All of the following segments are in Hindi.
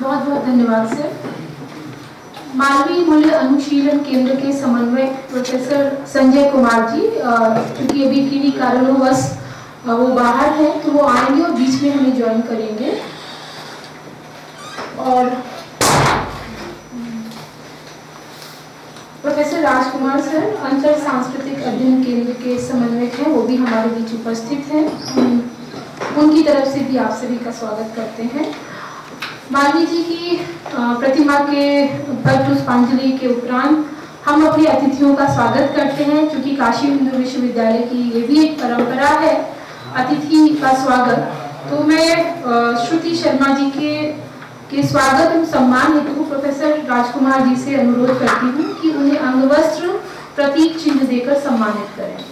बहुत बहुत धन्यवाद सर। मानवीय मूल्य अनुशीलन केंद्र के समन्वयक प्रोफेसर संजय कुमार जी, क्योंकि अभी किन्हीं कारणोंवश वो बाहर है तो वो आएंगे और बीच में हमें ज्वाइन करेंगे। और प्रोफेसर राजकुमार सर अंतर सांस्कृतिक अध्ययन केंद्र के समन्वयक हैं, वो भी हमारे बीच उपस्थित हैं। उनकी तरफ से भी आप सभी का स्वागत करते हैं। माननीय जी की प्रतिमा के पर पुष्पांजलि के उपरांत हम अपने अतिथियों का स्वागत करते हैं, क्योंकि काशी हिंदू विश्वविद्यालय की ये भी एक परंपरा है अतिथि का स्वागत। तो मैं श्रुति शर्मा जी के स्वागत एवं सम्मान हेतु प्रोफेसर राजकुमार जी से अनुरोध करती हूँ कि उन्हें अंगवस्त्र प्रतीक चिन्ह देकर सम्मानित करें।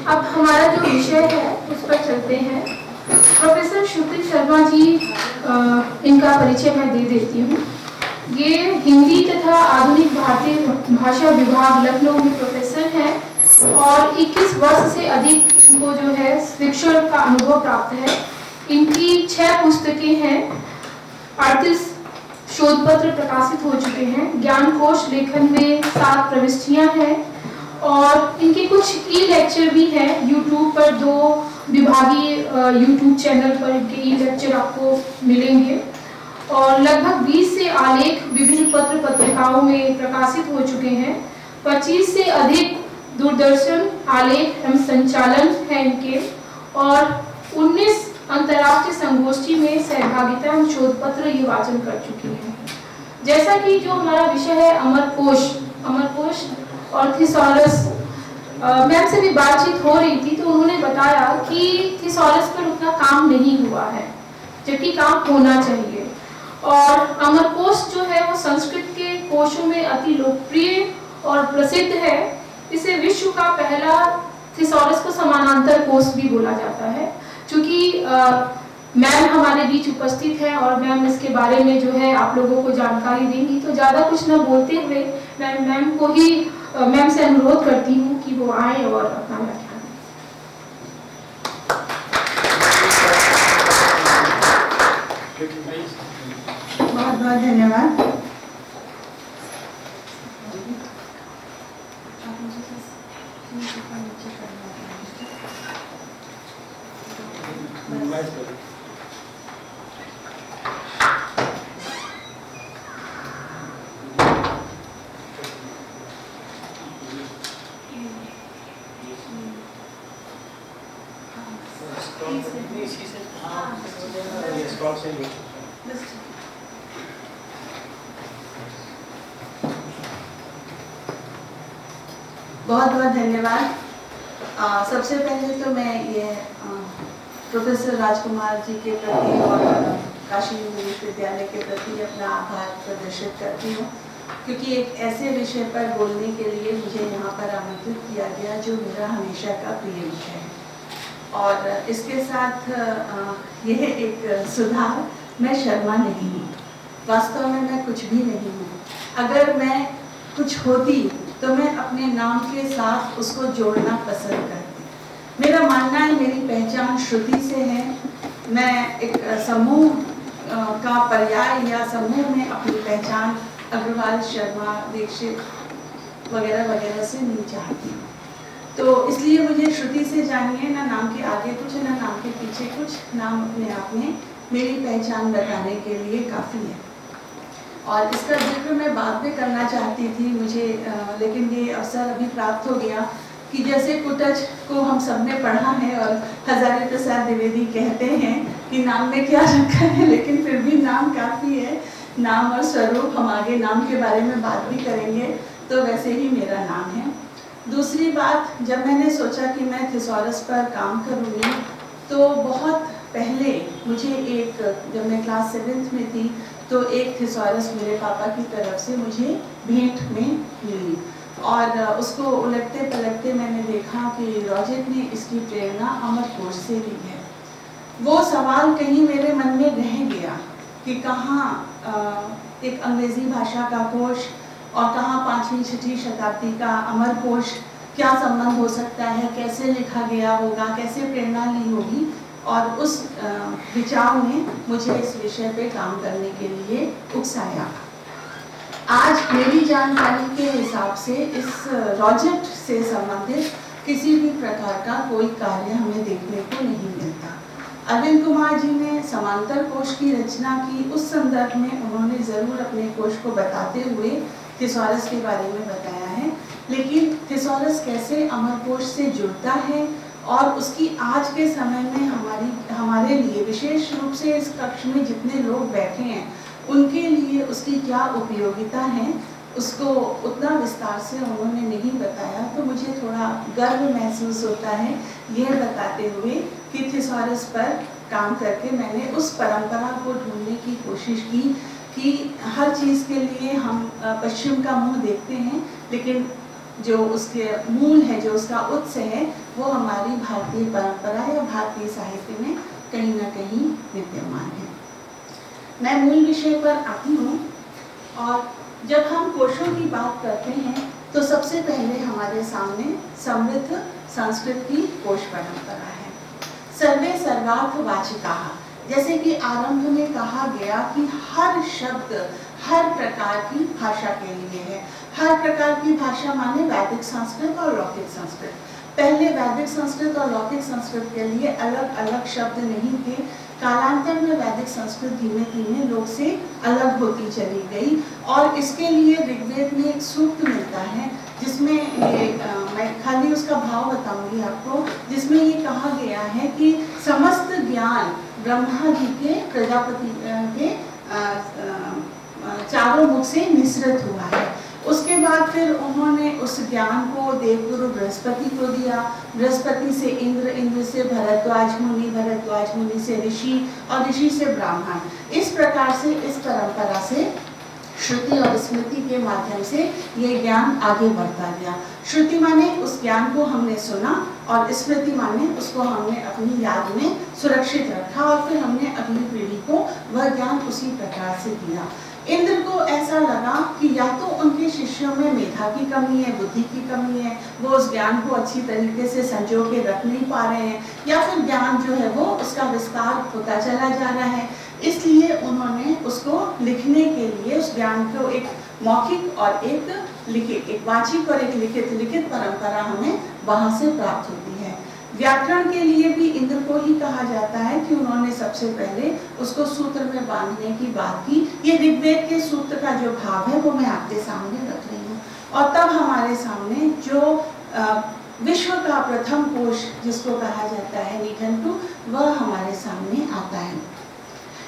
अब हमारा जो विषय है उस पर चलते हैं। प्रोफेसर श्रुति शर्मा जी, इनका परिचय मैं दे देती हूँ। ये हिंदी तथा आधुनिक भारतीय भाषा विभाग लखनऊ में प्रोफेसर हैं और 21 वर्ष से अधिक इनको जो है शिक्षण का अनुभव प्राप्त है। इनकी 6 पुस्तकें हैं, 38 शोध पत्र प्रकाशित हो चुके हैं, ज्ञान कोश लेखन में 7 प्रविष्टियां हैं और इनके कुछ ई लेक्चर भी हैं। यूट्यूब पर 2 विभागीय यूट्यूब चैनल पर इनके ई लेक्चर आपको मिलेंगे और लगभग 20 से आलेख विभिन्न पत्र पत्रिकाओं में प्रकाशित हो चुके हैं। 25 से अधिक दूरदर्शन आलेख एवं संचालन है इनके और 19 अंतर्राष्ट्रीय संगोष्ठी में सहभागिता एवं शोध पत्र ये वाचन कर चुके हैं। जैसा कि जो हमारा विषय है अमरकोश और थिसॉरस, मैम से भी बातचीत हो रही थी तो उन्होंने बताया कि थिसॉरस पर उतना काम नहीं हुआ है, जबकि काम होना चाहिए। और अमरकोश जो है वो संस्कृत के कोशों में अति लोकप्रिय और प्रसिद्ध है। इसे विश्व का पहला थिसॉरस को समानांतर कोश भी बोला जाता है। चूंकि मैम हमारे बीच उपस्थित है और मैम इसके बारे में जो है आप लोगों को जानकारी देंगी, तो ज़्यादा कुछ न बोलते हुए मैम से अनुरोध करती हूँ कि वो आए और अपना व्याख्यान दें। बहुत बहुत धन्यवाद। बहुत बहुत धन्यवाद। सबसे पहले तो मैं ये प्रोफेसर राजकुमार जी के प्रति और काशी हिंदू विश्वविद्यालय के प्रति अपना आभार प्रदर्शित करती हूँ, क्योंकि एक ऐसे विषय पर बोलने के लिए मुझे यहाँ पर आमंत्रित किया गया जो मेरा हमेशा का प्रिय विषय है। और इसके साथ यह एक सुधार, मैं शर्मा नहीं हूँ, वास्तव में मैं कुछ भी नहीं हूँ। अगर मैं कुछ होती तो मैं अपने नाम के साथ उसको जोड़ना पसंद करती। मेरा मानना है मेरी पहचान श्रुति से है। मैं एक समूह का पर्याय या समूह में अपनी पहचान अग्रवाल, शर्मा, दीक्षित वगैरह वगैरह से नहीं चाहती। तो इसलिए मुझे श्रुति से जानिए, ना नाम के आगे कुछ ना नाम के पीछे कुछ, नाम अपने आप में मेरी पहचान बताने के लिए काफ़ी है। और इसका जिक्र मैं बाद में करना चाहती थी मुझे, लेकिन ये अवसर अभी प्राप्त हो गया कि जैसे कुटज को हम सब ने पढ़ा है और हजारी प्रसाद द्विवेदी कहते हैं कि नाम में क्या रखा है, लेकिन फिर भी नाम काफ़ी है। नाम और स्वरूप, हम आगे नाम के बारे में बात भी करेंगे, तो वैसे ही मेरा नाम है। दूसरी बात, जब मैंने सोचा कि मैं थिसॉरस पर काम करूँगी, तो बहुत पहले मुझे एक, जब मैं क्लास 7th में थी, तो एक थिसॉरस मेरे पापा की तरफ से मुझे भेंट में मिली, और उसको उलटते पलटते मैंने देखा कि रॉजेट ने इसकी प्रेरणा अमरकोश से ली है। वो सवाल कहीं मेरे मन में रह गया कि कहाँ एक अंग्रेज़ी भाषा का कोश और कहाँ 5वीं 6वीं शताब्दी का अमरकोश, क्या संबंध हो सकता है, कैसे लिखा गया होगा, कैसे प्रेरणा ली होगी। और उस विचार ने मुझे इस विषय पे काम करने के लिए उकसाया। आज मेरी जानकारी के हिसाब से इस रॉजेट से संबंधित किसी भी प्रकार का कोई कार्य हमें देखने को नहीं मिलता। अरविंद कुमार जी ने समांतर कोश की रचना की, उस संदर्भ में उन्होंने ज़रूर अपने कोश को बताते हुए थिसॉरस के बारे में बताया है, लेकिन थिसॉरस कैसे अमरकोश से जुड़ता है और उसकी आज के समय में हमारे लिए, विशेष रूप से इस कक्ष में जितने लोग बैठे हैं, उनके लिए उसकी क्या उपयोगिता है, उसको उतना विस्तार से उन्होंने नहीं बताया। तो मुझे थोड़ा गर्व महसूस होता है यह बताते हुए कि थिसॉरस पर काम करके मैंने उस परंपरा को ढूंढने की कोशिश की कि हर चीज़ के लिए हम पश्चिम का मुंह देखते हैं, लेकिन जो उसके मूल है, जो उसका उत्स है, वो हमारी भारतीय परंपरा या भारतीय साहित्य में कहीं ना कहीं विद्यमान है। मैं मूल विषय पर आती हूँ, और जब हम कोशों की बात करते हैं तो सबसे पहले हमारे सामने समृद्ध संस्कृत की कोश परंपरा है। सर्वे सर्वार्थ वाचिकाः, जैसे कि आरंभ में कहा गया कि हर शब्द हर प्रकार की भाषा के लिए है। हर प्रकार की भाषा माने वैदिक संस्कृत और लौकिक संस्कृत। पहले वैदिक संस्कृत और लौकिक संस्कृत के लिए अलग अलग शब्द नहीं थे। कालांतर में वैदिक संस्कृत धीमे धीमे लोग से अलग होती चली गई, और इसके लिए ऋग्वेद में एक सूक्त मिलता है जिसमें मैं खाली उसका भाव बताऊंगी आपको, जिसमें ये कहा गया है कि समस्त ज्ञान ब्रह्मा जी के, प्रजापति के चारों मुख से निसृत हुआ है। उसके बाद फिर उन्होंने उस ज्ञान को देवगुरु बृहस्पति को दिया, बृहस्पति से इंद्र, इंद्र से भरद्वाज मुनि, भरद्वाज मुनि से ऋषि, और ऋषि से ब्राह्मण। इस प्रकार से, इस परंपरा से श्रुति और स्मृति के माध्यम से ये ज्ञान आगे बढ़ता गया। श्रुति माने उस ज्ञान को हमने सुना, और स्मृति माने उसको हमने अपनी याद में सुरक्षित रखा, और फिर हमने अगली पीढ़ी को वह ज्ञान उसी प्रकार से दिया। इंद्र को ऐसा लगा कि या तो उनके शिष्यों में मेधा की कमी है, बुद्धि की कमी है, वो उस ज्ञान को अच्छी तरीके से संजो के रख नहीं पा रहे हैं, या फिर ज्ञान जो है वो उसका विस्तार होता चला जा रहा है। इसलिए उन्होंने उसको लिखने के लिए उस ज्ञान को एक मौखिक और एक लिखित, एक वाचिक और एक लिखित परंपरा हमें वहाँ से प्राप्त होती है। व्याकरण के लिए भी इंद्र को ही कहा जाता है कि उन्होंने सबसे पहले उसको सूत्र में बांधने की बात की। ये ऋग्वेद के सूत्र का जो भाव है वो मैं आपके सामने रख रही हूँ, और तब हमारे सामने जो विश्व का प्रथम कोश जिसको कहा जाता है निघंटु, वह हमारे सामने आता है।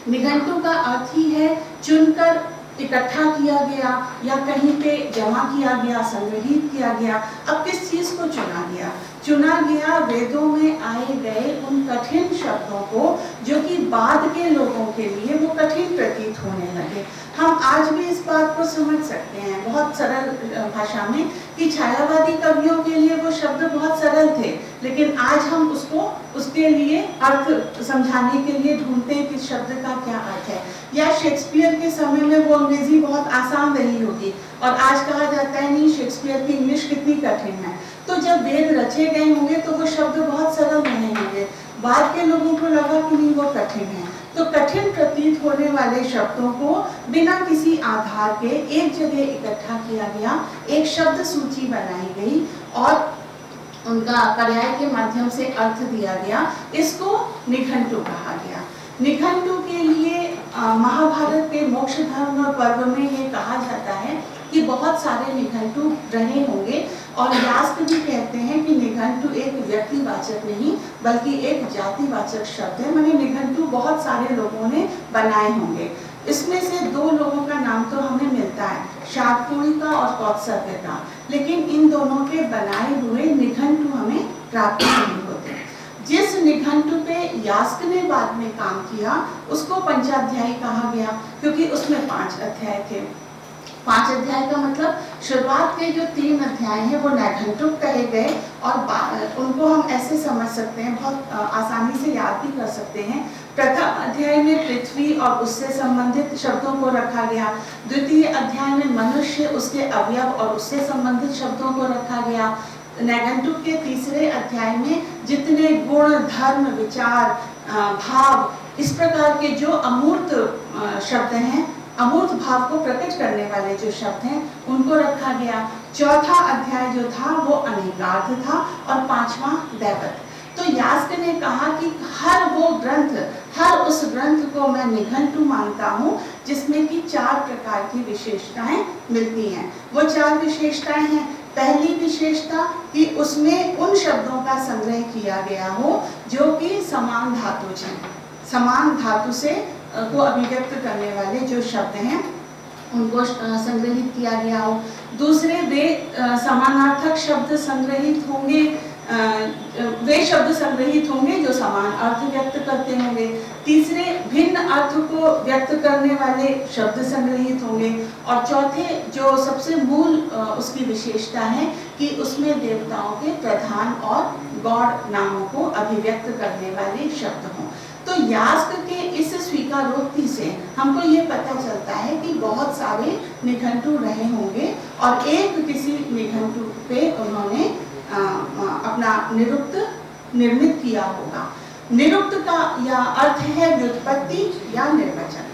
निघंटु का अर्थ ही है चुनकर इकट्ठा किया गया, या कहीं पे जमा किया गया, संग्रहित किया गया। अब किस चीज को चुना गया? चुना गया वेदों में आए गए उन कठिन शब्दों को जो कि बाद के लोगों के लिए वो कठिन प्रतीत होने लगे। हम आज भी इस बात को समझ सकते हैं बहुत सरल भाषा में कि छायावादी कवियों के लिए वो शब्द बहुत सरल थे, लेकिन आज हम उसको उसके लिए अर्थ समझाने के लिए ढूंढते हैं कि शब्द का क्या अर्थ है। या शेक्सपियर के समय में वो अंग्रेजी बहुत आसान रही होगी, और आज कहा जाता है नहीं, शेक्सपियर की इंग्लिश कितनी कठिन है। तो जब वेद रचे गए होंगे तो वो शब्द बहुत सरल रहे होंगे, बाद के लोगों को लगा कि नहीं वो कठिन है। तो कठिन प्रतीत होने वाले शब्दों को बिना किसी आधार के एक जगह इकट्ठा किया गया, एक शब्द सूची बनाई गई और उनका पर्याय के माध्यम से अर्थ दिया गया। इसको निघंटु कहा गया। निघंटु के लिए महाभारत के मोक्ष धर्म पर्व में ये कहा जाता है कि बहुत सारे निघंटु रहे होंगे, और यास्क भी कहते हैं कि निघंटु एक व्यक्तिवाचक नहीं बल्कि एक जातिवाचक शब्द है। माने निघंटु बहुत सारे लोगों ने बनाए होंगे। इसमें से दो लोगों का नाम तो हमें मिलता है, शाकपुरी का और कौत्सव्य का, लेकिन इन दोनों के बनाए हुए निघंटु हमें प्राप्त नहीं होते। जिस निघंटु पे यास्क ने बाद में काम किया उसको पंचाध्यायी कहा गया, क्योंकि उसमें 5 अध्याय थे। 5 अध्याय का मतलब शुरुआत के जो 3 अध्याय हैं वो नैघंटुक कहे गए, और उनको हम ऐसे समझ सकते हैं, बहुत आसानी से याद भी कर सकते हैं। प्रथम अध्याय में पृथ्वी और उससे संबंधित शब्दों को रखा गया। द्वितीय अध्याय में मनुष्य, उसके अवयव और उससे संबंधित शब्दों को रखा गया। नैघंटुक के तीसरे अध्याय में जितने गुण, धर्म, विचार, भाव, इस प्रकार के जो अमूर्त शब्द हैं, अमूर्त भाव को प्रकट करने वाले जो शब्द हैं, उनको रखा गया। चौथा अध्याय जो था वो अनेकार्थ था, और 5वां दैवत। तो यास्क ने कहा कि हर वो ग्रंथ, हर उस ग्रंथ को मैं निघंटु मानता हूँ जिसमें कि 4 प्रकार की विशेषताएं मिलती हैं। वो 4 विशेषताएं हैं। पहली विशेषता कि उसमें उन शब्दों का संग्रह किया गया हो जो कि समान धातुज हैं, समान धातु से को अभिव्यक्त करने वाले जो शब्द हैं उनको संग्रहित किया गया हो। दूसरे, वे समानार्थक शब्द संग्रहित होंगे, वे शब्द संग्रहित होंगे जो समान अर्थ व्यक्त करते होंगे। तीसरे, भिन्न अर्थ को व्यक्त करने वाले शब्द संग्रहित होंगे। और चौथे, जो सबसे मूल उसकी विशेषता है कि उसमें देवताओं के प्रधान और गॉड नामों को अभिव्यक्त करने वाले शब्द हों। तो यास्क के इस स्वीकारोक्ति से हमको ये पता चलता है कि बहुत सारे निघंटु रहे होंगे, और एक किसी निघंटु पे उन्होंने अपना निरुक्त निर्मित किया होगा। निरुक्त का या अर्थ है व्युत्पत्ति या निर्वचन,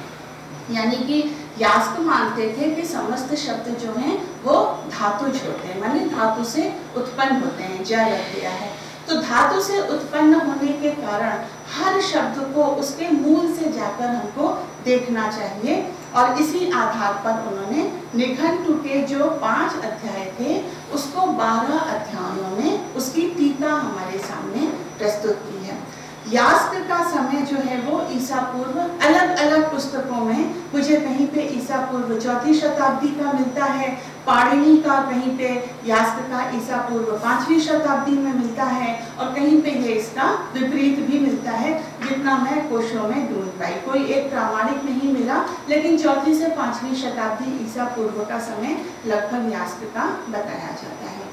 यानी कि यास्क मानते थे कि समस्त शब्द जो हैं वो धातुज होते हैं, माने धातु से उत्पन्न होते हैं। जय लग गया है तो धातु से उत्पन्न होने के कारण हर शब्द को उसके मूल से जाकर हमको देखना चाहिए, और इसी आधार पर उन्होंने निघंटु के जो 5 अध्याय थे उसको 12 अध्यायों में उसकी टीका हमारे सामने प्रस्तुत की है। यास्क का समय जो है वो ईसा पूर्व, अलग अलग पुस्तकों में मुझे कहीं पे ईसा पूर्व 4वीं शताब्दी का मिलता है, पाणिनि का कहीं पे यास्क का ईसा पूर्व 5वीं शताब्दी में मिलता है, और कहीं पे ये इसका विपरीत भी मिलता है। जितना मैं कोशों में ढूंढ पाई, कोई एक प्रामाणिक नहीं मिला, लेकिन 4वीं से 5वीं शताब्दी ईसा पूर्व का समय लगभग यास्क का बताया जाता है।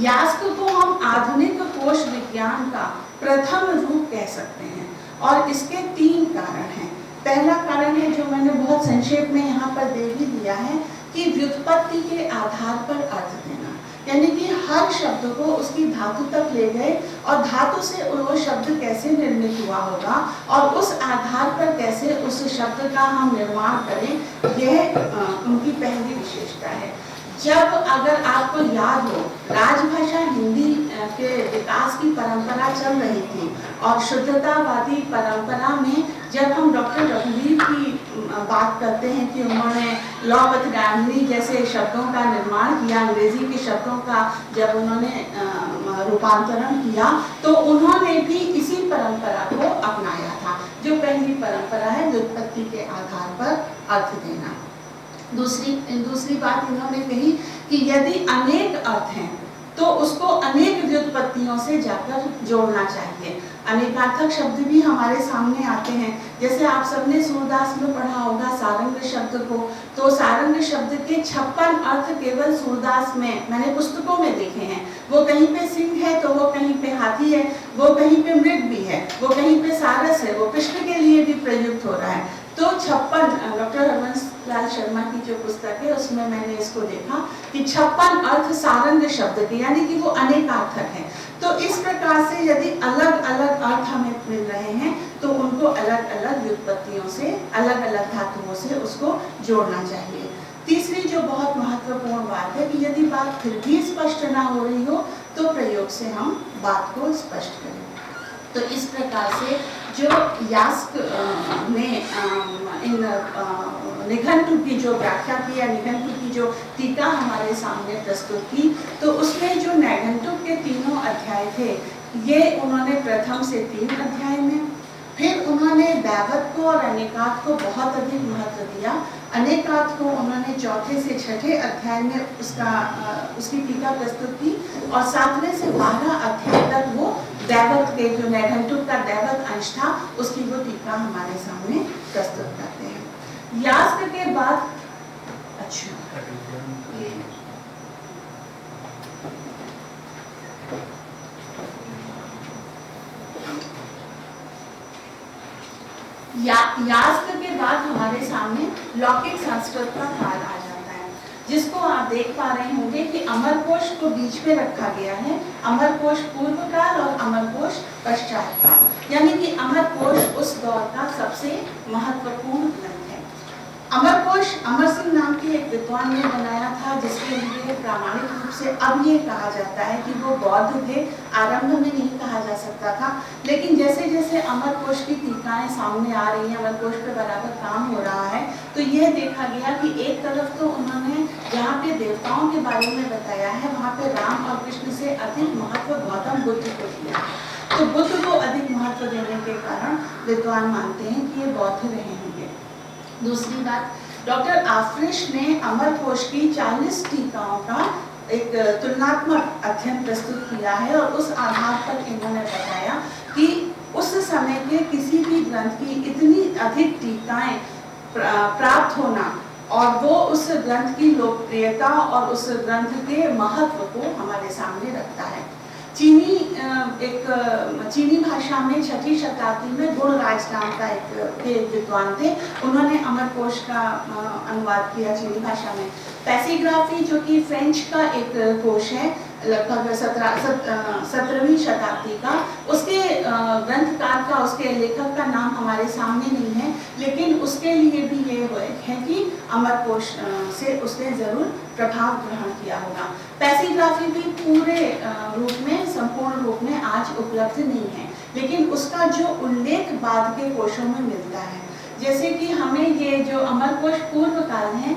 यास्क को हम आधुनिक कोश विज्ञान का प्रथम रूप कह सकते हैं, और इसके 3 कारण हैं। पहला कारण है जो मैंने बहुत संक्षेप में यहाँ पर दे भी दिया है कि व्युत्पत्ति के आधार पर अर्थ देना, यानी कि हर शब्द को उसकी धातु तक ले गए और धातु से वो शब्द कैसे निर्मित हुआ होगा और उस आधार पर कैसे उस शब्द का हम निर्माण करें, यह उनकी पहली विशेषता है। जब अगर आपको याद हो, राजभाषा हिंदी के विकास की परंपरा चल रही थी, और शुद्धतावादी परंपरा में जब हम डॉक्टर रघुवीर की बात करते हैं कि उन्होंने लॉपथडामनी जैसे शब्दों का निर्माण किया, अंग्रेजी के शब्दों का जब उन्होंने रूपांतरण किया, तो उन्होंने भी इसी परंपरा को अपनाया था, जो पहली परंपरा है व्युत्पत्ति के आधार पर अर्थ देना। दूसरी बात इन्होंने कही कि यदि अनेक अर्थ हैं तो उसको अनेक व्युत्पत्तियों से जाकर जोड़ना चाहिए। अनेकार्थक शब्द भी हमारे सामने आते हैं, जैसे आप सबने सूरदास में पढ़ा होगा सारंग शब्द को, तो सारंग शब्द के 56 अर्थ केवल सूरदास में मैंने पुस्तकों में देखे हैं। वो कहीं पे सिंह है तो वो कहीं पे हाथी है, वो कहीं पे मृग भी है, वो कहीं पे सारस है, वो कृष्ण के लिए भी प्रयुक्त हो रहा है। तो 56 डॉक्टर हरवंश लाल शर्मा की जो पुस्तक है उसमें मैंने इसको देखा कि 56 अर्थ सारंग शब्द के, यानी कि वो अनेकार्थक है। तो इस प्रकार से यदि अलग अलग अर्थ हमें मिल रहे हैं तो उनको अलग अलग व्युत्पत्तियों से, अलग अलग धातुओं से उसको जोड़ना चाहिए। तीसरी जो बहुत महत्वपूर्ण बात है कि यदि बात फिर भी स्पष्ट ना हो रही हो तो प्रयोग से हम बात को स्पष्ट करें। तो इस प्रकार से जो यास्क ने इन निघंटु की जो व्याख्या की या निघंटु की जो टीका हमारे सामने प्रस्तुत की, तो उसमें जो नैघंटुक के तीनों अध्याय थे, ये उन्होंने प्रथम से 3 अध्याय में, फिर उन्होंने दैवत को और अनेकात को बहुत अधिक महत्व दिया। अनेकात को उन्होंने 4थे से 6ठे अध्याय में उसकी टीका प्रस्तुत की, और 7वें से 12 अध्याय तक वो दैवत के जो नैघंटुक का दैवत अंश था उसकी वो टीका हमारे सामने प्रस्तुत करते हैं। यास्क के बाद यास्क के बाद हमारे सामने लौकिक संस्कृत का काल आ जाता है, जिसको आप देख पा रहे होंगे कि अमरकोश को बीच में रखा गया है। अमरकोश पूर्व काल और अमरकोश पश्चात काल, यानी कि अमरकोश उस दौर का सबसे महत्वपूर्ण ग्रंथ है। अमरकोश अमर सिंह नाम के एक विद्वान ने बनाया था, जिसके लिए प्रामाणिक रूप से अब ये कहा जाता है कि वो बौद्ध थे। आरंभ में नहीं कहा जा सकता था, लेकिन जैसे जैसे अमरकोश की टीकाएं सामने आ रही हैं, अमरकोश पे बराबर काम हो रहा है, तो यह देखा गया कि एक तरफ तो उन्होंने जहाँ पे देवताओं के बारे में बताया है, वहाँ पे राम और कृष्ण से अधिक महत्व गौतम बुद्ध को दिया है। तो बुद्ध को अधिक महत्व देने के कारण विद्वान मानते हैं कि ये बौद्ध रहे होंगे। दूसरी बात, डॉक्टर आफरिश ने अमरकोश की 40 टीकाओं का एक तुलनात्मक अध्ययन प्रस्तुत किया है, और उस आधार पर इन्होंने बताया कि उस समय के किसी भी ग्रंथ की इतनी अधिक टीकाएं प्राप्त होना, और वो उस ग्रंथ की लोकप्रियता और उस ग्रंथ के महत्व को हमारे सामने रखता है। चीनी भाषा में 6ठी शताब्दी में गुणराज नाम का एक विद्वान थे, उन्होंने अमरकोश का अनुवाद किया चीनी भाषा में। पैसीग्राफी जो कि फ्रेंच का एक कोश है, लगभग 17वीं शताब्दी का, उसके ग्रंथकार का, उसके लेखक का नाम हमारे सामने नहीं है, लेकिन उसके लिए भी ये है कि अमरकोश से उसने जरूर प्रभाव ग्रहण किया होगा। पैसीग्राफी भी पूरे रूप में, संपूर्ण रूप में आज उपलब्ध नहीं है, लेकिन उसका जो उल्लेख बाद के कोशों में मिलता है, जैसे कि हमें ये जो अमरकोश पूर्व काल है,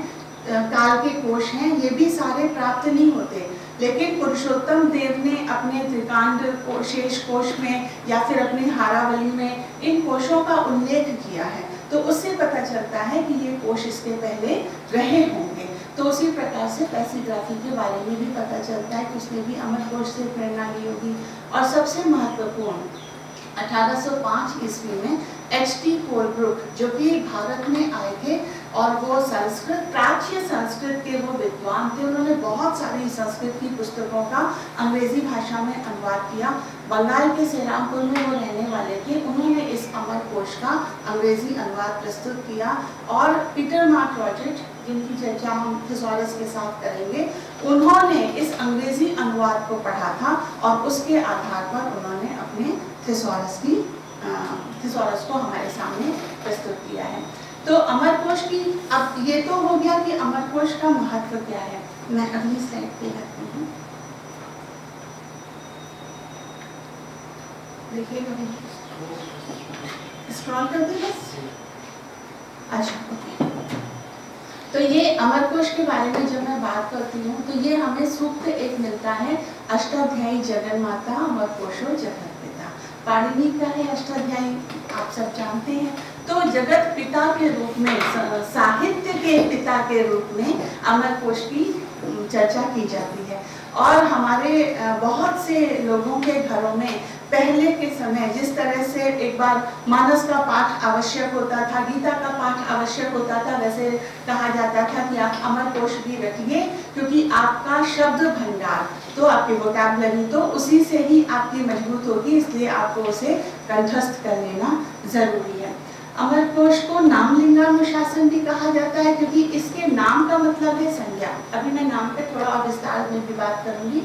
काल के कोश हैं, ये भी सारे प्राप्त नहीं होते, लेकिन पुरुषोत्तम देव ने अपने त्रिकांड शेष कोश में या फिर अपनी हारावली में इन कोशों का उल्लेख किया है, तो उससे पता चलता है कि ये कोश इसके पहले रहे होंगे। तो उसी प्रकार से पैसीग्राफी के बारे में भी पता चलता है कि उसने भी अमरकोश से प्रेरणा ली होगी। और सबसे महत्वपूर्ण, 1805 ईस्वी में H.T. कोलब्रुक, जो कि भारत में आए थे, और वो संस्कृत, प्राच्य संस्कृत के वो विद्वान थे, उन्होंने बहुत सारी संस्कृत की पुस्तकों का अंग्रेजी भाषा में अनुवाद किया। बंगाल के सेरामपुर में वो रहने वाले थे, उन्होंने इस अमरकोश का अंग्रेजी अनुवाद प्रस्तुत किया। और पीटर मार्क रॉजेट, जिनकी चर्चा हम थिसॉरस के साथ करेंगे, उन्होंने इस अंग्रेजी अनुवाद को पढ़ा था, और उसके आधार पर उन्होंने अपने थिसॉरस को हमारे सामने प्रस्तुत किया है। तो अमरकोश की, अब ये तो हो गया कि अमरकोश का महत्व क्या है। मैं अगली स्लाइड पे जाती हूँ, देखिएगा, स्क्रॉल कर दें बस। अच्छा, ओके। तो ये अमरकोश के बारे में जब मैं बात करती हूँ, तो ये हमें सूक्त एक मिलता है, अष्टाध्यायी जगन माता अमरकोशो जगत पिता। पाणिनि का है अष्टाध्यायी, आप सब जानते हैं। तो जगत पिता के रूप में, साहित्य के पिता के रूप में अमरकोश की चर्चा की जाती है। और हमारे बहुत से लोगों के घरों में पहले के समय जिस तरह से एक बार मानस का पाठ आवश्यक होता था, गीता का पाठ आवश्यक होता था, वैसे कहा जाता था कि आप अमरकोश भी रखिए, क्योंकि आपका शब्द भंडार, तो आपकी वोकैबुलरी तो उसी से ही आपकी मजबूत होगी, इसलिए आपको उसे कंठस्थ कर लेना जरूरी है। अमरकोश को नामलिंगानुशासन भी कहा जाता है, क्योंकि इसके नाम का मतलब है संज्ञा। अभी मैं नाम पे थोड़ा और विस्तार में भी बात करूंगी।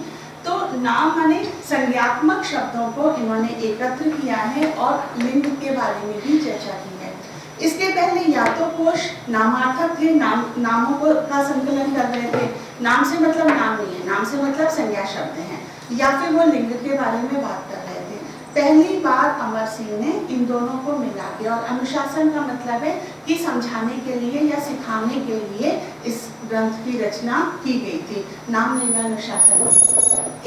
तो नाम माने संज्ञात्मक शब्दों को इन्होंने एकत्र किया है, और लिंग के बारे में भी चर्चा की है। इसके पहले या तो कोश नामार्थक थे, नामों को का संकलन कर रहे थे। नाम से मतलब नाम नहीं है, नाम से मतलब संज्ञा शब्द हैं, या फिर वो लिंग के बारे में बात कर रहे थे। पहली बार अमर सिंह ने इन दोनों को मिला दिया और अनुशासन का मतलब है कि समझाने के लिए या सिखाने के लिए इस ग्रंथ की रचना की गई थी। नाम लेगा अनुशासन।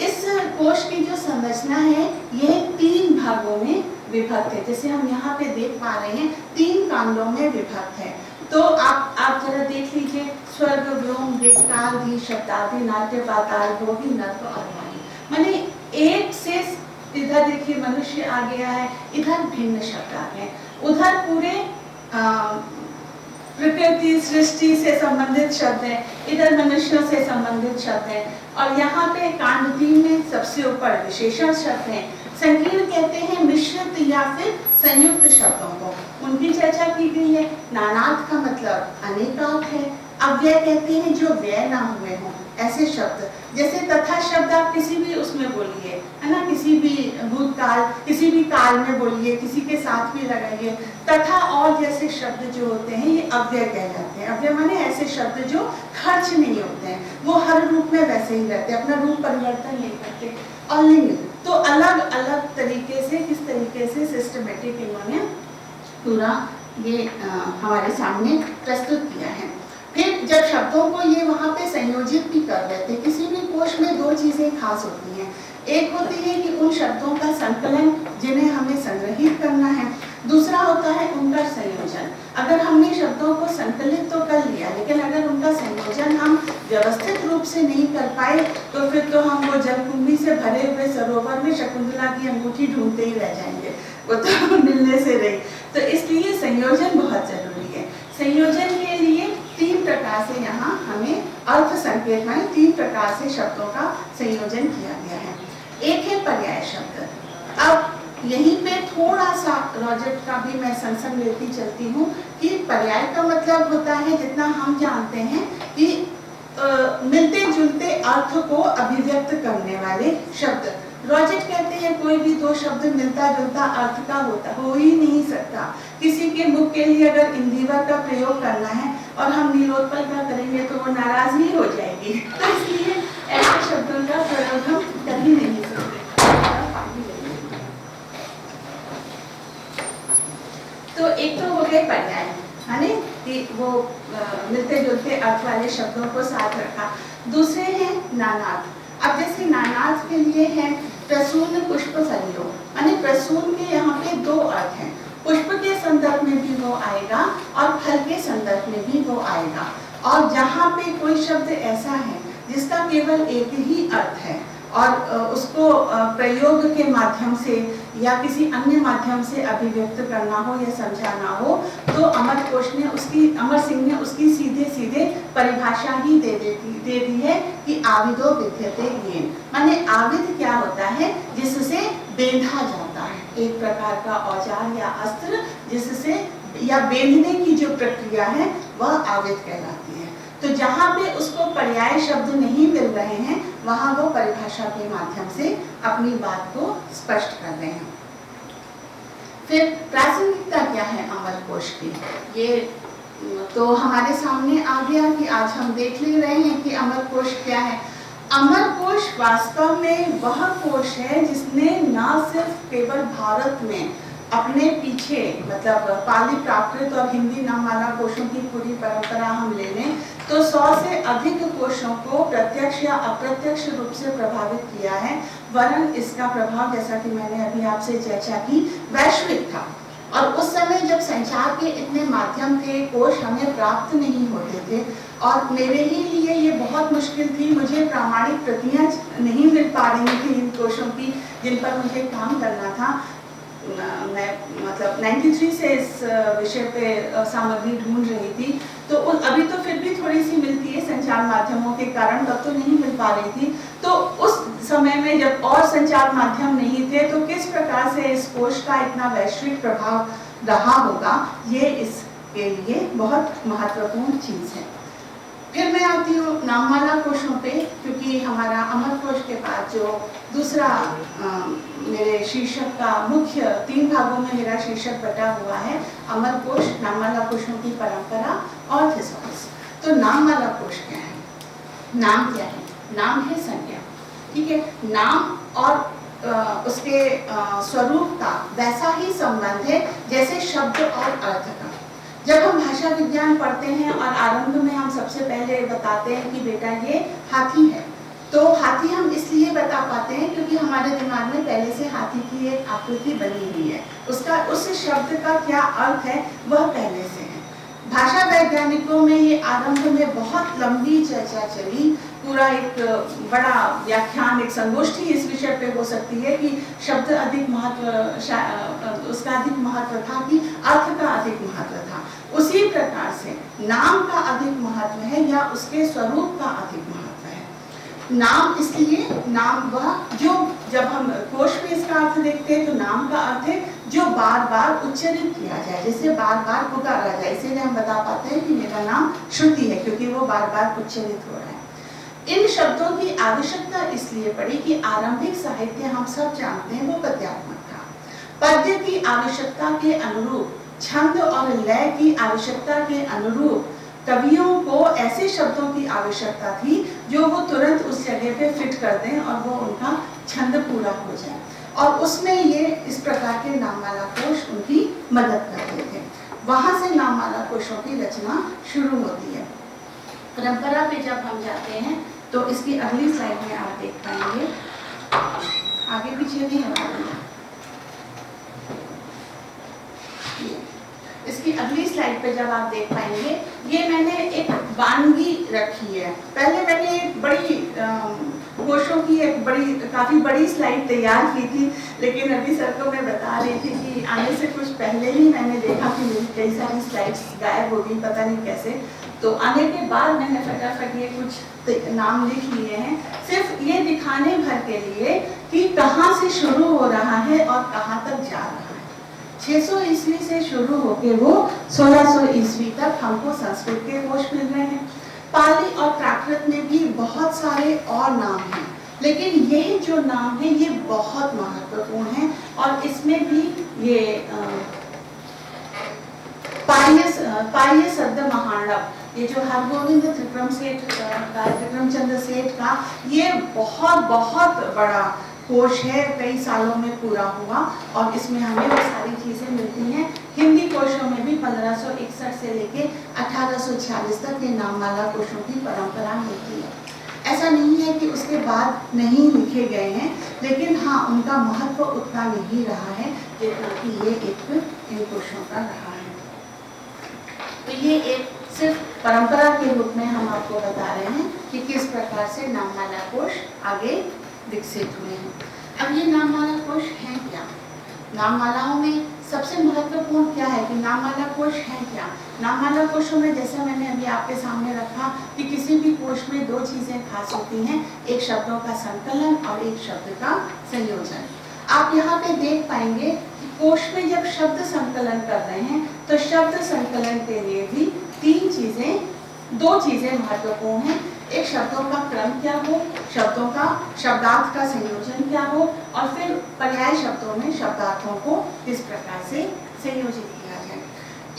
इस कोश की जो संरचना है यह 3 भागों में विभक्त है। जैसे हम यहाँ पे देख पा रहे हैं 3 कांडों में विभक्त है। तो आप जरा देख लीजिए, स्वर्ग, व्योम, दिक्, काल, धी, शब्दादि, नाट्य, पाताल, भोगी, नर्क और वाणी। माने एक से इधर देखिए मनुष्य आ गया है, इधर भिन्न शब्द आ गए, उधर पूरे प्रकृति सृष्टि से संबंधित शब्द है, इधर मनुष्यों से संबंधित शब्द है, और यहाँ पे कांड 3 में सबसे ऊपर विशेषण शब्द है। संकीर्ण कहते हैं मिश्रित या फिर संयुक्त शब्दों को, उनकी चर्चा की गई है। नानार्थ का मतलब अनेकार्थ है। अव्यय कहते हैं जो व्यय ना हुए हों ऐसे शब्द, जैसे तथा शब्द आप किसी भी उसमें बोलिए, है ना, किसी भी भूतकाल, किसी भी काल में बोलिए, किसी के साथ भी लगाइए। तथा और जैसे शब्द जो होते हैं ये अव्यय कहलाते हैं। अव्यय माने ऐसे शब्द जो खर्च नहीं होते हैं, वो हर रूप में वैसे ही रहते हैं, अपना रूप परिवर्तन नहीं करते। और लिंग तो अलग अलग तरीके से, किस तरीके से सिस्टमेटिक इन्होंने पूरा ये हमारे सामने प्रस्तुत किया है। फिर जब शब्दों को ये वहाँ पे संयोजित भी कर रहे थे, किसी भी कोश में 2 चीजें खास होती हैं। एक होती है कि उन शब्दों का संकलन जिन्हें हमें संग्रहित करना है, दूसरा होता है उनका संयोजन। अगर हमने शब्दों को संकलित तो कर लिया, लेकिन अगर उनका संयोजन हम व्यवस्थित रूप से नहीं कर पाए तो फिर तो हम वो जलकुंभी से भरे हुए सरोवर में शकुंतला की अंगूठी ढूंढते ही रह जाएंगे, वो तो मिलने से रही। तो इसलिए संयोजन बहुत जरूरी है। संयोजन के लिए 3 प्रकार से यहाँ हमें अर्थ संकेत माने 3 प्रकार से शब्दों का संयोजन किया गया है। एक है पर्याय शब्द। अब यहीं पे थोड़ा सा लॉजिक का भी मैं संग लेती चलती हूँ कि पर्याय का मतलब होता है, जितना हम जानते हैं कि मिलते जुलते अर्थ को अभिव्यक्त करने वाले शब्द। लॉजिक कहते हैं कोई भी 2 शब्द मिलता जुलता अर्थ का हो ही नहीं सकता। किसी के मुख के लिए अगर इंदिवर का प्रयोग करना है और हम नीलोत्पल का करेंगे तो वो नाराज ही हो जाएगी, तो इसलिए ऐसे शब्दों का प्रयोग हम कर ही नहीं सकते। तो एक तो हो गए पर्याय, है ना, कि वो मिलते जुलते अर्थ वाले शब्दों को साथ रखा। दूसरे हैं नानार्थ। अब जैसे नानार्थ के लिए है प्रसून पुष्प संयोग, माने प्रसून के यहाँ पे 2 अर्थ हैं। पुष्प के संदर्भ में भी वो आएगा और फल के संदर्भ में भी वो आएगा। और जहाँ पे कोई शब्द ऐसा है जिसका केवल एक ही अर्थ है और उसको प्रयोग के माध्यम से या किसी अन्य माध्यम से अभिव्यक्त करना हो या समझाना हो, तो अमर सिंह ने उसकी सीधे सीधे परिभाषा ही दे दी है कि आविदो विद्यते येन। माने आविद क्या होता है, जिससे बेंधा जाता है, एक प्रकार का औजार या अस्त्र जिससे या बेंधने की जो प्रक्रिया है वह आविद कहलाती है। तो जहाँ पे उसको पर्याय शब्द नहीं मिल रहे हैं वहाँ वो परिभाषा के माध्यम से अपनी बात को स्पष्ट कर रहे हैं। फिर प्रासंगिकता क्या है अमरकोश की, ये तो हमारे सामने आ गया कि आज हम देख ले रहे हैं कि अमरकोश क्या है। अमरकोश वास्तव में वह कोश है जिसने न सिर्फ केवल भारत में अपने पीछे मतलब पाली प्राकृत और हिंदी नाममाला कोशों की पूरी परंपरा हम ले लें तो 100 से अधिक कोशों को प्रत्यक्ष या अप्रत्यक्ष रूप से प्रभावित किया है, वरन इसका प्रभाव जैसा कि मैंने अभी आपसे चर्चा की वैश्विक था। और उस समय जब संचार के इतने माध्यम थे, कोश हमें प्राप्त नहीं होते थे और मेरे ही लिए ये बहुत मुश्किल थी, मुझे प्रामाणिक प्रतियां नहीं मिल पा रही थी इन कोशों की जिन पर मुझे काम करना था। मैं मतलब 93 से इस विषय पे सामग्री ढूंढ रही थी, तो अभी तो फिर भी थोड़ी सी मिलती है संचार माध्यमों के कारण, तब तो नहीं मिल पा रही थी। तो उस समय में जब और संचार माध्यम नहीं थे तो किस प्रकार से इस कोश का इतना वैश्विक प्रभाव रहा होगा, ये इसके लिए बहुत महत्वपूर्ण चीज़ है। फिर मैं आती हूँ नाममाला कोशों पे, क्योंकि हमारा अमरकोश के बाद जो दूसरा मेरे शीर्षक का मुख्य 3 भागों में मेरा शीर्षक बटा हुआ है, अमरकोश, नाममाला कोशों की परंपरा और थिसॉरस। तो नाममाला कोश क्या है? नाम क्या है? नाम है संज्ञा, ठीक है। नाम और उसके स्वरूप का वैसा ही संबंध है जैसे शब्द और अर्थ का। जब हम भाषा विज्ञान पढ़ते हैं और आरंभ में हम सबसे पहले बताते हैं कि बेटा ये हाथी है, तो हाथी हम इसलिए बता पाते हैं क्योंकि हमारे दिमाग में पहले से हाथी की एक आकृति बनी हुई है, उसका उस शब्द का क्या अर्थ है वह पहले से है। भाषा वैज्ञानिकों में ये आरंभ में बहुत लंबी चर्चा चली, पूरा एक बड़ा व्याख्यान, एक संगोष्ठी इस विषय पे हो सकती है कि शब्द अधिक महत्व, उसका अधिक महत्व था कि अर्थ का अधिक महत्व था। उसी प्रकार से नाम का अधिक महत्व है या उसके स्वरूप का अधिक महत्व है। नाम इसलिए, नाम वह जो, जब हम कोश में इसका अर्थ देखते हैं तो नाम का अर्थ है जो बार बार उच्चारित किया जाए, जैसे बार बार पुकारा जाए। इसीलिए हम बता पाते हैं कि मेरा नाम श्रुति है, क्योंकि वो बार बार उच्चारित हो रहा है। इन शब्दों की आवश्यकता इसलिए पड़ी कि आरंभिक साहित्य हम सब जानते हैं वो पद्यात्मक था। पद्य की आवश्यकता के अनुरूप, छंद और लय की आवश्यकता के अनुरूप कवियों को ऐसे शब्दों की आवश्यकता थी जो वो तुरंत उस जगह पे फिट कर दें और वो उनका छंद पूरा हो जाए, और उसमें ये इस प्रकार के नाममाला कोश उनकी मदद करते थे। वहां से नाममाला कोशों की रचना शुरू होती है। परंपरा पे जब हम जाते हैं तो इसकी अगली स्लाइड में आप देख पाएंगे, आगे पीछे नहीं है, इसकी अगली स्लाइड पे जब आप देख पाएंगे, ये मैंने एक वानगी रखी है। पहले मैंने एक बड़ी कोशों की एक बड़ी, काफी बड़ी स्लाइड तैयार की थी, लेकिन अभी सर को मैं बता रही थी कि आने से कुछ पहले ही मैंने देखा कि मेरी कई सारी स्लाइड्स गायब हो गई, पता नहीं कैसे। तो आने के बाद मैंने फटाफट ये कुछ नाम लिख लिए हैं, सिर्फ ये दिखाने भर के लिए कि कहाँ से शुरू हो रहा है और कहाँ तक जा रहा है। 600 ईस्वी से शुरू होके वो 1600 ईस्वी तक हमको संस्कृत के कोश मिल रहे हैं। पाली और प्राकृत में भी बहुत सारे और नाम हैं, लेकिन यह जो नाम है ये बहुत महत्वपूर्ण है, और इसमें भी ये पाह्य शब्द महाणव, ये जो हरगोविंद त्रिक्रमचंद्र सेठ का ये बहुत बहुत बड़ा कोश है, कई सालों में पूरा हुआ, और इसमें हमें वो सारी चीजें मिलती हैं। हिंदी कोशों में भी 1561 से लेके 1846 तक ये नाममाला कोशों की परंपरा मिलती है। ऐसा नहीं है कि उसके बाद नहीं लिखे गए हैं, लेकिन हाँ उनका महत्व उतना नहीं रहा है जितना कि ये एक इन कोशों का रहा है। तो ये एक सिर्फ परंपरा के रूप में हम आपको बता रहे हैं कि किस प्रकार से नाममाला कोश आगे विकसित हुए हैं। अब ये नाममाला कोश हैं क्या? नाममालाओं में सबसे महत्वपूर्ण क्या है कि नाममाला कोश है क्या? नाममाला कोशों में, जैसे मैंने अभी आपके सामने रखा, कि किसी भी कोश में दो चीजें खास होती हैं, एक शब्दों का संकलन और एक शब्द का संयोजन। आप यहाँ पे देख पाएंगे कि कोश में जब शब्द संकलन कर रहे हैं तो शब्द संकलन के लिए भी दो चीजें महत्वपूर्ण हैं। एक शब्दों का क्रम क्या हो, शब्दों का शब्दार्थ का संयोजन क्या हो, और फिर पर्याय शब्दों में शब्दार्थों को किस प्रकार से संयोजित किया जाए।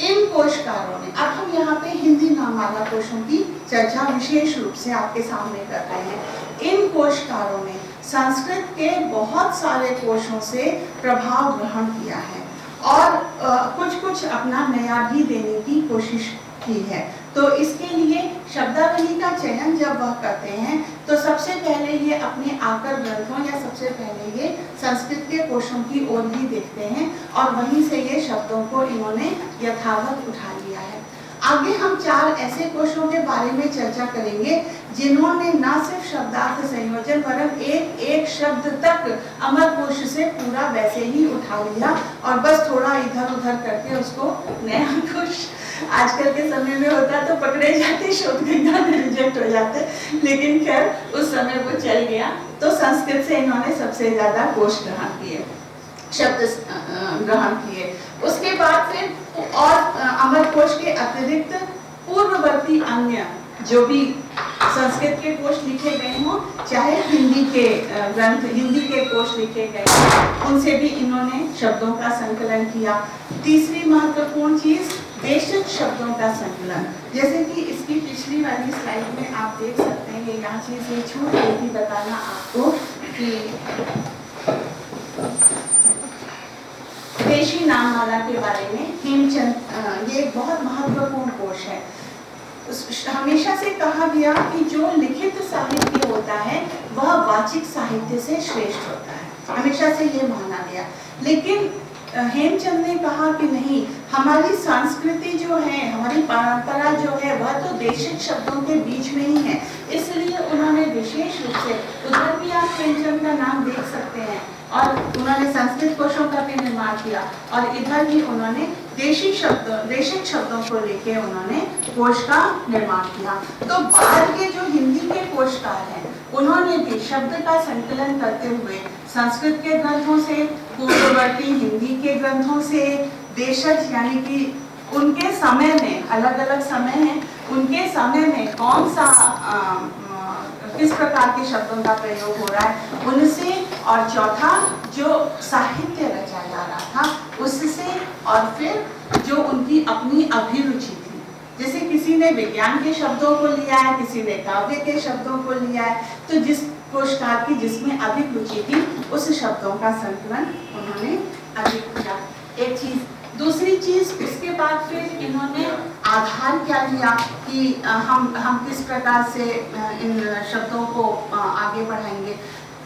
इन कोशकारों ने, अब हम यहाँ पे हिंदी नाममाला कोशों की चर्चा विशेष रूप से आपके सामने कर रहे हैं। इन कोशकारों ने संस्कृत के बहुत सारे कोशों से प्रभाव ग्रहण किया है और कुछ अपना नया भी देने की कोशिश की है। तो इसके लिए शब्दावली का चयन जब वह करते हैं तो सबसे पहले ये अपने आकर ग्रंथों या सबसे पहले ये संस्कृत के कोशों की ओर ही देखते हैं और वहीं से ये शब्दों को इन्होंने यथावत उठा लिया है। आगे हम 4 ऐसे कोशों के बारे में चर्चा करेंगे जिन्होंने न सिर्फ शब्दार्थ संयोजन वरन एक शब्द तक अमर कोश से पूरा वैसे ही उठा लिया और बस थोड़ा इधर उधर करके उसको नया कोश, आजकल के समय में होता तो पकड़े जाते, शोधकर्ता में रिजेक्ट हो जाते, लेकिन खैर उस समय वो चल गया। तो संस्कृत से इन्होंने सबसे ज्यादा कोश ग्रहण किए, शब्द ग्रहण किए। उसके बाद फिर और अमर कोश के अतिरिक्त पूर्ववर्ती अन्य जो भी संस्कृत के कोश लिखे गए हों, चाहे हिंदी के ग्रंथ, हिंदी के कोश लिखे गए, उनसे भी इन्होंने शब्दों का संकलन किया। तीसरी महत्वपूर्ण चीज देशज शब्दों का संकलन, जैसे कि इसकी पिछली वाली स्लाइड में आप देख सकते हैं, यहाँ चीज ये छूट गई थी बताना आपको कि स्वदेशी नाममाला के बारे में हेमचंद, ये एक बहुत महत्वपूर्ण कोश है। हमेशा से कहा गया कि जो लिखित साहित्य होता है वह वाचिक साहित्य से श्रेष्ठ होता है, हमेशा से ये माना गया। लेकिन हेमचंद ने कहा कि नहीं, हमारी संस्कृति जो है, हमारी परंपरा जो है, वह तो देशिक शब्दों के बीच में ही है। इसलिए उन्होंने विशेष रूप से, उधर भी आप हेमचंद का नाम देख सकते हैं, और उन्होंने संस्कृत कोशों का भी निर्माण किया, और इधर भी उन्होंने देशिक शब्दों को लेके उन्होंने कोश का निर्माण किया। तो बाहर के जो हिंदी के कोशकार हैं, उन्होंने भी शब्द का संकलन करते हुए संस्कृत के ग्रंथों से, पूर्ववर्ती हिंदी के ग्रंथों से, देशज यानी कि उनके समय में, अलग अलग समय हैं, उनके समय में कौन सा किस प्रकार के शब्दों का प्रयोग हो रहा है उनसे, और चौथा जो साहित्य रचा जा रहा था उससे, और फिर जो उनकी अपनी अभिरुचि थी, जैसे किसी ने विज्ञान के शब्दों को लिया है, किसी ने काव्य के शब्दों को लिया है, तो जिस कोशकार की जिसमें अधिक रुचि थी उस शब्दों का संकलन उन्होंने अधिक किया। एक चीज, दूसरी चीज, उसके बाद फिर इन्होंने आधार क्या लिया कि हम किस प्रकार से इन शब्दों को आगे बढ़ाएंगे,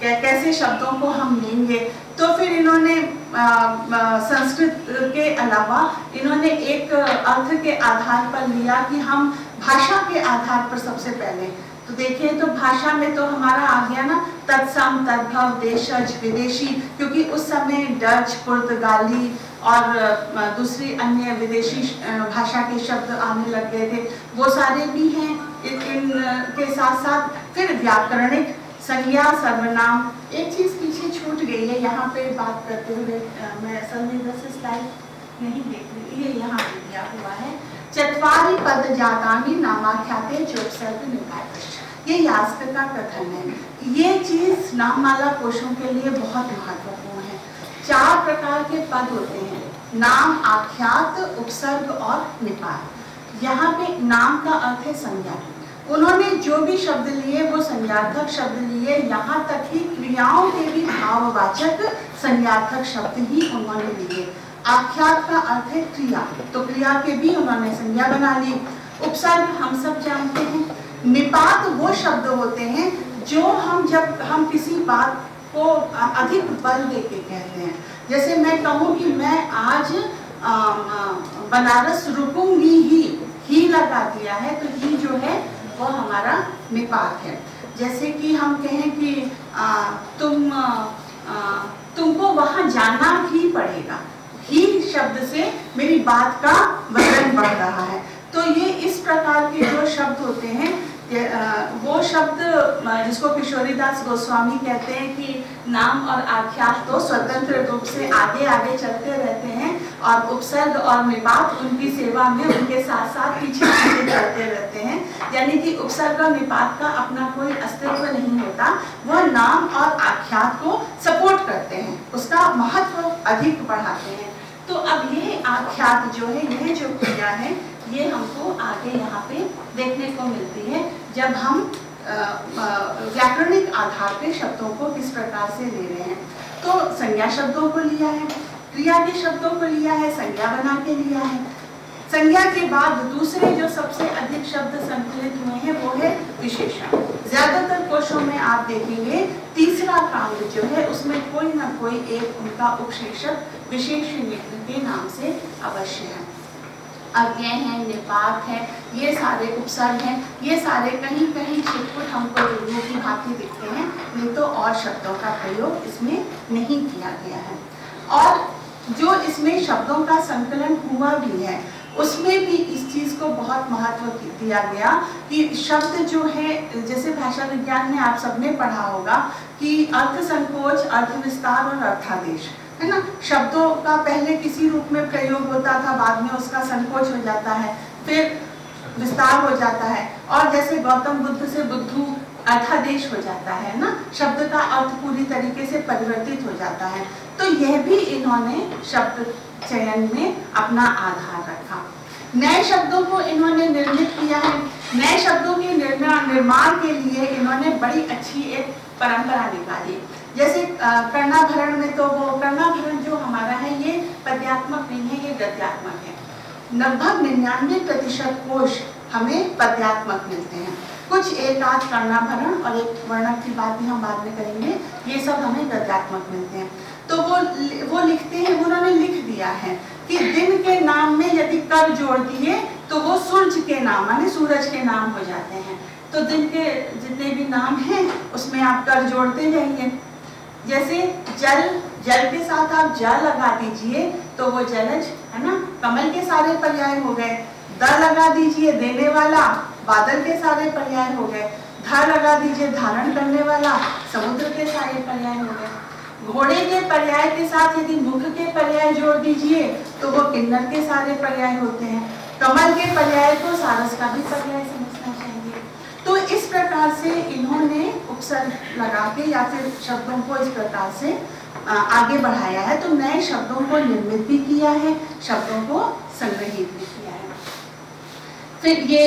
कैसे शब्दों को हम लेंगे। तो फिर इन्होंने संस्कृत के अलावा इन्होंने एक अर्थ के आधार पर लिया कि हम भाषा के आधार पर सबसे पहले, तो देखिए तो भाषा में तो हमारा आ गया ना तत्सम, तद्भव, देशज, विदेशी, क्योंकि उस समय डच, पुर्तगाली और दूसरी अन्य विदेशी भाषा के शब्द आने लग गए थे, वो सारे भी हैं। इन के साथ साथ फिर व्याकरणिक संज्ञा, सर्वनाम। एक चीज पीछे छूट गई है यहाँ पे बात करते हुए, मैं असल में बस स्लाइड नहीं देख रही, ये यहाँ पे दिया हुआ है, चत्वारि पद जातानि नामाख्याते चोपसर्ग निकाय। ये यास्क का कथन है। ये चीज नाममाला कोशों के लिए बहुत महत्वपूर्ण है। 4 प्रकार के पद होते हैं, नाम, आख्यात, उपसर्ग और निपात। यहाँ पे नाम का अर्थ है संज्ञा। उन्होंने जो भी शब्द लिए वो संज्ञार्थक शब्द लिए, यहाँ तक ही क्रियाओं के भी भाववाचक संज्ञार्थक शब्द ही उन्होंने लिए। आख्यात का अर्थ है क्रिया, तो क्रिया के भी उन्होंने संज्ञा बना ली। उपसर्ग हम सब जानते हैं। निपात वो शब्द होते हैं जो जब हम किसी बात को अधिक बल देके कहते हैं, जैसे मैं कहूँ कि मैं आज बनारस रुकूंगी, ही लगा दिया है, तो ही जो है वो हमारा निपात है। जैसे कि हम कहें कि तुमको वहां जाना ही पड़ेगा, ही शब्द से मेरी बात का वजन बढ़ रहा है। तो ये इस प्रकार के जो शब्द होते हैं, वो शब्द जिसको किशोरीदास गोस्वामी कहते हैं कि नाम और आख्यात तो स्वतंत्र रूप से आगे आगे चलते रहते हैं, और उपसर्ग और निपात उनकी सेवा में उनके साथ साथ पीछे पीछे चलते रहते हैं। यानी कि उपसर्ग और निपात का अपना कोई अस्तित्व नहीं होता, वह नाम और आख्यात को सपोर्ट करते हैं, उसका महत्व अधिक बढ़ाते हैं। तो अब ये आख्यात जो है, यह जो क्रिया है, ये हमको आगे यहाँ पे देखने को मिलती है जब हम व्याकरणिक आधार पे शब्दों को किस प्रकार से ले रहे हैं। तो संज्ञा शब्दों को लिया है, क्रिया के शब्दों को लिया है, संज्ञा बना के लिया है। संज्ञा के बाद दूसरे जो सबसे अधिक शब्द संकलित हुए हैं वो है विशेषण। ज्यादातर कोशों में आप देखेंगे तीसरा कांड जो है उसमें कोई ना कोई एक उनका उपशीर्षक विशेषण के नाम से अवश्य है। अव्यय है, निपात है, ये सारे उपसर्ग हैं, ये सारे कहीं कहीं छिटपुट हमको जुड़ने की भांति दिखते हैं, नहीं तो और शब्दों का प्रयोग इसमें नहीं किया गया है। और जो इसमें शब्दों का संकलन हुआ भी है उसमें भी इस चीज को बहुत महत्व दिया गया कि शब्द जो है, जैसे भाषा विज्ञान में आप सबने पढ़ा होगा कि अर्थ संकोच, अर्थ विस्तार और अर्थादेश, है ना। शब्दों का पहले किसी रूप में प्रयोग होता था, बाद में उसका संकोच हो जाता है, फिर विस्तार हो जाता है, और जैसे गौतम बुद्ध से बुद्धू अर्थादेश हो जाता है ना, शब्द का अर्थ पूरी तरीके से परिवर्तित हो जाता है। तो यह भी इन्होंने शब्द चयन में अपना आधार रखा। नए शब्दों को इन्होंने निर्मित किया है। नए शब्दों के निर्माण के लिए इन्होंने बड़ी अच्छी एक परंपरा निकाली। जैसे कर्णाभरण में, तो वो कर्णाभरण जो हमारा है ये पद्य पद्यात्मक नहीं है, ये गद्यात्मक है। लगभग 99% कोश हमें पद्यात्मक मिलते हैं। कुछ एक आध कर्णाभरण और एक वर्णक की बात भी हम बाद में करेंगे, ये सब हमें गद्यात्मक मिलते हैं। तो वो लिखते हैं, उन्होंने लिख दिया है कि दिन के नाम में यदि कर जोड़ दिए तो वो सूरज के नाम माने सूरज के नाम हो जाते हैं। तो दिन के जितने भी नाम हैं उसमें आप कर जोड़ते जाइए। जैसे जल, जल के साथ आप ज लगा दीजिए तो वो जलज है ना, कमल के सारे पर्याय हो गए। द लगा दीजिए देने वाला, बादल के सारे पर्याय हो गए। ध लगा दीजिए धारण करने वाला, समुद्र के सारे पर्याय हो गए। घोड़े के पर्याय के साथ यदि मुख के पर्याय जोड़ दीजिए तो वो किन्नर के सारे पर्याय होते हैं। कमल के पर्याय को सारस का भी पर्याय समझना चाहिए। तो इस प्रकार से इन्होंने उपसर्ग लगा के या फिर शब्दों को इस प्रकार से आगे बढ़ाया है। तो नए शब्दों को निर्मित भी किया है, शब्दों को संग्रहित भी किया है। फिर ये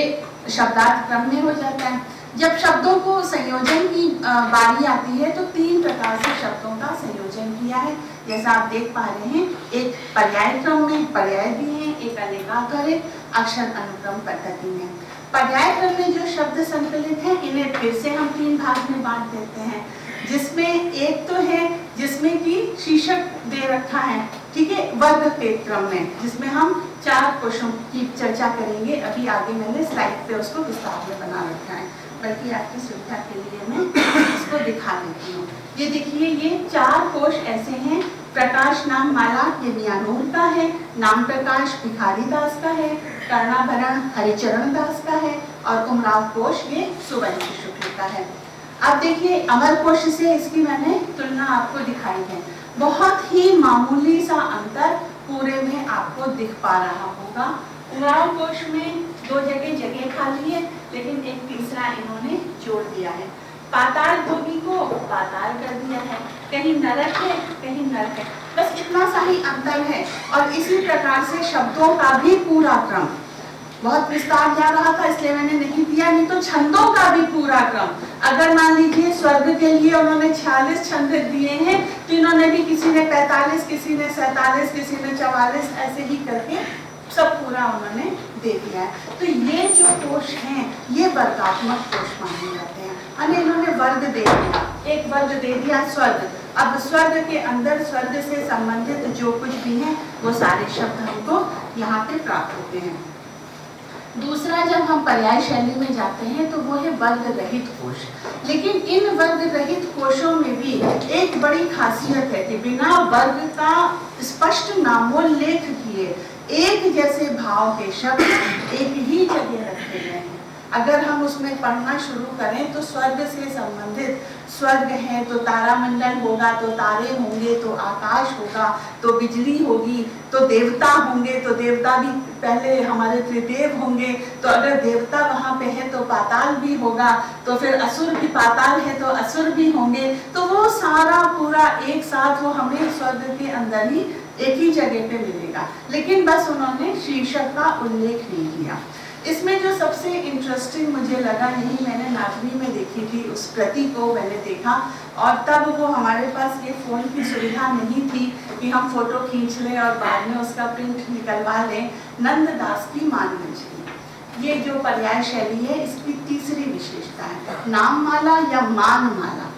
शब्दार्थ क्रम में हो जाता है। जब शब्दों को संयोजन की बारी आती है तो 3 प्रकार से शब्दों का संयोजन किया है। जैसा आप देख पा रहे हैं, एक पर्याय क्रम में पर्याय भी है, एक अनेकांत और एक अक्षर अनुक्रम पद्धति में। पर्याय क्रम में जो शब्द संकलित हैं इन्हें फिर से हम 3 भाग में बांट देते हैं, जिसमें एक तो है जिसमें कि शीर्षक दे रखा है, ठीक है, वर्ग के क्रम में, जिसमें हम 4 कोशों की चर्चा करेंगे। अभी आगे मैंने स्लाइड पे उसको विस्तार में बना रखा है, बल्कि आपकी सुविधा के लिए मैं इसको दिखा देती हूँ। ये देखिए, ये 4 कोश ऐसे हैं। प्रकाश नाम माला ये मियानूर का है, नाम प्रकाश भिखारी दास का है, कर्णाभरण हरिचरण दास का है और उमराव कोश ये सुवंशी शुक्ल का है। अब देखिए, अमर कोश से इसकी मैंने तुलना आपको दिखाई है। बहुत ही मामूली सा अंतर पूरे में आपको दिख पा रहा होगा। उमराव कोश में 2 जगह खाली है, लेकिन एक तीसरा इन्होंने जोड़ दिया है। पाताल भोगी को पाताल कर दिया है, कहीं नरक है कहीं नरक है, बस इतना सा ही अंतर है। और इसी प्रकार से शब्दों का भी पूरा क्रम, बहुत विस्तार जा रहा था इसलिए मैंने नहीं दिया, नहीं तो छंदों का भी पूरा क्रम। अगर मान लीजिए स्वर्ग के लिए उन्होंने 46 छंद दिए हैं तो इन्होंने भी किसी ने 45, किसी ने 47, किसी ने 44 ऐसे ही करके सब पूरा उन्होंने दे दिया है। तो ये जो कोश हैं ये वर्गात्मक कोश माने जाते हैं। यानी इन्होंने वर्ग दे दिया, एक वर्ग दे दिया स्वर्ग। अब स्वर्ग के अंदर स्वर्ग से संबंधित जो कुछ भी है वो सारे शब्द हमको यहाँ पे प्राप्त होते हैं। दूसरा, जब हम पर्याय शैली में जाते हैं तो वो है वर्ग रहित कोश। लेकिन इन वर्ग रहित कोशों में भी एक बड़ी खासियत है कि बिना वर्ग का स्पष्ट नामोल्लेख किए एक जैसे भाव के शब्द एक ही जगह रखे गए हैं। अगर हम उसमें पढ़ना शुरू करें तो स्वर्ग से संबंधित, स्वर्ग है तो तारामंडल होगा, तो तारे होंगे, तो आकाश होगा, तो बिजली होगी, तो देवता होंगे, तो देवता भी पहले हमारे त्रिदेव होंगे, तो अगर देवता वहाँ पे है तो पाताल भी होगा, तो फिर असुर भी पाताल है तो असुर भी होंगे। तो वो सारा पूरा एक साथ वो हमें स्वर्ग के अंदर ही एक ही जगह पे मिलेगा। लेकिन बस उन्होंने शीर्षक का उल्लेख नहीं किया। इसमें जो सबसे इंटरेस्टिंग मुझे लगा, यही मैंने नागरी में देखी थी, उस प्रति को मैंने देखा, और तब वो हमारे पास ये फ़ोन की सुविधा नहीं थी कि हम फोटो खींच लें और बाद में उसका प्रिंट निकलवा लें। नंददास की मानमंजरी, ये जो पर्याय शैली है इसकी तीसरी विशेषता है नाममाला या मानमाला।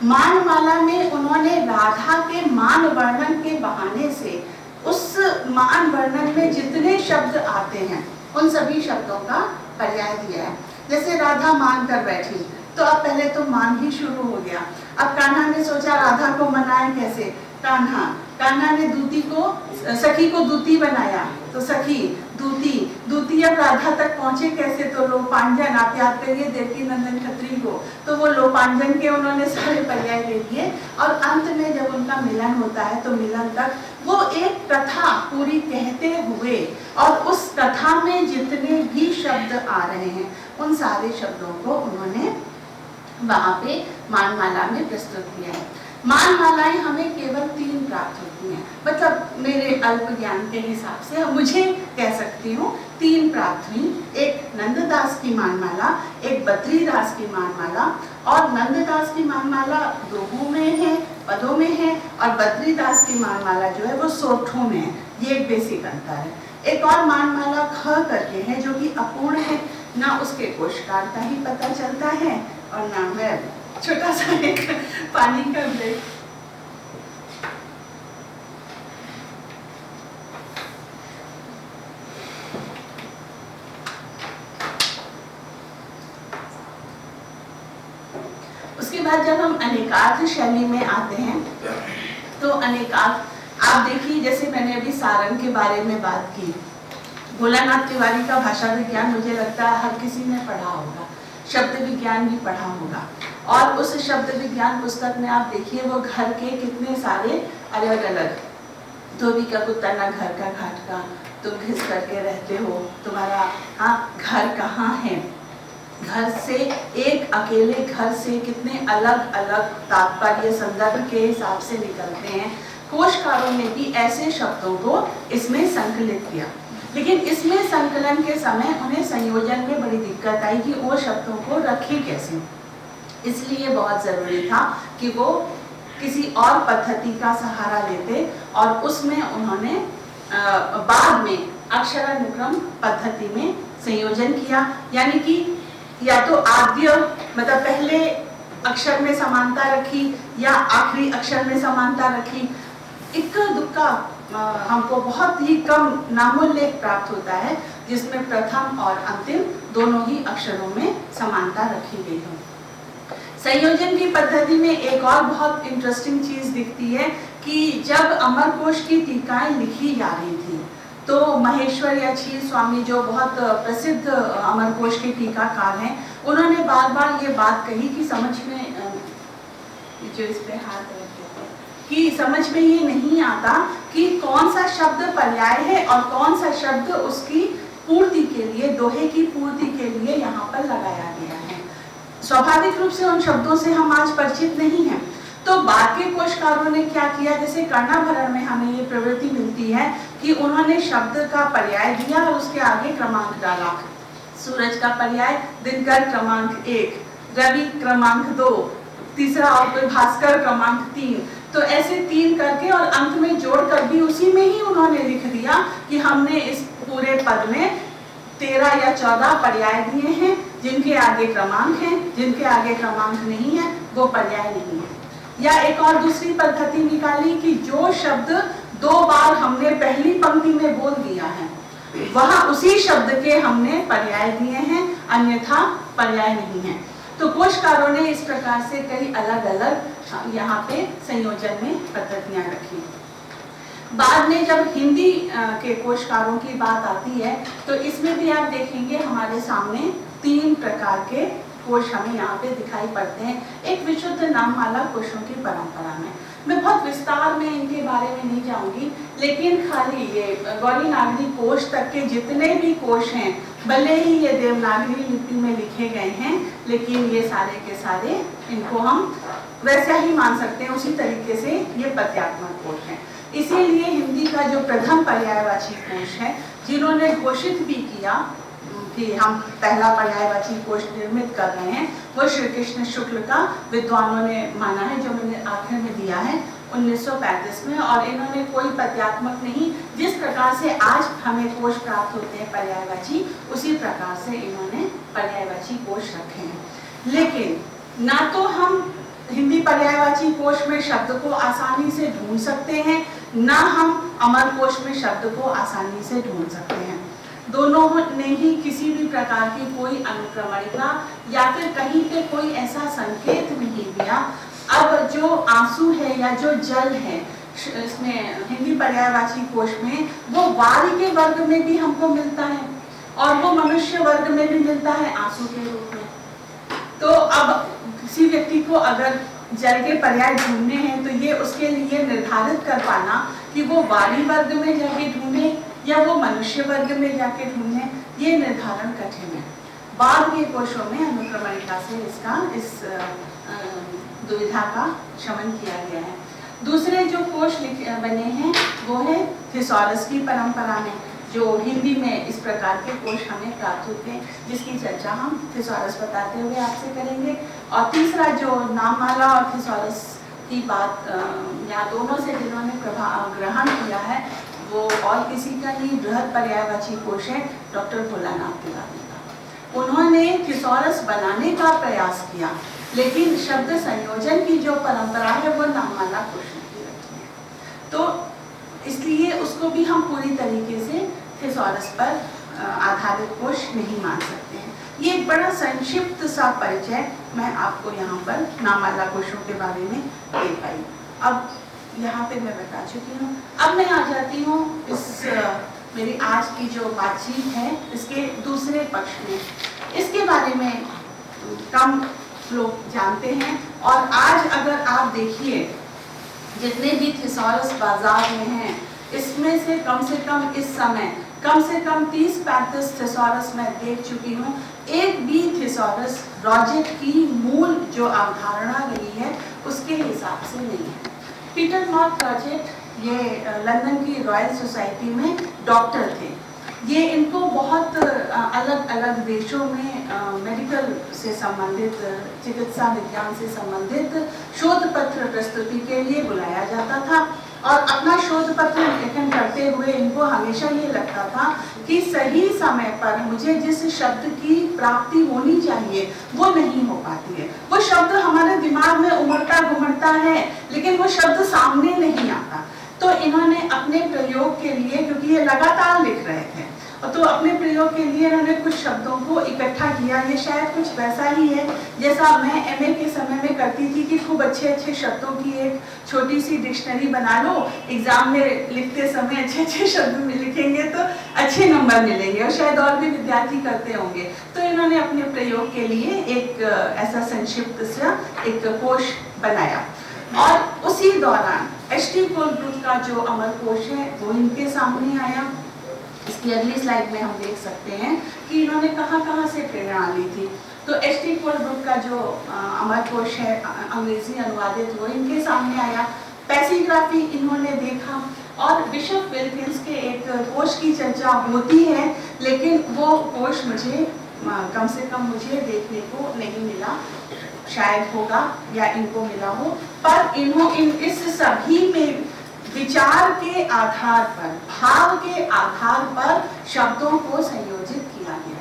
मानमाला में उन्होंने राधा के मान वर्णन के बहाने से उस मान वर्णन में जितने शब्द आते हैं उन सभी शब्दों का पर्याय दिया है। जैसे राधा मान कर बैठी, तो अब पहले तो मान ही शुरू हो गया। अब कान्हा ने सोचा राधा को मनाए कैसे, कान्हा ने दूती को, सखी को दूती बनाया, तो सखी दूती, दूती अब राधा तक पहुंचे कैसे, तो लोपांजन, आप याद करिए देवकी नंदन खत्री को, तो वो लोपांजन के उन्होंने सारे पर्याय ले लिए। और अंत में जब उनका मिलन होता है तो मिलन तक वो एक कथा पूरी कहते हुए और उस कथा में जितने भी शब्द आ रहे हैं उन सारे शब्दों को उन्होंने वहाँ पे मानमाला में प्रस्तुत किया है। मानमालाएं हमें केवल 3 प्राप्त होती हैं, मतलब मेरे अल्प ज्ञान के हिसाब से मुझे कह सकती हूँ 3 प्राप्त हुई। एक नंददास की मानमाला, एक बद्रीदास की मानमाला, और नंददास की मानमाला दोहों में है, पदों में है, और बद्रीदास की मानमाला जो है वो सोठों में है, ये एक बेसिक अंतर है। एक और मानमाला ख करके है जो कि अपूर्ण है, ना उसके कोशकार का ही पता चलता है और ना मैं छोटा सा एक पानी का ब्रेक। उसके बाद जब हम अनेकार्थ शैली में आते हैं तो अनेकार्थ आप देखिए, जैसे मैंने अभी सारंग के बारे में बात की, भोलानाथ तिवारी का भाषा विज्ञान मुझे लगता है हर किसी ने पढ़ा होगा, शब्द विज्ञान भी पढ़ा होगा। और उस शब्द विज्ञान पुस्तक में आप देखिए वो घर के कितने सारे अलग अलग, धोबी का कुत्ता ना घर का घाट का, तुम घिस करके रहते हो, तुम्हारा घर कहाँ है, घर से एक अकेले घर से कितने अलग अलग तात्पर्य संदर्भ के हिसाब से निकलते हैं। कोशकारों ने भी ऐसे शब्दों को इसमें संकलित किया, लेकिन इसमें संकलन के समय उन्हें संयोजन में बड़ी दिक्कत आई कि वो शब्दों को रखे कैसे। इसलिए बहुत जरूरी था कि वो किसी और पद्धति का सहारा लेते और उसमें उन्होंने बाद में अक्षरानुक्रम पद्धति में संयोजन किया, यानी कि या तो आद्य मतलब पहले अक्षर में समानता रखी या आखिरी अक्षर में समानता रखी। इक्का दुक्का हमको बहुत ही कम नामोल्लेख प्राप्त होता है जिसमें प्रथम और अंतिम दोनों ही अक्षरों में समानता रखी गई हो। संयोजन की पद्धति में एक और बहुत इंटरेस्टिंग चीज दिखती है कि जब अमरकोश की टीकाएं लिखी जा रही थी तो महेश्वर या क्षीर स्वामी जो बहुत प्रसिद्ध अमरकोश के टीकाकार हैं, उन्होंने बार बार ये बात कही कि समझ में जो इस पे हाथ रखते हैं कि समझ में ये नहीं आता कि कौन सा शब्द पर्याय है और कौन सा शब्द उसकी पूर्ति के लिए, दोहे की पूर्ति के लिए यहाँ पर लगाया गया है। स्वाभाविक रूप से उन शब्दों से हम आज परिचित नहीं हैं। तो बाद के कोशकारों ने क्या किया, जैसे कर्णाभरण में हमें ये प्रवृत्ति मिलती है कि उन्होंने शब्द का पर्याय दिया और उसके आगे क्रमांक डाला। सूरज का पर्याय दिनकर क्रमांक 1, रवि क्रमांक 2, तीसरा और कोई भास्कर क्रमांक 3। तो ऐसे 3 करके और अंत में जोड़कर भी उसी में ही उन्होंने लिख दिया कि हमने इस पूरे पद में 13 या 14 पर्याय दिए हैं, जिनके आगे क्रमांक हैं, जिनके आगे क्रमांक नहीं है वो पर्याय नहीं है। या एक और दूसरी पद्धति निकाली कि जो शब्द 2 बार हमने पहली पंक्ति में बोल दिया है वहां उसी शब्द के हमने पर्याय दिए हैं, अन्यथा पर्याय नहीं है। तो कोशकारों ने इस प्रकार से कई अलग अलग यहाँ पे संयोजन में पद्धतियां रखी। बाद में जब हिंदी के कोशकारों की बात आती है तो इसमें भी आप देखेंगे हमारे सामने 3 प्रकार के कोश हमें यहाँ पे दिखाई पड़ते हैं। एक विशुद्ध नाममाला कोशों की परंपरा में, मैं बहुत विस्तार में इनके बारे में नहीं जाऊंगी, लेकिन खाली ये गौरी नागरी कोश तक के जितने भी कोश हैं, भले ही ये देवनागरी लिपि में लिखे गए हैं, लेकिन ये सारे के सारे इनको हम वैसा ही मान सकते हैं, उसी तरीके से ये पद्यात्मक कोश हैं। इसीलिए हिंदी का जो प्रथम पर्यायवाची कोश है, जिन्होंने घोषित भी किया कि हम पहला पर्यायवाची कोश निर्मित कर रहे हैं, वो श्री कृष्ण शुक्ल का विद्वानों ने माना है, जो मैंने आखिर में दिया है 1935 में। और इन्होंने कोई पद्यात्मक नहीं, जिस प्रकार से आज हमें कोश प्राप्त होते हैं पर्यायवाची, उसी प्रकार से इन्होंने पर्यायवाची कोश रखे हैं। लेकिन ना तो हम हिंदी पर्यायवाची कोश में शब्द को आसानी से ढूंढ सकते हैं, ना हम अमर कोश में शब्द को आसानी से ढूंढ सकते हैं। दोनों ने ही किसी भी प्रकार की कोई अनुक्रमणिका या फिर कहीं पे कोई ऐसा संकेत नहीं दिया। अब जो आंसू है या जो जल है इसमें हिंदी पर्यायवाची कोश में, वो वारी के वर्ग में भी हमको मिलता है और वो मनुष्य वर्ग में भी मिलता है आंसू के रूप में। तो अब किसी व्यक्ति को अगर जल के पर्याय ढूंढने हैं तो ये उसके लिए निर्धारित कर पाना कि वो वारी वर्ग में जाके ढूंढे या वो मनुष्य वर्ग में जाके ढूंढे, ये निर्धारण कठिन है। बाद के कोशों में अनुक्रमणिका से इस दुविधा का शमन किया गया है। दूसरे जो कोश बने हैं वो है थिसॉरस की परंपरा में, जो हिंदी में इस प्रकार के कोश हमें प्राप्त होते हैं, जिसकी चर्चा हम थिसॉरस बताते हुए आपसे करेंगे। और तीसरा जो नाममाला और थिसॉरस की बात या दोनों से जिन्होंने ग्रहण किया है, वो और किसी का नहीं, बृहद पर्यायवाची कोश है डॉक्टर भोलानाथ तिवारी का। उन्होंने थिसॉरस बनाने का प्रयास किया, लेकिन शब्द संयोजन की जो परंपरा है वो नाममाला कोश की रखी है, तो इसलिए उसको भी हम पूरी तरीके से थिसॉरस पर आधारित कोश नहीं मान सकते हैं। ये एक बड़ा संक्षिप्त सा परिचय मैं आपको यहाँ पर नाममाला कोशों के बारे में दे पाई। अब यहाँ पे मैं बता चुकी हूँ। अब मैं आ जाती हूँ इस मेरी आज की जो बातचीत है इसके दूसरे पक्ष में। इसके बारे में कम लोग जानते हैं, और आज अगर आप देखिए जितने भी थिसॉरस बाजार में हैं, इसमें से कम इस समय कम से कम 30-35 थिसॉरस मैं देख चुकी हूँ। एक भी थिसॉरस रॉजेट की मूल जो अवधारणा रही है उसके हिसाब से नहीं है। पीटर नॉर्थ रॉजेट ये लंदन की रॉयल सोसाइटी में डॉक्टर थे। ये इनको बहुत अलग अलग देशों में मेडिकल से संबंधित, चिकित्सा विज्ञान से संबंधित शोध पत्र प्रस्तुति के लिए बुलाया जाता था, और अपना शोध पत्र लेखन करते हुए इनको हमेशा ये लगता था कि सही समय पर मुझे जिस शब्द की प्राप्ति होनी चाहिए वो नहीं हो पाती है। वो शब्द हमारे दिमाग में उमड़ता घुमड़ता है, लेकिन वो शब्द सामने नहीं आता। तो इन्होंने अपने प्रयोग के लिए, क्योंकि ये लगातार लिख रहे थे, तो अपने प्रयोग के लिए इन्होंने कुछ शब्दों को इकट्ठा किया। ये शायद कुछ वैसा ही है जैसा मैं एमए के समय में करती थी कि खूब अच्छे अच्छे शब्दों की एक छोटी सी डिक्शनरी बना लो, एग्जाम में लिखते समय अच्छे अच्छे शब्द में लिखेंगे तो अच्छे नंबर मिलेंगे, और शायद और भी विद्यार्थी करते होंगे। तो इन्होंने अपने प्रयोग के लिए एक ऐसा संक्षिप्त सा एक कोश बनाया, और उसी दौरान एच.टी. कोलब्रुक का जो अमर कोश है वो इनके सामने आया। इसकी अगली स्लाइड में हम देख सकते हैं कि इन्होंने कहाँ से प्रेरणा ली थी। तो एच.टी. कोलब्रुक का जो अमर कोश है अंग्रेजी अनुवादित, वो इनके सामने आया। पैसिग्राफी इन्होंने देखा, और बिशप विल्किंस के एक कोश की चर्चा होती है, लेकिन वो कोश मुझे कम से कम मुझे देखने को नहीं मिला। शायद होगा या इनको मिला हो, पर इस सभी में विचार के आधार पर, भाव के आधार पर शब्दों को संयोजित किया गया।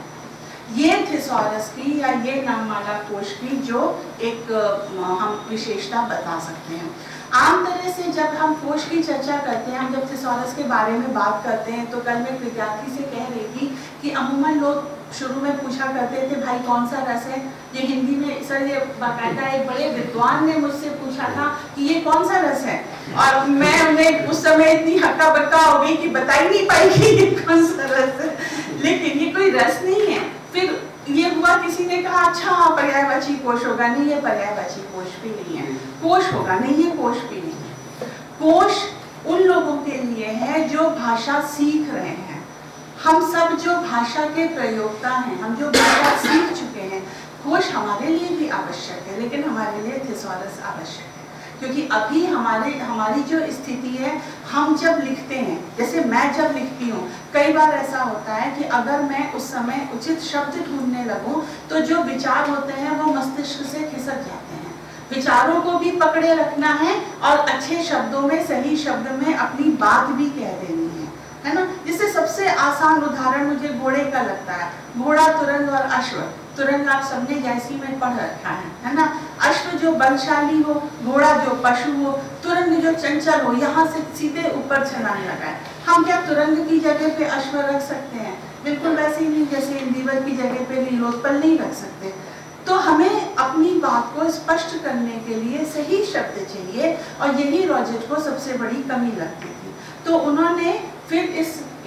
ये थिसॉरस की या ये नाममाला कोश की जो एक हम विशेषता बता सकते हैं। आम तरह से जब हम कोश की चर्चा करते हैं, हम जब थिसॉरस के बारे में बात करते हैं, तो कल मैं एक विद्यार्थी से कह रही थी कि अमूमन लोग शुरू में पूछा करते थे भाई कौन सा रस है। ये हिंदी में सर, ये बाकायदा एक बड़े विद्वान ने मुझसे पूछा था कि ये कौन सा रस है, और मैं उन्हें उस समय इतनी हक्का बक्का हो गई कि बता ही नहीं पाई कि ये कौन सा रस है, लेकिन ये कोई रस नहीं है। फिर ये हुआ, किसी ने कहा अच्छा पर्यायवाची कोश होगा, नहीं ये पर्यायवाची कोश भी नहीं है। कोश होगा, नहीं ये कोश भी नहीं है। कोश उन लोगों के लिए है जो भाषा सीख रहे हैं। हम सब जो भाषा के प्रयोक्ता हैं, हम जो भाषा सीख चुके हैं, कोश हमारे लिए भी आवश्यक है, लेकिन हमारे लिए थिसॉरस आवश्यक है। क्योंकि अभी हमारी जो स्थिति है, हम जब लिखते हैं, जैसे मैं जब लिखती हूँ, कई बार ऐसा होता है कि अगर मैं उस समय उचित शब्द ढूंढने लगूं तो जो विचार होते हैं वो मस्तिष्क से खिसक जाते हैं। विचारों को भी पकड़े रखना है और अच्छे शब्दों में, सही शब्द में अपनी बात भी कह देनी है ना। जिससे सबसे आसान उदाहरण मुझे घोड़े का लगता है। घोड़ा, तुरंग और अश्व। तुरंग आप सबने जैसी में पढ़ रखा है ना। अश्व जो बलशाली हो, घोड़ा जो पशु हो, तुरंग जो चंचल हो, यहाँ से सीधे ऊपर छलांग लगाए। हम क्या तुरंग की जगह पे अश्व रख सकते हैं? बिल्कुल वैसे ही नहीं जैसे इंदिवर की जगह पे लीलोत्पल नहीं रख सकते। तो हमें अपनी बात को स्पष्ट करने के लिए सही शब्द चाहिए, और यही रॉजेट को सबसे बड़ी कमी लगती थी। तो उन्होंने फिर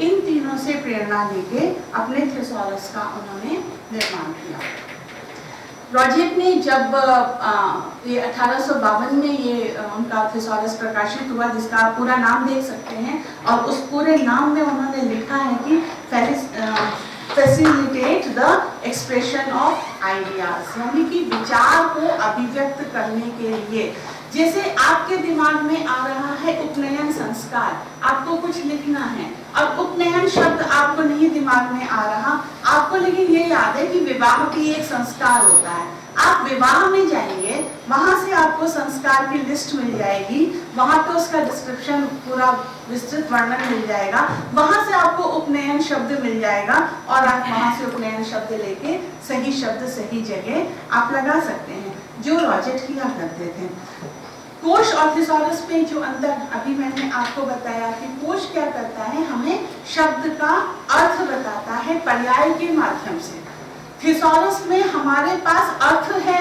इन तीनों से प्रेरणा लेके अपने थिसॉरस का उन्होंने निर्माण किया। रॉजेट ने जब ये 1852 में ये उनका थिसॉरस प्रकाशित हुआ, जिसका आप पूरा नाम देख सकते हैं, और उस पूरे नाम में उन्होंने लिखा है कि facilitate the expression of ideas, यानी कि विचार को अभिव्यक्त करने के लिए। जैसे आपके दिमाग में आ रहा है उपनयन संस्कार, आपको कुछ लिखना है, और उपनयन शब्द आपको नहीं दिमाग में आ रहा, आपको लेकिन ये याद है कि विवाह की एक संस्कार होता है। आप विवाह में जाएंगे, वहां से आपको संस्कार की लिस्ट मिल जाएगी, वहां पे उसका डिस्क्रिप्शन पूरा विस्तृत वर्णन मिल जाएगा, वहां से आपको उपनयन शब्द मिल जाएगा और आप वहां से उपनयन शब्द लेके सही शब्द सही जगह आप लगा सकते हैं, जो रॉजेट किया करते थे। कोश और थिसॉरस में जो अंतर अभी मैंने आपको बताया कि कोश क्या करता है, हमें शब्द का अर्थ बताता है पर्याय के माध्यम से। थिसॉरस में हमारे पास अर्थ है,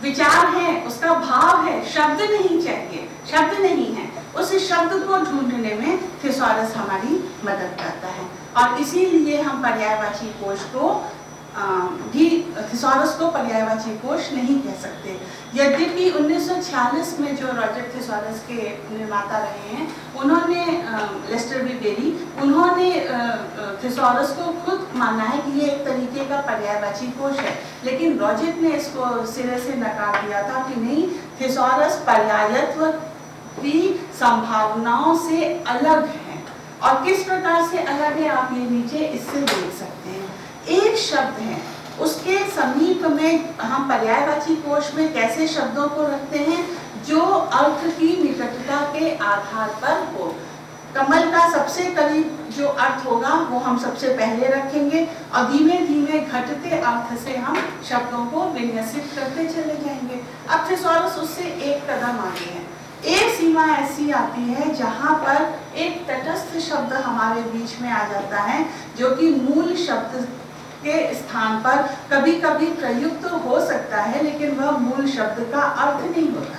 विचार है, उसका भाव है, शब्द नहीं चाहिए, शब्द नहीं है, उस शब्द को ढूंढने में थिसॉरस हमारी मदद करता है। और इसीलिए हम पर्यायवाची कोश को भी थिसॉरस को पर्यायवाची कोश नहीं कह सकते। यद्यपि 1946 में जो रॉजर थिसॉरस के निर्माता रहे हैं, उन्होंने लेस्टर बी बेरी, उन्होंने थिसॉरस को खुद माना है कि ये एक तरीके का पर्यायवाची कोश है, लेकिन रॉजेट ने इसको सिरे से नकार दिया था कि नहीं, थिसॉरस पर्यायत्व की संभावनाओं से अलग है। और किस प्रकार से अलग है आप ये नीचे इससे देख सकते हैं। एक शब्द है, उसके समीप में हम पर्यायवाची कोश में कैसे शब्दों को रखते हैं, जो अर्थ की निकटता के आधार पर हो। कमल का सबसे करीब जो अर्थ होगा वो हम सबसे पहले रखेंगे और धीमे धीमे घटते अर्थ से हम शब्दों को विन्यसित करते चले जाएंगे। अब थिसॉरस उससे एक कदम आगे है। एक सीमा ऐसी आती है जहां पर एक तटस्थ शब्द हमारे बीच में आ जाता है, जो कि मूल शब्द के स्थान पर कभी कभी प्रयुक्त हो सकता है, लेकिन वह मूल शब्द का अर्थ नहीं होता।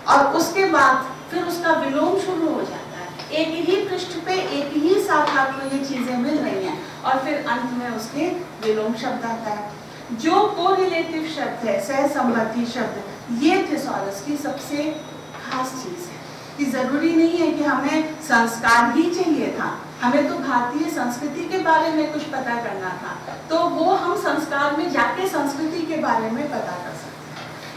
और उसके बाद फिर उसका विलोम शुरू हो जाता है। एक ही पृष्ठ पे एक ही साथ आपको ये चीजें मिल रही हैं और फिर अंत में उसके विलोम शब्द आता है। जो कोरिलेटिव शब्द है, सहसंबंधी शब्द, ये थिसॉरस की सबसे खास चीज है कि जरूरी नहीं है कि हमें संस्कार ही चाहिए था, हमें तो भारतीय संस्कृति के बारे में कुछ पता करना था, तो वो हम संस्कार में जाके संस्कृति के बारे में पता कर सकते हैं।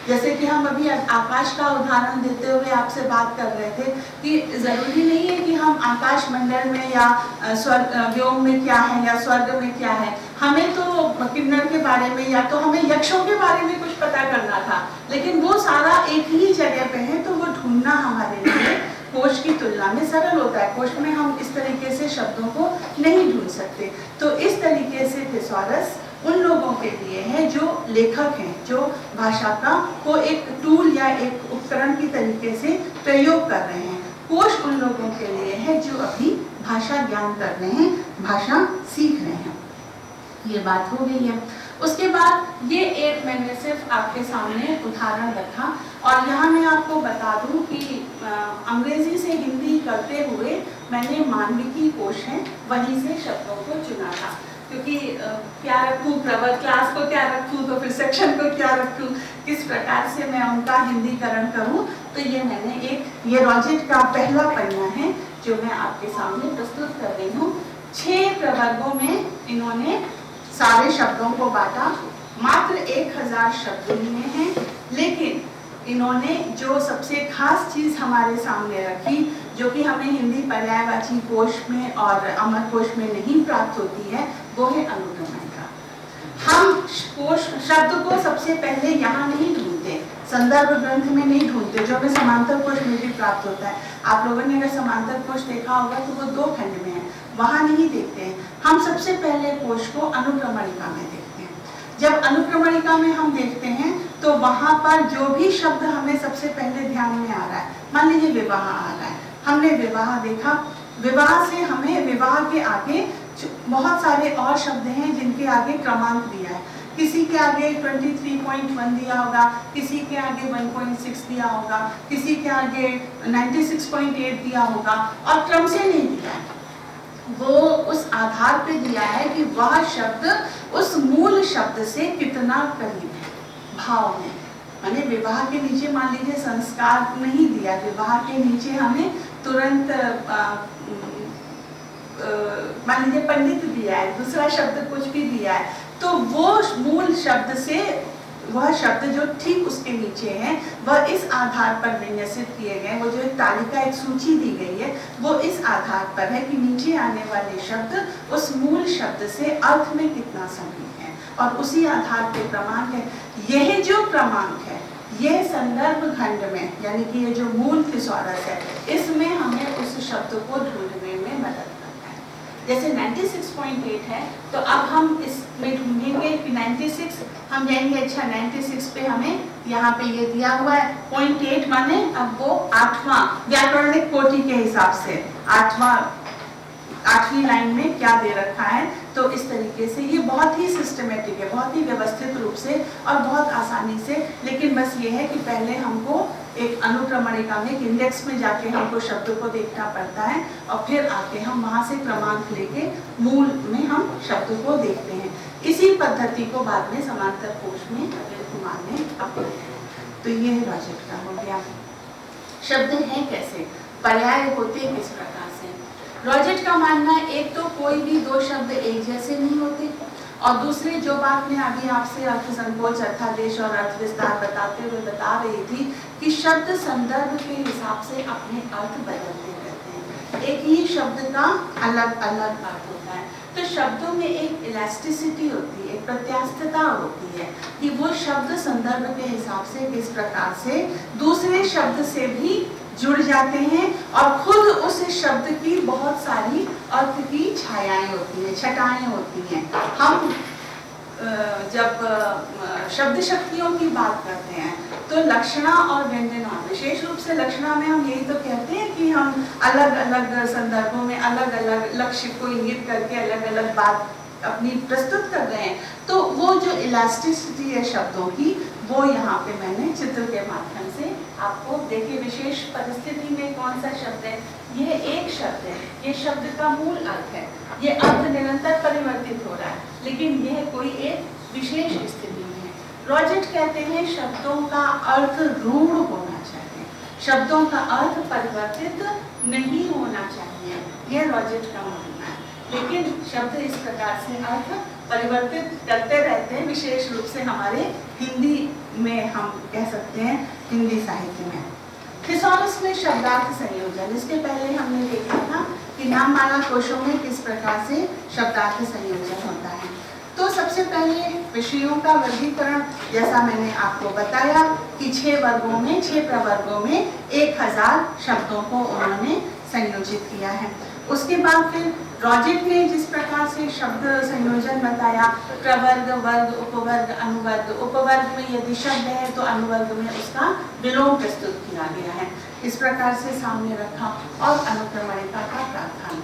जैसे कि हम अभी आकाश का उदाहरण देते हुए आपसे बात कर रहे थे कि जरूरी नहीं है कि हम आकाश मंडल में या स्वर्ग व्योम में क्या है या स्वर्ग में क्या है, हमें तो किन्नर के बारे में या तो हमें यक्षों के बारे में कुछ पता करना था, लेकिन वो सारा एक ही जगह पे है, तो वो ढूंढना हमारे लिए कोश की तुलना में सरल होता है। कोश में हम इस तरीके से शब्दों को नहीं ढूंढ सकते। तो इस तरीके से थिसॉरस उन लोगों के लिए है जो लेखक हैं, जो भाषा का को एक टूल या एक उपकरण की तरीके से प्रयोग कर रहे हैं। कोश उन लोगों के लिए है जो अभी भाषा ज्ञान कर रहे हैं, भाषा सीख रहे हैं। ये बात हो गई है। उसके बाद ये एक मैंने सिर्फ आपके सामने उदाहरण रखा और यहाँ मैं आपको बता दूं कि अंग्रेजी से हिंदी करते हुए मैंने मानविकी कोश है वहीं से शब्दों को चुना था, क्योंकि क्या रखूं, प्रवर क्लास को क्या रखूं, तो फिर सेक्शन को क्या रखूं, किस प्रकार से मैं उनका हिंदीकरण करूं। तो ये मैंने ये रॉजेट का पहला पन्ना है जो मैं आपके सामने प्रस्तुत कर रही हूँ। 6 प्रवर्गों में इन्होंने सारे शब्दों को बांटा, मात्र 1000 शब्द लिए हैं, लेकिन इन्होंने जो सबसे खास चीज हमारे सामने रखी, जो कि हमें हिंदी पर्यायवाची कोश में और अमर कोश में नहीं प्राप्त होती है, वो है अनुक्रमणिका। हम कोश शब्द को सबसे पहले यहाँ नहीं ढूंढते, संदर्भ ग्रंथ में नहीं ढूंढते, जो हमें समांतर कोश में भी प्राप्त होता है। आप लोगों ने अगर समांतर कोश देखा होगा तो वो 2 खंड में है, वहां नहीं देखते हैं। हम सबसे पहले कोश को अनुक्रमणिका में देखते हैं। जब अनुक्रमणिका में हम देखते हैं तो वहां पर जो भी शब्द हमें सबसे पहले ध्यान में आ रहा है, मान लीजिए विवाह आ रहा है, हमने विवाह देखा, विवाह से हमें विवाह के आगे बहुत सारे और शब्द हैं जिनके आगे क्रमांक दिया है। किसी के आगे 23.1 दिया होगा, किसी के आगे 1.6 दिया होगा, किसी के आगे 96.8 दिया होगा, और क्रम से नहीं दिया है। वो उस आधार पे दिया है कि वह शब्द उस मूल शब्द से कितना करीब है भाव में। माने विवाह के नीचे मान लीजिए संस्कार नहीं दिया, विवाह के नीचे हमें तुरंत मान लीजिए पंडित दिया है, दूसरा शब्द कुछ भी दिया है, तो वो मूल शब्द से वह शब्द जो ठीक उसके नीचे है वह इस आधार पर विन्यसित किए गए। वो जो एक तालिका, एक सूची दी गई है, वो इस आधार पर है कि नीचे आने वाले शब्द उस मूल शब्द से अर्थ में कितना समीप है। और उसी आधार पे क्रमांक है। यह जो क्रमांक है ये संदर्भ खंड में, यानी कि ये जो मूल थिसॉरस है, इसमें हमें उस शब्द को ढूंढने में मदद करता है। जैसे 96.8 है, तो अब हम इसमें ढूंढेंगे कि 96, हम जाएंगे अच्छा 96 पे हमें यहाँ पे ये दिया हुआ है 0.8, माने अब वो 8वां व्याकरणिक कोटि के हिसाब से 8वीं लाइन में क्या दे रखा है। तो इस तरीके से ये बहुत ही सिस्टमेटिक है, बहुत ही व्यवस्थित रूप से और बहुत आसानी से। लेकिन बस ये है कि पहले हमको एक अनुक्रमणिका में, एक इंडेक्स में जाके हमको शब्द को देखना पड़ता है और फिर आके हम वहाँ से क्रमांक लेके मूल में हम शब्द को देखते हैं। इसी पद्धति को बाद में समांतर कोश में अनिल कुमार ने अपनाया। तो ये रॉजर्ट का हो गया। शब्द है कैसे, पर्याय होते किस प्रकार से। रॉजर्ट का मानना है एक तो कोई भी दो शब्द एक जैसे नहीं होते, और दूसरे जो बात मैं अभी आपसे अर्थ संकोच, अर्थादेश और अर्थ विस्तार बताते हुए बता रही थी कि शब्द संदर्भ के हिसाब से अपने अर्थ बदलते रहते हैं। एक ही शब्द का अलग अलग अर्थ होता है। तो शब्दों में एक इलास्टिसिटी होती है, एक प्रत्यास्थता होती है कि वो शब्द संदर्भ के हिसाब से किस प्रकार से दूसरे शब्द से भी जुड़ जाते हैं और खुद उस शब्द की बहुत सारी अर्थ की छायाएं होती हैं, छटाएं होती हैं। हम जब शब्द शक्तियों की बात करते हैं तो लक्षणा और व्यंजना, विशेष रूप से लक्षणा में हम यही तो कहते हैं कि हम अलग अलग संदर्भों में अलग अलग लक्ष्य को इंगित करके अलग अलग बात अपनी प्रस्तुत कर रहे हैं। तो वो जो इलास्टिसिटी है शब्दों की, वो यहाँ पे मैंने चित्र के माध्यम से आपको देखिए। विशेष परिस्थिति में कौन सा शब्द है, यह एक शब्द है, ये शब्द का मूल अर्थ है, ये अर्थ निरंतर परिवर्तित हो रहा है, लेकिन यह कोई एक विशेष स्थिति में है। रॉजर्ट कहते हैं शब्दों का अर्थ रूढ़ होना चाहिए, शब्दों का अर्थ परिवर्तित नहीं होना चाहिए, यह रॉजर्ट का मानना है। लेकिन शब्द इस प्रकार से अर्थ परिवर्तित करते रहते हैं, विशेष रूप से हमारे हिंदी में हम कह सकते हैं, हिंदी साहित्य में। थिसॉरस में शब्दार्थ संयोजन, इसके पहले हमने देखा था कि नाममाला कोशों में किस प्रकार से शब्दार्थ संयोजन होता है। तो सबसे पहले विषयों का वर्गीकरण, जैसा मैंने आपको बताया कि 6 वर्गों में, 6 प्रवर्गों में 1000 शब्दों को उन्होंने संयोजित किया है। उसके बाद फिर रॉजर्ट ने जिस प्रकार से शब्द संयोजन बताया, प्रवर्ग, वर्ग, उपवर्ग, अनुवर्ग, उपवर्ग में यदि शब्द है तो अनुवर्ग में उसका विलोम प्रस्तुत किया गया है, इस प्रकार से सामने रखा। और अनुक्रमणिका का प्रावधान।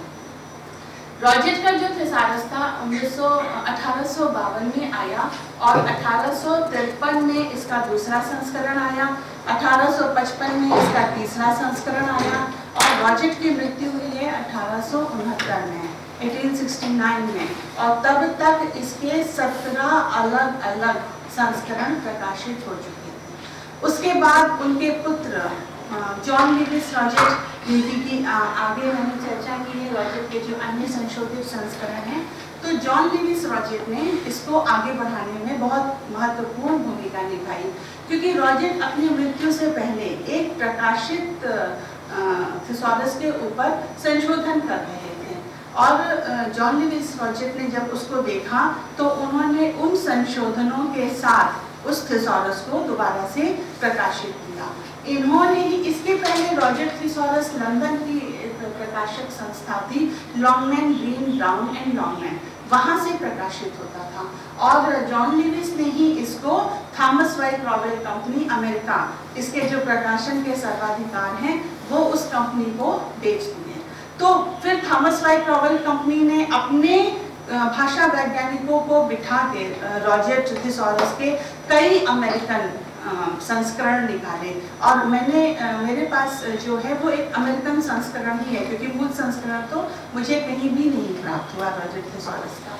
रॉजर्ट का जो थिसॉरस था 1852 में आया और 1853 में इसका दूसरा संस्करण आया, 1855 में इसका तीसरा संस्करण आया और रॉजर्ट की मृत्यु हुई है 1869 में, 1869 में। और तब तक इसके 17 अलग अलग संस्करण प्रकाशित हो चुके थे। उसके बाद उनके पुत्र जॉन लीविस रॉजर्ट, जिनकी आगे मैंने चर्चा की है, रॉजर्ट के जो अन्य संशोधित संस्करण हैं, तो जॉन लीविस रॉजर्ट ने इसको आगे बढ़ाने में बहुत महत्वपूर्ण भूमिका निभाई, क्योंकि रॉजर्ट अपनी मृत्यु से पहले एक प्रकाशित थिसॉरस के ऊपर संशोधन कर रहे थे। और जॉन लीविस रॉजर्ट ने जब उसको देखा तो उन्होंने उन संशोधनों के साथ उस थिसॉरस को दोबारा से प्रकाशित किया। इन्होंने ही, इसके पहले रॉजर्ट थिसॉरस लंदन की प्रकाशक संस्था थी, Longman, green, brown and Longman, वहाँ से प्रकाशित होता था। और जॉन लीविस ने ही इसको थॉमस वाई क्रॉवेल कंपनी अमेरिका, इसके जो प्रकाशन के सर्वाधिकार हैं वो उस कंपनी को बेच दिए। तो फिर थॉमस वाई क्रॉवेल कंपनी ने अपने भाषा वैज्ञानिकों को बिठा के रॉजर्ट थिसॉरस के कई अमेरिकन संस्करण निकाले। और मेरे पास जो है वो एक अमेरिकन संस्करण ही है, क्योंकि मूल संस्करण तो मुझे कहीं भी नहीं प्राप्त हुआ रॉजर्ट थिसॉरस का।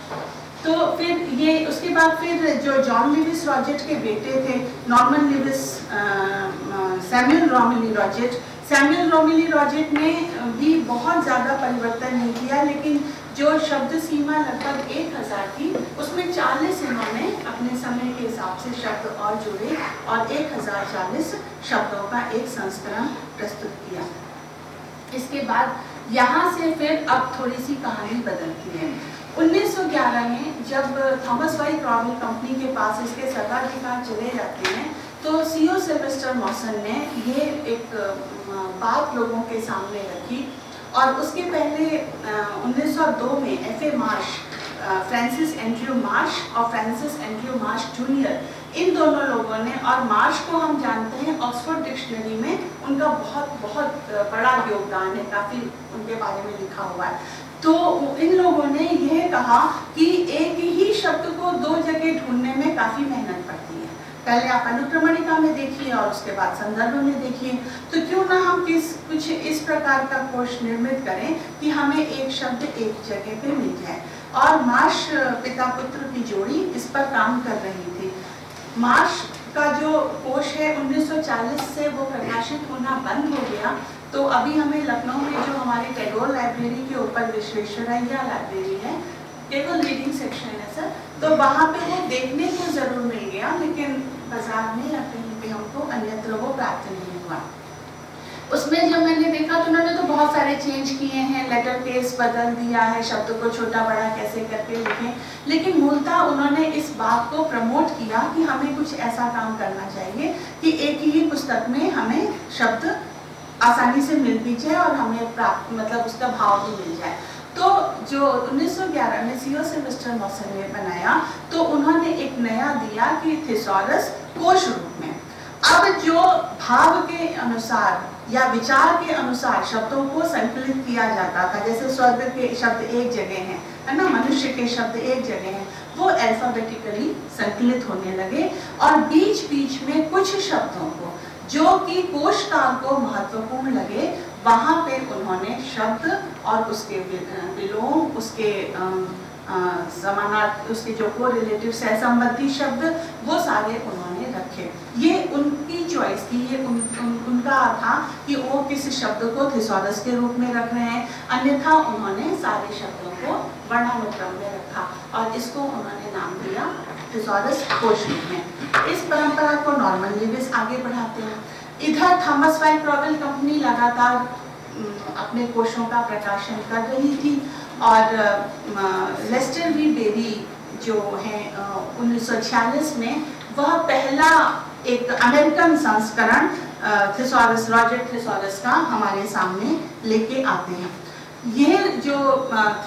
तो फिर ये उसके बाद फिर जो जॉन लीविस रॉजर्ट के बेटे थे, नॉर्मन लीविस, सैमुअल रोमिली रॉजर्ट, सैमुअल रोमिली रॉजर्ट ने भी बहुत ज़्यादा परिवर्तन नहीं किया, लेकिन जो शब्द सीमा लगभग 1000 थी उसमें 40 इन्होंने अपने समय के हिसाब से शब्द और जुड़े और 1040 शब्दों का एक संस्करण प्रस्तुत किया। इसके बाद यहाँ से फिर अब थोड़ी सी कहानी बदलती है। 1911 में जब थॉमस वाई क्रॉवेल कंपनी के पास इसके सर्वाधिकार चले जाते हैं तो सीओ सिल्वेस्टर मॉसन ने ये एक बात लोगों के सामने रखी और उसके पहले 1902 में FA. Marsh, Francis Andrew Marsh और फ्रांसिस एंड्रयू मार्श जूनियर, इन दोनों लोगों ने, और मार्श को हम जानते हैं ऑक्सफोर्ड डिक्शनरी में उनका बहुत बड़ा योगदान है, काफ़ी उनके बारे में लिखा हुआ है। तो इन लोगों ने यह कहा कि एक ही शब्द को दो जगह ढूंढने में काफ़ी मेहनत पड़ती है। पहले आप अनुक्रमणिका में देखिए और उसके बाद संदर्भ में देखिए, तो क्यों ना हम कुछ इस प्रकार का कोश निर्मित करें कि हमें एक शब्द एक जगह पे मिल जाए। और मार्श पिता पुत्र की जोड़ी इस पर काम कर रही थी। मार्श का जो कोश है 1940 से वो प्रकाशित होना बंद हो गया, तो अभी हमें लखनऊ में जो हमारे टैगोर लाइब्रेरी के ऊपर विश्वेश्वरैया लाइब्रेरी है, केवल रीडिंग सेक्शन है सर, तो वहाँ पे वो देखने को जरूर मिल गया, लेकिन बाजार में या कहीं पे हमको अन्यत्र वो प्राप्त नहीं हुआ। उसमें जब मैंने देखा तो उन्होंने तो बहुत सारे चेंज किए हैं, लेटर केस बदल दिया है, शब्द को छोटा बड़ा कैसे करके लिखें, लेकिन मूलतः उन्होंने इस बात को प्रमोट किया कि हमें कुछ ऐसा काम करना चाहिए कि एक ही पुस्तक में हमें शब्द आसानी से मिल भी जाए और हमें प्राप्त मतलब उसका भाव भी मिल जाए। तो जो 1911 में सीओ सिल्वेस्टर मॉसन ने बनाया, तो उन्होंने एक नया दिया कि थिसॉरस कोश रूप में। अब जो भाव के अनुसार या विचार के अनुसार शब्दों को संकलित किया जाता था, जैसे स्वर्ग के शब्द एक जगह हैं, है ना, मनुष्य के शब्द एक जगह हैं, वो अल्फाबेटिकली संकलित होने लगे और बीच बीच में कुछ शब्दों को जो कि कोश काल को महत्वपूर्ण लगे, वहाँ पे उन्होंने शब्द और उसके विलोम, उसके समानार्थी, उसके जो को रिलेटिव सहसंबंधी शब्द, वो सारे उन्होंने रखे। ये उनकी चॉइस थी, ये उनका था कि वो किस शब्द को थिसॉरस के रूप में रख रहे हैं, अन्यथा उन्होंने सारे शब्दों को वर्णानुक्रम में रखा और इसको उन्होंने नाम दिया थिसॉरस कोश में। इस परंपरा को नॉर्मन लेविस आगे बढ़ाते हैं। इधर थॉमस वाई क्रॉवेल कंपनी लगातार अपने कोशों का प्रकाशन कर रही थी और लेस्टर वी बेरी जो है 1946 में वह पहला एक अमेरिकन संस्करण थिसॉरस, रॉजर थिसॉरस का हमारे सामने लेके आते हैं। यह जो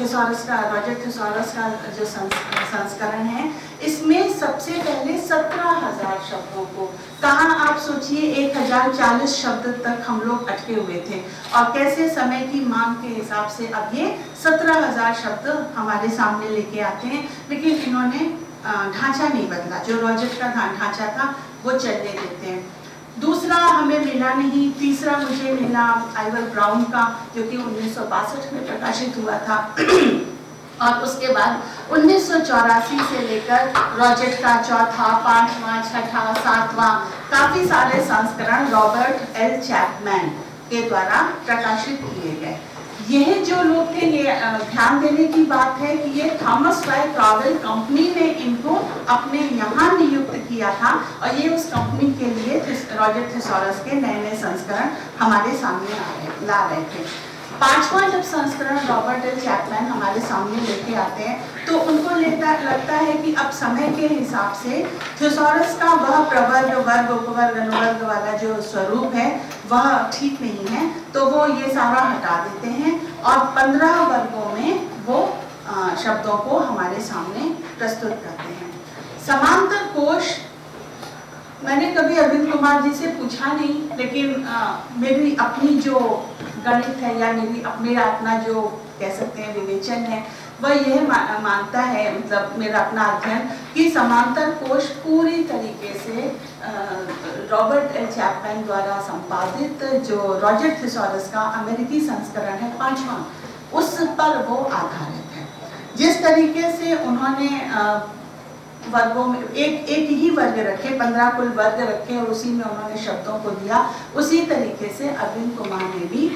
थिसॉरस का, रॉजर थिसॉरस का जो संस्करण है, इसमें सबसे पहले 17,000 शब्दों को, कहाँ आप सोचिए 1040 शब्द तक हम लोग अटके हुए थे और कैसे समय की मांग के हिसाब से अब ये 17,000 शब्द हमारे सामने लेके आते हैं, लेकिन इन्होंने ढांचा नहीं बदला, जो रॉजर का ढांचा था वो चलने देते हैं। दूसरा हमें मिला नहीं, तीसरा मुझे मिला आइवर ब्राउन का, जो कि 1962 में प्रकाशित हुआ था और उसके बाद 1984 से लेकर रॉजर का चौथा, पांचवा, छठा, सातवां, काफी सारे संस्करण रॉबर्ट एल चैपमैन के द्वारा प्रकाशित किए गए। यह जो लोग थे, ये ध्यान देने की बात है कि ये थॉमस वाई क्रॉवेल कंपनी ने इनको अपने यहाँ नियुक्त किया था और ये उस कंपनी के लिए रॉजर थिसॉरस के नए नए संस्करण हमारे सामने ला रहे थे। पांचवा जब संस्करण रॉबर्ट एल चैपमैन हमारे सामने लेके आते हैं तो उनको लगता है कि अब समय के हिसाब से थिसॉरस का वह प्रवर्ग, वर्ग, उपवर्ग, अनुवर्ग वाला जो स्वरूप है वह ठीक नहीं है, तो वो ये सारा हटा देते हैं और 15 वर्गों में वो शब्दों को हमारे सामने प्रस्तुत करते हैं। समांतर कोश मैंने कभी अरविंद कुमार जी से पूछा नहीं, लेकिन मेरी अपनी जो गणित है या मेरा अपना जो कह सकते हैं विवेचन है, वह यह मानता है, मतलब मेरा अपना अध्ययन, कि समांतर कोश पूरी तरीके से रॉबर्ट एल चैपमैन द्वारा संपादित जो रॉजर थिसॉरस का अमेरिकी संस्करण है, पांचवा, उस पर वो आधारित है। जिस तरीके से उन्होंने वर्गों में एक ही वर्ग रखे, 15 कुल वर्ग रखे और उसी में उन्होंने शब्दों को दिया, उसी तरीके से अरविंद कुमार ने भी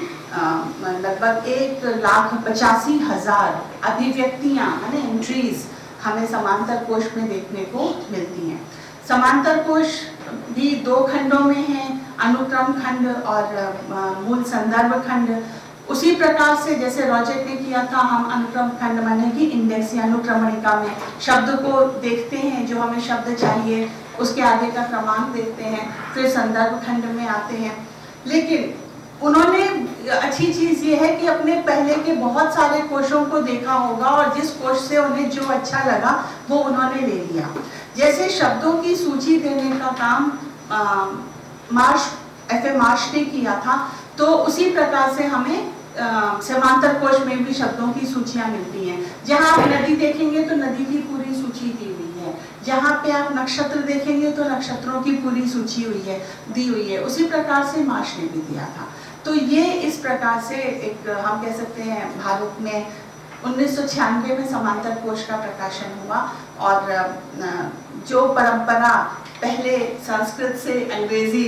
लगभग 1,85,000 अभिव्यक्तियां, माने एंट्रीज, हमें समांतर कोश में देखने को मिलती हैं। समांतर कोश भी 2 खंडों में है, अनुक्रम खंड और मूल संदर्भ खंड। उसी प्रकार से जैसे रॉजेट ने किया था, हम अनुक्रम खंड माने कि इंडेक्स या अनुक्रमणिका में शब्द को देखते हैं, जो हमें शब्द चाहिए उसके आगे का क्रमांक देखते हैं, फिर संदर्भ खंड में आते हैं। लेकिन उन्होंने अच्छी चीज ये है कि अपने पहले के बहुत सारे कोशों को देखा होगा और जिस कोश से उन्हें जो अच्छा लगा वो उन्होंने ले लिया। जैसे शब्दों की सूची देने का काम F.A. मार्श ने किया था, तो उसी प्रकार से हमें समांतर कोश में भी शब्दों की सूचियां मिलती हैं। जहां आप नदी देखेंगे तो नदी की पूरी सूची दी हुई है, जहां पे आप नक्षत्र देखेंगे तो नक्षत्रों की पूरी सूची दी हुई है। उसी प्रकार से मार्श ने भी दिया था। तो ये इस प्रकार से एक हम कह सकते हैं भारत में 1996 में समांतर कोश का प्रकाशन हुआ और जो परंपरा पहले संस्कृत से अंग्रेजी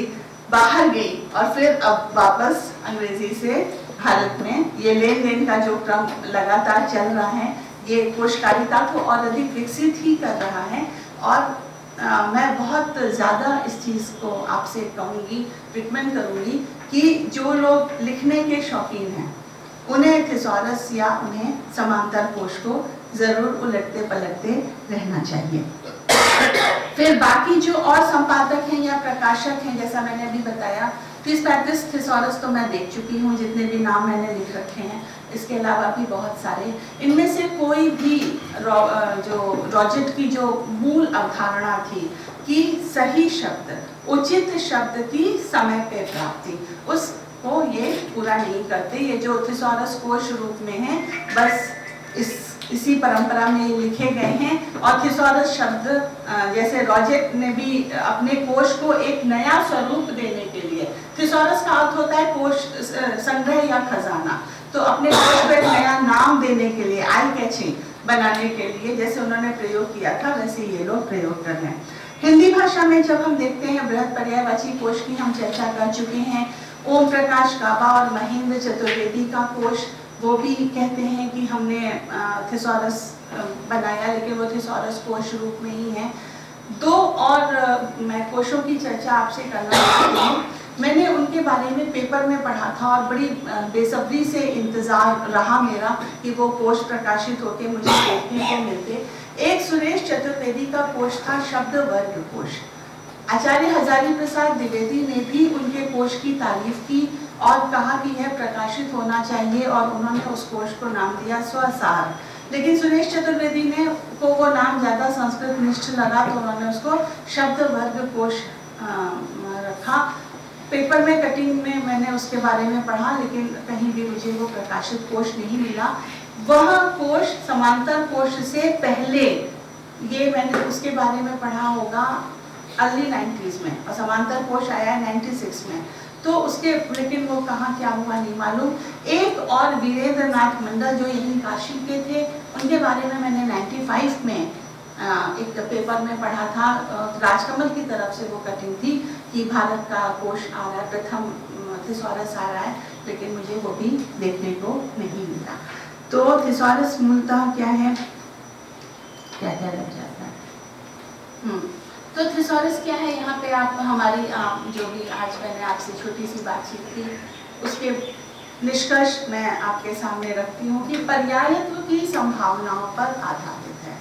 बाहर गई और फिर अब वापस अंग्रेजी से भारत में ये लेन देन का जो क्रम लगातार चल रहा है, ये कोशकारिता को और अधिक विकसित ही कर रहा है। और मैं बहुत ज़्यादा इस चीज़ को आपसे कहूँगी, रिकमेंड करूँगी कि जो लोग लिखने के शौकीन हैं उन्हें थिसॉरस या उन्हें समांतर कोश को ज़रूर उलटते पलटते रहना चाहिए। फिर बाकी जो और संपादक हैं या प्रकाशक हैं, जैसा मैंने अभी बताया, 30-35 थिसॉरस तो मैं देख चुकी हूँ, जितने भी नाम मैंने लिख रखे हैं। इसके अलावा भी बहुत सारे, इनमें से कोई भी जो रॉजेट की जो मूल अवधारणा थी कि सही शब्द, उचित शब्द की समय पे प्राप्ति, उसको ये पूरा नहीं करते। ये जो थिसॉरस कोश रूप में है, बस इसी परंपरा में ये लिखे गए हैं। और थिसॉरस शब्द जैसे रॉजेट ने भी अपने कोश को एक नया स्वरूप देने के लिए, थिसॉरस का अर्थ होता है कोश, संग्रह या खजाना, तो अपने कोश को एक नया नाम देने के लिए, आई कैचिंग बनाने के लिए जैसे उन्होंने प्रयोग किया था, वैसे ये लोग प्रयोग कर रहे हैं। हिंदी भाषा में जब हम देखते हैं, बृहत पर्यायवाची कोश की हम चर्चा कर चुके हैं। ओम प्रकाश गाबा और महेंद्र चतुर्वेदी का कोश, वो भी कहते हैं कि हमने थिसॉरस बनाया, लेकिन वो थिसॉरस कोश रूप में ही है। दो और मैं कोशों की चर्चा आपसे करना चाहती हूँ। मैंने उनके बारे में पेपर में पढ़ा था और बड़ी बेसब्री से इंतज़ार रहा मेरा कि वो कोश प्रकाशित होके मुझे देखने को मिलते। एक सुरेश चतुर्वेदी का कोश था, शब्द वर्ग कोश। आचार्य हजारी प्रसाद द्विवेदी ने भी उनके कोश की तारीफ की और कहा कि यह प्रकाशित होना चाहिए, और उन्होंने उस कोश को नाम दिया स्वसार। लेकिन सुरेश चतुर्वेदी ने को वो नाम ज़्यादा संस्कृत निष्ठ लगा, तो उन्होंने उसको शब्द वर्ग कोश रखा। पेपर में कटिंग में मैंने उसके बारे में पढ़ा, लेकिन कहीं भी मुझे वो प्रकाशित कोश नहीं मिला। वह कोश समांतर कोश से पहले, ये मैंने उसके बारे में पढ़ा होगा अर्ली 90s में, और समांतर कोश आया 96 में, तो उसके, लेकिन वो कहाँ क्या हुआ नहीं मालूम। एक और वीरेंद्र नाथ मंडल जो यहीं काशी के थे, उनके बारे में मैंने 95 में एक पेपर में पढ़ा था। राजकमल की तरफ से वो कटिंग थी कि भारत का कोश आ रहा है, प्रथम थिसॉरस आ रहा है, लेकिन मुझे वो भी देखने को नहीं मिला। तो थिसॉरस मूलतः क्या है, क्या क्या लग जाता है। तो थिसॉरस क्या है, यहाँ पे आप हमारी जो भी आज मैंने आपसे छोटी सी बातचीत की, उसके निष्कर्ष मैं आपके सामने रखती हूँ कि पर्यायत्व की संभावनाओं पर आधारित है।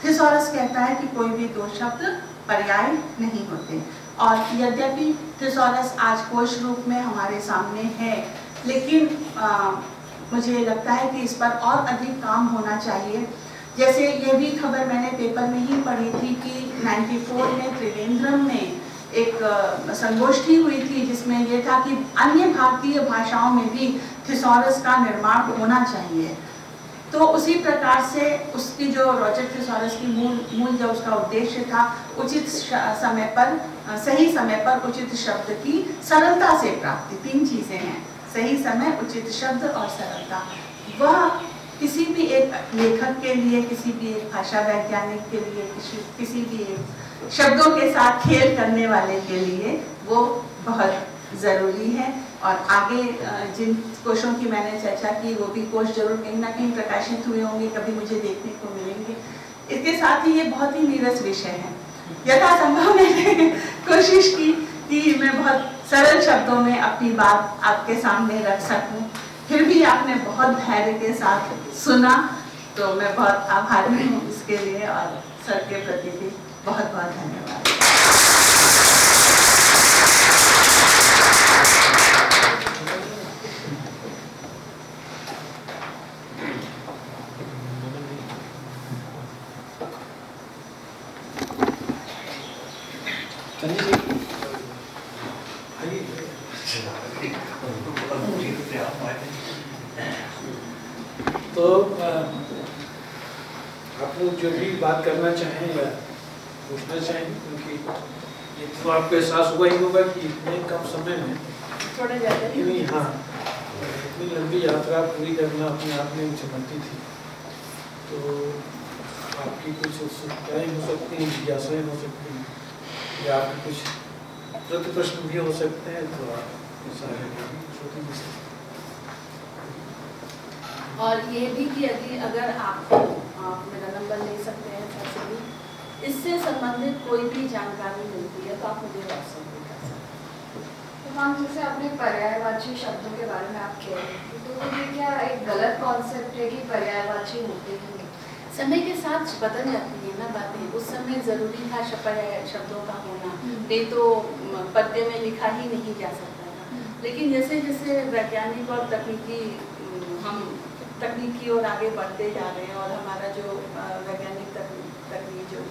थिसॉरस कहता है कि कोई भी दो शब्द पर्याय नहीं होते, और यद्यपि थिसॉरस आज कोश रूप में हमारे सामने है, लेकिन मुझे लगता है कि इस पर और अधिक काम होना चाहिए। जैसे ये भी खबर मैंने पेपर में ही पढ़ी थी कि 94 में त्रिवेंद्रम में एक संगोष्ठी हुई थी, जिसमें ये था कि अन्य भारतीय भाषाओं में भी थिसॉरस का निर्माण होना चाहिए। तो उसी प्रकार से उसकी जो रॉजेट थिसॉरस की मूल जो उसका उद्देश्य था, उचित समय पर, सही समय पर उचित शब्द की सरलता से प्राप्ति, तीन चीजें हैं, सही समय, उचित शब्द और सरलता। वह किसी भी एक लेखक के लिए, किसी भी एक भाषा वैज्ञानिक के लिए, किसी भी एक शब्दों के साथ खेल करने वाले के लिए वो बहुत ज़रूरी है। और आगे जिन कोशों की मैंने चर्चा की, वो भी कोश जरूर कहीं ना कहीं प्रकाशित हुए होंगे, कभी मुझे देखने को मिलेंगे। इसके साथ ही ये बहुत ही नीरस विषय है। यथासंभव मैंने कोशिश की कि मैं बहुत सरल शब्दों में अपनी बात आपके सामने रख सकूं। फिर भी आपने बहुत धैर्य के साथ सुना, तो मैं बहुत आभारी हूँ इसके लिए, और सर के प्रति भी बहुत बहुत धन्यवाद। तो आप लोग जो भी बात करना चाहें या पूछना चाहें, क्योंकि ये तो आपको एहसास हुआ ही होगा कि इतने कम समय में थोड़ा ज़्यादा इतनी इतनी लंबी यात्रा पूरी करना अपने आप में चुनौती थी। तो आपकी कुछ उत्सुकताएँ हो सकती हैं, जिज्ञासाएँ हो सकती हैं, या आपके कुछ प्रश्न भी हो सकते हैं, तो आप सारे छोटे भी सकते हैं। और ये भी कि अगर आप मेरा नंबर ले सकते हैं सर से भी, इससे संबंधित कोई भी जानकारी मिलती है तो आप मुझे व्हाट्सएप भी कर सकते हैं। तो मैम, जैसे आपने पर्यायवाची शब्दों के बारे में आप कह रहे थे, तो ये क्या एक गलत कॉन्सेप्ट है कि पर्यायवाची होते ही नहीं? समय के साथ बदल जाती है ना बातें। उस समय ज़रूरी था शब्दों का होना, नहीं तो पद्य में लिखा ही नहीं जा सकता था। लेकिन जैसे जैसे वैज्ञानिक और हम तकनीक की ओर आगे बढ़ते जा रहे हैं, और हमारा जो वैज्ञानिक तकनीक जो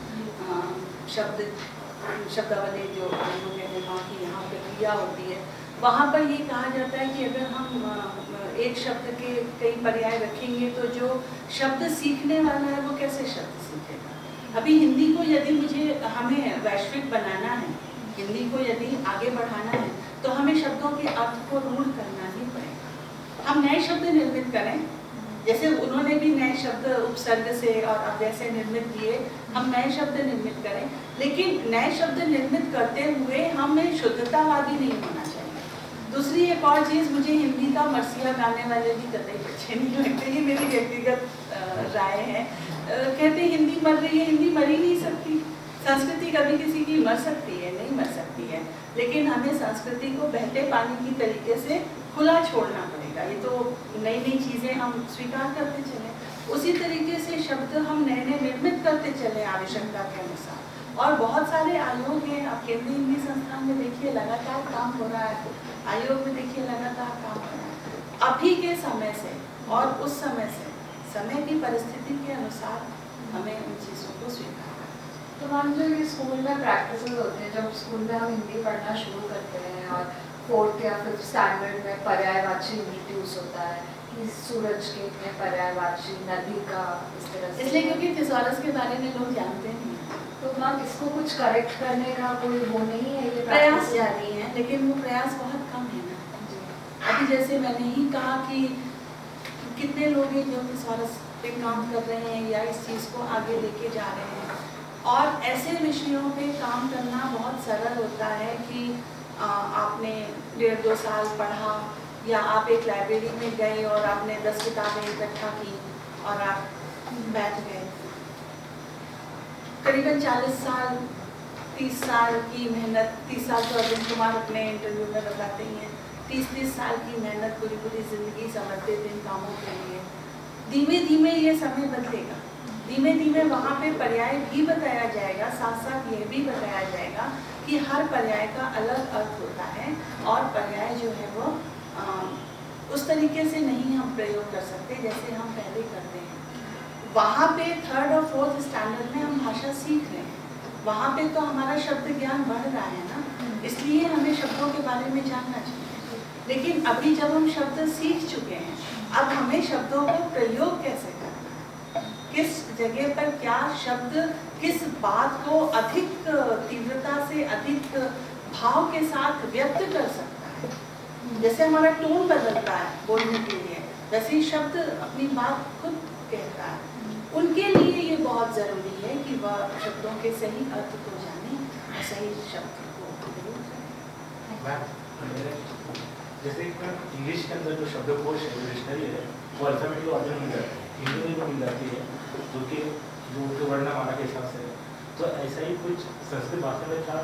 शब्दावली जो निर्माण की यहाँ प्रक्रिया होती है, वहाँ पर ये कहा जाता है कि अगर हम एक शब्द के कई पर्याय रखेंगे तो जो शब्द सीखने वाला है वो कैसे शब्द सीखेगा। अभी हिंदी को यदि हमें वैश्विक बनाना है, हिंदी को यदि आगे बढ़ाना है, तो हमें शब्दों के अर्थ को रूढ़ करना ही पड़ेगा। हम नए शब्द निर्मित करें, जैसे उन्होंने भी नए शब्द उपसर्ग से और अव्यय से निर्मित किए, हम नए शब्द निर्मित करें, लेकिन नए शब्द निर्मित करते हुए हमें शुद्धतावादी नहीं होना चाहिए। दूसरी एक और चीज़, मुझे हिंदी का मरसिया गाने वाले भी कतई अच्छे नहीं लगते, ये मेरी व्यक्तिगत राय है। कहते हिंदी मर रही है, हिंदी मर ही नहीं सकती। संस्कृति कभी किसी की मर सकती है, नहीं मर सकती है, लेकिन हमें संस्कृति को बहते पानी की तरीके से खुला छोड़ना पड़ेगा। ये तो नई नई चीज़ें हम स्वीकार करते चले, उसी तरीके से शब्द हम नए नए निर्मित करते चले आवश्यकता के अनुसार। और बहुत सारे आयोग हैं, आप केंद्रीय हिंदी संस्थान में देखिए लगातार काम हो रहा है, आयोग में देखिए लगातार काम हो रहा है। अभी के समय से और उस समय से, समय की परिस्थिति के अनुसार हमें उन चीज़ों को स्वीकार करना। तो मैम, जो ये स्कूल में प्रैक्टिसेस होते हैं, जब स्कूल में हम हिंदी पढ़ना शुरू करते हैं और 4th या 5th स्टैंडर्ड में पर्यायवाची इंट्रोड्यूस होता है कि सूरज के में पर्यायवाची, नदी का, इस तरह से, इसलिए क्योंकि थिसॉरस के बारे में लोग जानते नहीं। तो मैम, इसको कुछ करेक्ट करने का कोई वो नहीं है? ये प्रयास जारी है, लेकिन वो प्रयास बहुत कम है ना। अभी जैसे मैंने ही कहा कि कितने लोग हैं जो थिसॉरस पे काम कर रहे हैं या इस चीज़ को आगे लेके जा रहे हैं, और ऐसे विषयों पे काम करना बहुत सरल होता है कि आपने 1.5-2 साल पढ़ा, या आप एक लाइब्रेरी में गए और आपने 10 किताबें इकट्ठा की और आप बैठ गए। करीबन 40 साल 30 साल की मेहनत, 30 साल तो अरविंद कुमार अपने इंटरव्यू में बताते ही हैं, 30 साल की मेहनत, पूरी ज़िंदगी समर्पित इन कामों के लिए। धीमे धीमे ये समय बदलेगा, धीमे धीमे वहाँ पे पर्याय भी बताया जाएगा, साथ साथ ये भी बताया जाएगा कि हर पर्याय का अलग अर्थ होता है, और पर्याय जो है वो उस तरीके से नहीं हम प्रयोग कर सकते जैसे हम पहले करते हैं। वहाँ पे 3rd और 4th स्टैंडर्ड में हम भाषा सीख रहे हैं, वहाँ पे तो हमारा शब्द ज्ञान बढ़ रहा है ना, इसलिए हमें शब्दों के बारे में जानना चाहिए। लेकिन अभी जब हम शब्द सीख चुके हैं, अब हमें शब्दों को प्रयोग कैसे करना है, किस जगह पर क्या शब्द किस बात को अधिक तीव्रता से, अधिक भाव के साथ व्यक्त कर सकता है। जैसे हमारा टोन बदलता है बोलने के लिए, वैसे ही शब्द अपनी बात खुद कहता है। उनके लिए ये बहुत ज़रूरी है कि वह शब्दों के सही अर्थ को जाने और सही शब्द को प्रयोग करें। जैसे इंग्लिश के अंदर जो शब्दकोश है, डिक्शनरी है, वो अल्फाबेटिक ऑर्डर में मिल जाती है, हिंदी में मिल जाती है, जो कि जो वर्णमाला के हिसाब से है। तो ऐसा ही कुछ संस्कृत भाषा में था,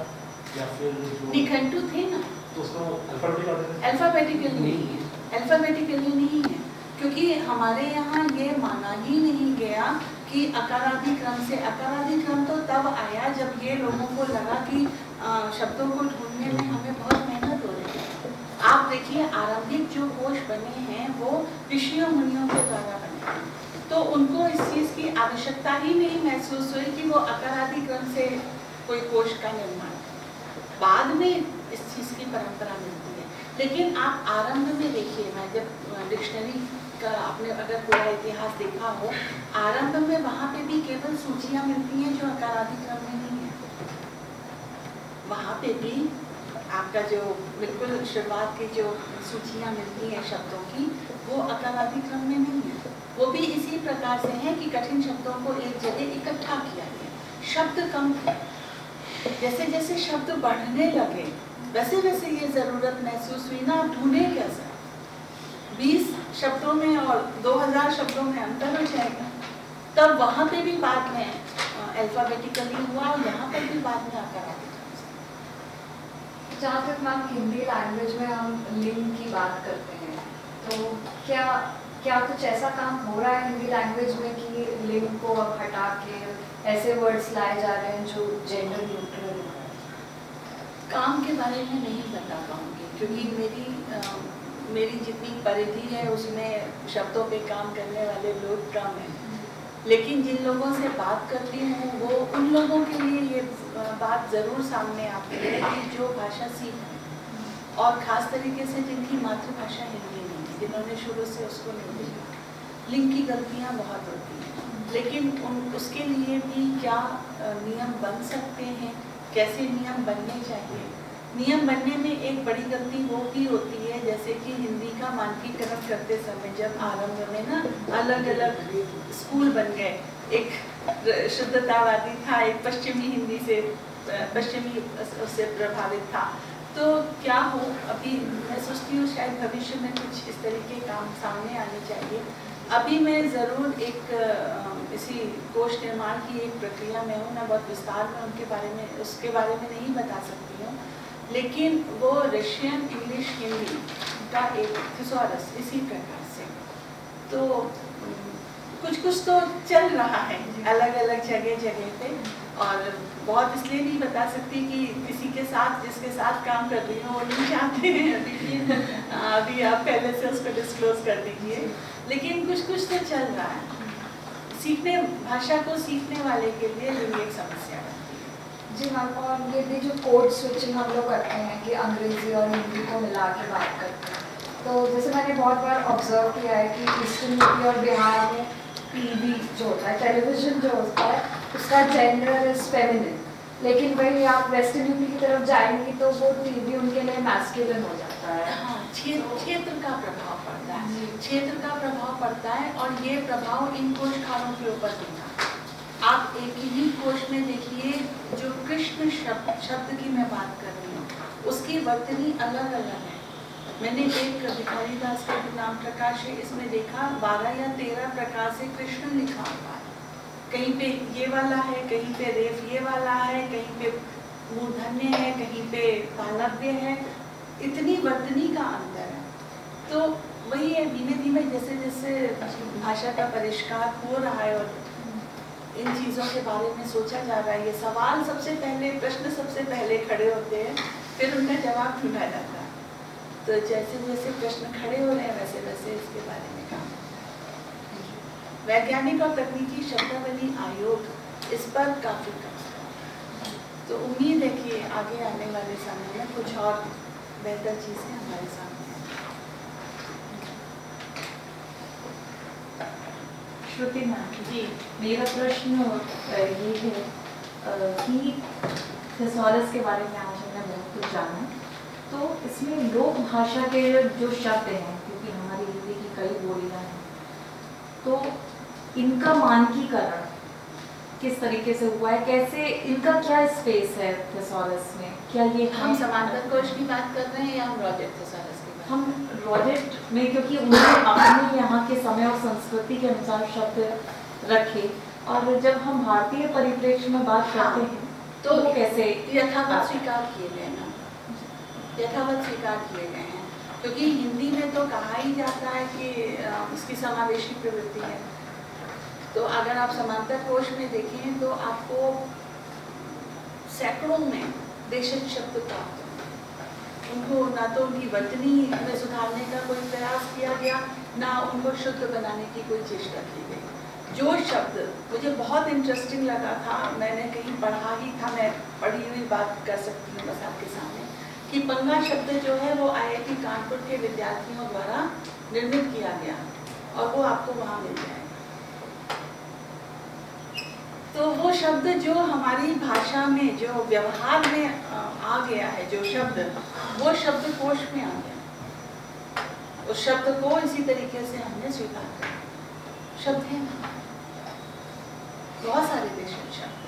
या फिर जो निघंटु थे ना, तो उसको अल्फाबेटिक ऑर्डर में अल्फाबेटिकल नहीं है, अल्फाबेटिकली नहीं है, क्योंकि हमारे यहाँ ये माना ही नहीं गया कि अकारादि क्रम से, अकारादि क्रम तो तब आया जब ये लोगों को लगा कि शब्दों को ढूंढने में हमें बहुत मेहनत हो रही है। आप देखिए आरंभिक जो कोश बने हैं वो ऋषियों मुनियों के द्वारा बने हैं, तो उनको इस चीज़ की आवश्यकता ही नहीं महसूस हुई कि वो अकारादि क्रम से कोई कोश का निर्माण। बाद में इस चीज़ की परंपरा मिलती है, लेकिन आप आरंभ में देखिए, मैं जब डिक्शनरी का आपने अगर पूरा इतिहास देखा हो, आरंभ में वहाँ पे भी केवल सूचियाँ मिलती हैं जो अकारादि क्रम में नहीं है। वहाँ पे भी आपका जो बिल्कुल शुरुआत की जो सूचियाँ मिलती हैं शब्दों की, वो अकारादि क्रम में नहीं है। वो भी इसी प्रकार से है कि कठिन शब्दों को एक जगह इकट्ठा किया गया, शब्द कम थे। जैसे जैसे शब्द बढ़ने लगे वैसे वैसे ये ज़रूरत महसूस हुई ना, आप ढूंढे कैसा 20 शब्दों में और 2000 शब्दों में अंतर हो जाएगा। तब वहाँ पे भी बाद में अल्फाबेटिकली हुआ और यहाँ पर भी बाद में अकारादि क्रम से। जहाँ तक मैम हिंदी लैंग्वेज में हम लिंग की बात करते हैं, तो क्या कुछ ऐसा काम हो रहा है हिंदी लैंग्वेज में कि लिंग को अब हटा के ऐसे वर्ड्स लाए जा रहे हैं जो जेंडर न्यूट्रल है? काम के बारे में नहीं बता पाऊँगी, क्योंकि मेरी जितनी परिधि है उसमें शब्दों पे काम करने वाले लोग कम हैं, लेकिन जिन लोगों से बात करती हूँ वो उन लोगों के लिए ये बात ज़रूर सामने आती है कि जो भाषा सीख और ख़ास तरीके से जिनकी मातृभाषा हिंदी नहीं है, जिन्होंने शुरू से उसको नहीं देखा, लिंग की गलतियाँ बहुत होती हैं, लेकिन उसके लिए भी क्या नियम बन सकते हैं, कैसे नियम बनने चाहिए। नियम बनने में एक बड़ी गलती वो भी होती है, जैसे कि हिंदी का मानकीकरण करते समय जब आरंभ में ना अलग अलग स्कूल बन गए, एक शुद्धतावादी था, एक पश्चिमी हिंदी से पश्चिमी उससे प्रभावित था, तो क्या हो, अभी मैं सोचती हूँ शायद भविष्य में कुछ इस तरीके काम सामने आने चाहिए। अभी मैं ज़रूर एक इसी कोश निर्माण की एक प्रक्रिया में हूँ, मैं बहुत विस्तार में उसके बारे में नहीं बता सकती हूँ, लेकिन वो रशियन इंग्लिश हिंदी का एक थिसॉरस इसी प्रकार से, तो कुछ तो चल रहा है अलग अलग जगह पे, और बहुत इसलिए नहीं बता सकती कि किसी के साथ जिसके साथ काम कर रही हूँ वो नहीं चाहते हैं अभी आप पहले से उसको डिस्क्लोज कर दीजिए, लेकिन कुछ तो चल रहा है। सीखने भाषा को सीखने वाले के लिए जो एक समस्या है। जी मैम, और ये भी जो कोड स्विचिंग हम लोग करते हैं कि अंग्रेजी और हिंदी को मिला के बात करते हैं, तो जैसे मैंने बहुत बार ऑब्जर्व किया है कि ईस्टर्न यूपी और बिहार में टीवी जो होता है, टेलीविज़न जो होता है, उसका जेंडर इज फेमिनिन, लेकिन वही आप वेस्टर्न यूपी की तरफ जाएंगी तो वो टीवी उनके लिए मैस्कुलिन हो जाता है। हाँ, क्षेत्र का प्रभाव पड़ता है, क्षेत्र का प्रभाव पड़ता है, और ये प्रभाव इन कोशकारों के ऊपर दिखता है। आप एक ही कोश में देखिए, जो कृष्ण शब्द की मैं बात कर रही हूँ, उसकी वर्तनी अलग अलग है। मैंने एक भिखारी दास का नाम प्रकाश है, इसमें देखा 12 या 13 प्रकार से कृष्ण लिखा हुआ है। कहीं पे ये वाला है, कहीं पे रेफ ये वाला है, कहीं पे मूर्धन्य है, कहीं पे तालव्य है, इतनी वर्तनी का अंतर है। तो वही है, धीमे धीमे जैसे जैसे भाषा का परिष्कार हो रहा है और इन चीज़ों के बारे में सोचा जा रहा है, ये सवाल सबसे पहले, प्रश्न सबसे पहले खड़े होते हैं, फिर उनका जवाब ढूंढा जाता है। तो जैसे जैसे प्रश्न खड़े हो रहे हैं वैसे वैसे इसके बारे में काम। वैज्ञानिक और तकनीकी शब्दावली आयोग इस पर काफ़ी काम कर रहा है, तो उम्मीद है कि आगे आने वाले समय में कुछ और बेहतर चीज़ें हमारे सामने आएंगी। श्रुति मैम जी, मेरा प्रश्न ये है कि थिसॉरस के बारे में आज हमने बहुत कुछ जाना, तो इसमें लोक भाषा के जो शब्द हैं, क्योंकि हमारी हिंदी की कई बोलियां हैं, तो इनका मानकीकरण किस तरीके से हुआ है, कैसे, इनका क्या स्पेस है थिसॉरस में? क्या ये हम समांतर कोश की बात कर रहे हैं या हम रॉजेट थिसॉरस की बात? हम रॉजेट में, क्योंकि उन्होंने अपने यहाँ के समय और संस्कृति के अनुसार शब्द रखे, और जब हम भारतीय परिप्रेक्ष्य में बात करते हैं तो वो कैसे यथावत स्वीकार किए गए ना, यथावत स्वीकार किए गए हैं। क्योंकि हिंदी में तो कहा ही जाता है कि इसकी समावेशी प्रवृत्ति है। तो अगर आप समांतर कोश में देखें तो आपको सैकड़ों में देशज शब्द प्राप्त होंगे। उनको ना तो उनकी वर्तनी में सुधारने का कोई प्रयास किया गया, ना उनको शुद्ध बनाने की कोई चेष्टा की गई। जो शब्द मुझे बहुत इंटरेस्टिंग लगा था, मैंने कहीं पढ़ा ही था, मैं पढ़ी हुई बात कर सकती हूँ बस आपके सामने, कि पंगा शब्द जो है वो IIT कानपुर के विद्यार्थियों द्वारा निर्मित किया गया और वो आपको वहाँ मिल जाएगा। तो वो शब्द जो हमारी भाषा में, जो व्यवहार में आ गया है, जो शब्द, वो शब्द कोश में आ गया। उस शब्द को इसी तरीके से हमने स्वीकार किया। शब्द है ना, बहुत सारे देशज शब्द।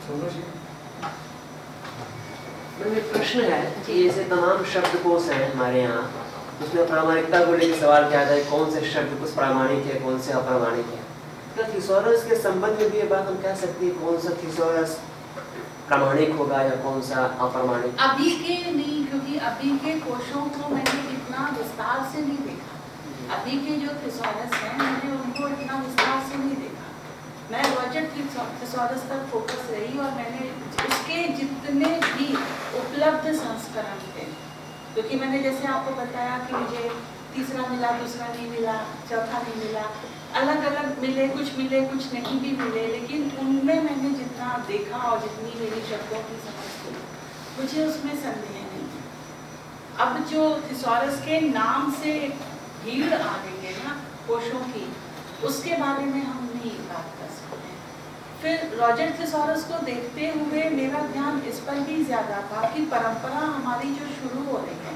सोनू जी, मेरा एक प्रश्न है कि ऐसे तमाम शब्दकोश हैं हमारे यहाँ, उसमें प्रामाणिकता को लेकर सवाल किया जाए कौन से शब्दकोश प्रामाणिक है, कौन से अप्रामाणिक है। तो थिसॉरस के संबंध में भी ये बात हम कह सकते हैं कौन सा थिसॉरस प्रामाणिक होगा या कौन सा अप्रामाणिक? अभी के नहीं, क्योंकि अभी के कोशों को मैंने इतना विस्तार से नहीं देखा। अभी के जो थिसॉरस हैं मैंने उनको इतना विस्तार से नहीं देखा। मैं रॉजर थिसॉरस पर फोकस रही और मैंने उसके जितने भी उपलब्ध संस्करण थे, क्योंकि मैंने जैसे आपको बताया कि मुझे तीसरा मिला, दूसरा नहीं मिला, चौथा नहीं मिला, अलग अलग मिले, कुछ नहीं भी मिले, लेकिन उनमें मैंने जितना देखा और जितनी मेरी शब्दों की समझ थी, मुझे उसमें संदेह नहीं है। अब जो थिसॉरस के नाम से भीड़ आ गई है ना कोशों की, उसके बारे में हम नहीं बात कर सकते। फिर रॉजर थिसॉरस को देखते हुए मेरा ध्यान इस पर भी ज़्यादा था कि परंपरा हमारी जो शुरू हो रही है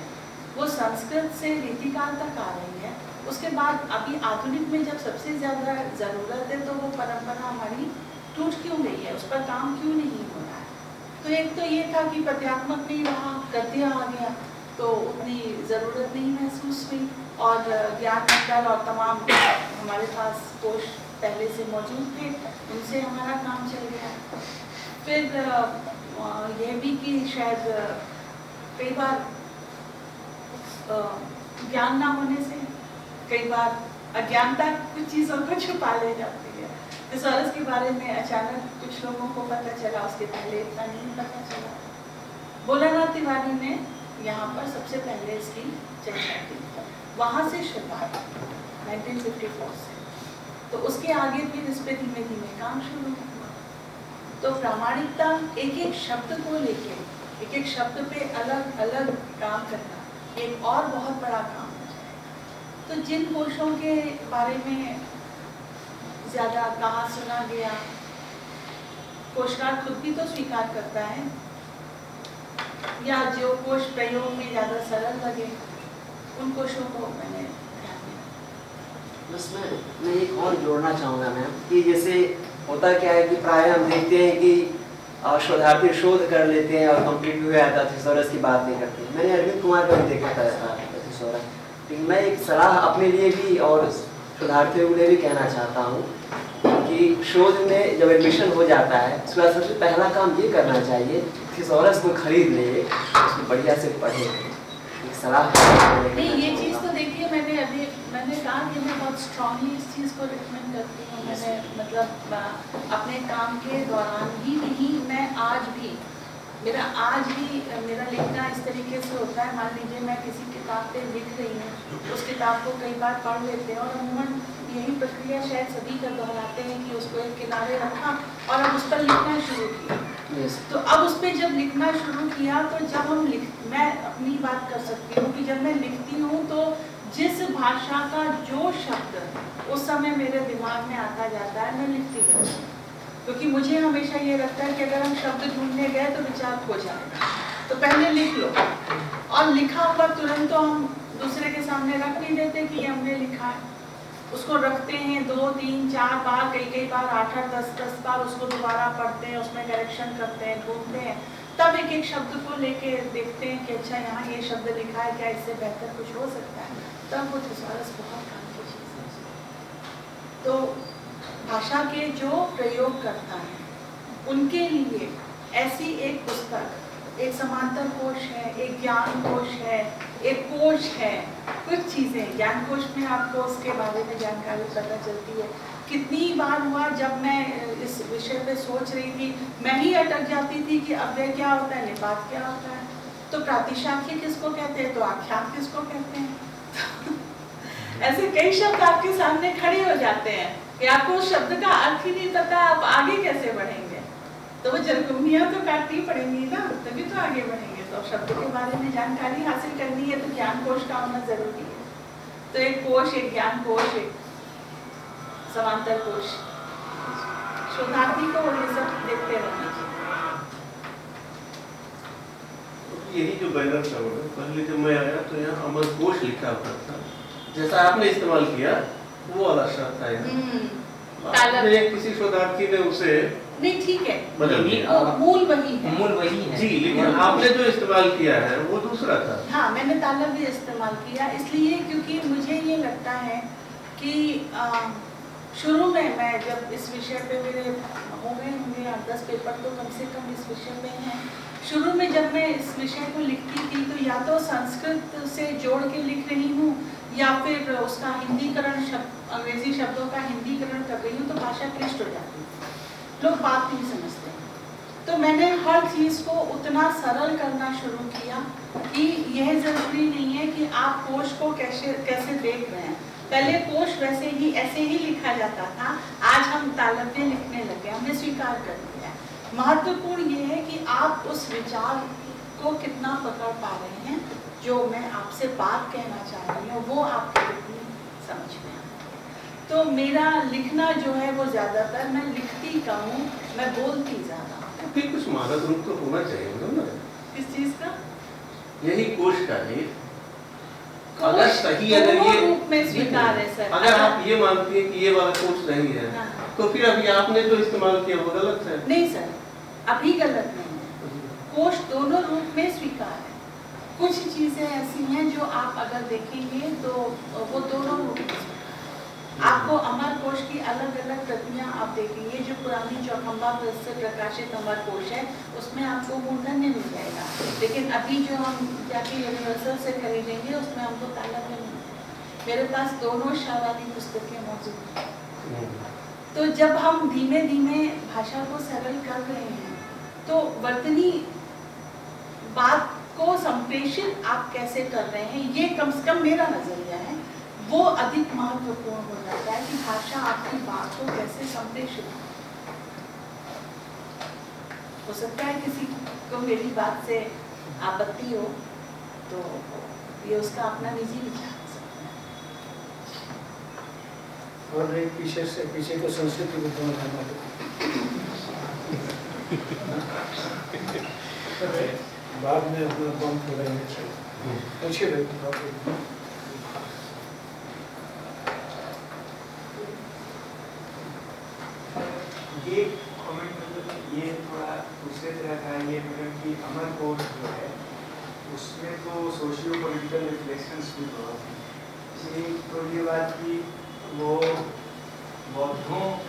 वो संस्कृत से रीतिकाल तक आ रही है। उसके बाद अभी आधुनिक में जब सबसे ज़्यादा ज़रूरत है तो वो परंपरा हमारी टूट क्यों गई है, उस पर काम क्यों नहीं हो रहा है। तो एक तो ये था कि पद्यात्मक नहीं रहा, गद्य आ गया, तो उतनी ज़रूरत नहीं महसूस हुई, और ज्ञान मंडल और तमाम हमारे पास कोश पहले से मौजूद थे, उनसे हमारा काम चल गया। फिर यह भी कि शायद कई बार ज्ञान ना होने से, कई बार अज्ञानता कुछ चीज़ों को छुपा ले जाती है। थिसॉरस के बारे में अचानक कुछ लोगों को पता चला, उसके पहले इतना नहीं पता चला। भोलानाथ तिवारी ने यहाँ पर सबसे पहले इसकी चर्चा की, वहाँ से शुरुआत 1954 से, तो उसके आगे फिर इस पे धीमे धीमे काम शुरू हुआ। तो प्रामाणिकता एक एक शब्द को लेके, एक एक शब्द पे अलग अलग काम करना एक और बहुत बड़ा काम हो जाएगा। तो जिन कोशों के बारे में ज़्यादा कहा सुना गया, कोशकार खुद भी तो स्वीकार करता है, या जो कोश प्रयोग में ज़्यादा सरल लगे, उन कोशों को मैंने ध्यान दिया। बस मैं एक और जोड़ना चाहूँगा मैम कि जैसे होता क्या है कि प्राय हम देखते हैं कि शोधार्थी शोध कर लेते हैं और कंप्लीट हो जाता है, थिसॉरस की बात नहीं करते। मैंने अरविंद कुमार का भी देखा था थिसॉरस, लेकिन मैं एक सलाह अपने लिए भी और शोधार्थियों के लिए भी कहना चाहता हूँ कि शोध में जब एडमिशन हो जाता है उसके बाद सबसे पहला काम ये करना चाहिए, थिसॉरस को खरीद ले, उसको बढ़िया से पढ़े। एक सलाह नहीं, ये चीज़ तो देखिए मैंने कहा कि मैं बहुत स्ट्रांगली इस चीज़ को रिकमेंड करती हूँ। मैंने मतलब अपने काम के दौरान ही नहीं, मैं आज भी मेरा लिखना इस तरीके से होता है। मान लीजिए मैं किसी किताब पे लिख रही हूँ, उस किताब को कई बार पढ़ लेते हैं और अमूमन यही प्रक्रिया शायद सभी का दोहराते हैं कि उसको एक किनारे रखा और अब उस पर लिखना शुरू किया। तो अब उस पर जब लिखना शुरू किया तो जब मैं अपनी बात कर सकती हूँ कि जब मैं लिखती हूँ तो जिस भाषा का जो शब्द उस समय मेरे दिमाग में आता जाता है मैं लिखती जाती हूँ, क्योंकि मुझे हमेशा ये लगता है कि अगर हम शब्द ढूंढने गए तो विचार खो जाएगा। तो पहले लिख लो, और लिखा हुआ तुरंत तो हम दूसरे के सामने रख नहीं देते कि ये हमने लिखा है, उसको रखते हैं 2, 3, 4 बार, कई बार 8, 10 बार उसको दोबारा पढ़ते हैं, उसमें करेक्शन करते हैं, ढूंढते हैं, तब एक एक शब्द को लेके देखते हैं कि अच्छा यहाँ ये शब्द लिखा है, क्या इससे बेहतर कुछ हो सकता है। तब वो थिसॉरस बहुत काम की चीज़ है। तो भाषा के जो प्रयोगकर्ता हैं उनके लिए ऐसी एक पुस्तक, एक समांतर कोश है, एक ज्ञान कोश है, एक कोश है, कुछ चीज़ें ज्ञान कोश में आपको उसके बारे में जानकारी पता चलती है। कितनी बार हुआ जब मैं इस विषय पे सोच रही थी, मैं ही अटक जाती थी कि अव्यय क्या होता है, निपात क्या होता है, तो प्रातिशाख्य किसको कहते हैं, तो आख्यान किसको कहते हैं। ऐसे कई शब्द आपके सामने खड़े हो जाते हैं कि आपको उस शब्द का अर्थ ही नहीं पता, आप आगे कैसे बढ़ेंगे। तो वो जलकुंभियाँ तो काटनी पड़ेंगी ना, तभी तो आगे बढ़ेंगे। तो शब्द के बारे में जानकारी हासिल करनी है तो ज्ञान कोश का होना जरूरी है। तो एक कोश, एक ज्ञान कोश, एक समांतर कोश, शोधार्थी को ये सब देखते रहना चाहिए। यही जो बैनर था, पहले जब मैं आया तो यहाँ अमर कोश लिखा हुआ था, जैसा आपने इस्तेमाल किया वो वाला शब्द था यहाँ। किसी शोधार्थी ने उसे नहीं, ठीक है, बदल दिया। मूल वही है, मूल वही है जी, लेकिन आपने जो इस्तेमाल किया है वो दूसरा था। हाँ, मैंने तालब भी इस्तेमाल किया इसलिए क्योंकि मुझे ये लगता है कि शुरू में मैं जब इस विषय पे मेरे हो गए होंगे 8-10 पेपर तो कम से कम इस विषय पे हैं। शुरू में जब मैं इस विषय को लिखती थी तो या तो संस्कृत से जोड़ के लिख रही हूँ या फिर उसका हिंदीकरण अंग्रेजी शब्दों का हिंदीकरण कर रही हूँ, तो भाषा क्लिष्ट हो जाती है, लोग बात नहीं समझते हैं। तो मैंने हर चीज़ को उतना सरल करना शुरू किया कि यह ज़रूरी नहीं है कि आप कोश को कैसे देख रहे हैं। पहले कोश वैसे ही ऐसे ही लिखा जाता था, आज हम तालव्य लिखने लगे, हमने स्वीकार कर लिया। महत्वपूर्ण ये है कि आप उस विचार को कितना पकड़ पा रहे हैं, जो मैं आपसे बात कहना चाह रही हूँ वो आपको कितनी समझ में आ रही है। तो मेरा लिखना जो है वो ज़्यादातर मैं लिखती कम हूँ, मैं बोलती ज़्यादा हूँ। तो फिर कुछ मानक रूप तो होना चाहिए ना, किस चीज़ का? यही कोश का ही। कोश अगर सही, अगर ये रूप में स्वीकार है सर। अगर आप ये मानती हैं कि ये वाला कोश नहीं है, हाँ। तो फिर अभी आपने जो इस्तेमाल किया वो गलत है। नहीं सर, अभी गलत नहीं है, कोश दोनों रूप में स्वीकार है। कुछ चीज़ें ऐसी हैं जो आप अगर देखेंगे तो वो दोनों रूप में स्वीकार है। आपको अमर कोश की अलग अलग प्रतियां आप देखेंगे, जो पुरानी चौखंबा प्रेस से प्रकाशित अमर कोश है उसमें आपको मूर्धन्य मिल जाएगा, लेकिन अभी जो हम जाके यूनिवर्सल से खरीदेंगे उसमें हमको तालव्य मिल जाएगा। मेरे पास दोनों शाह वाली पुस्तकें मौजूद हैं। तो जब हम धीमे धीमे भाषा को सरल कर रहे हैं तो वर्तनी बात को संप्रेषित आप कैसे कर रहे हैं, ये कम से कम मेरा नजरिया है, वो अधिक महत्वपूर्ण हो जाता है कि भाषा आपकी बात को कैसे संप्रेषित हो सकता है किसी को मेरी बात से आपत्ति हो तो ये उसका अपना निजी विचार हो सकता है। और एक पीछे को संस्कृति को बाद में अपना बम फोड़ेंगे। पूछिए भाई। ये कमेंट मतलब ये थोड़ा दूसरे तरह का ये मतलब कि अमर कोश जो है उसमें तो सोशियो पॉलिटिकल रिफ्लेक्शंस भी बहुत हैं। इसलिए तो ये बात कि वो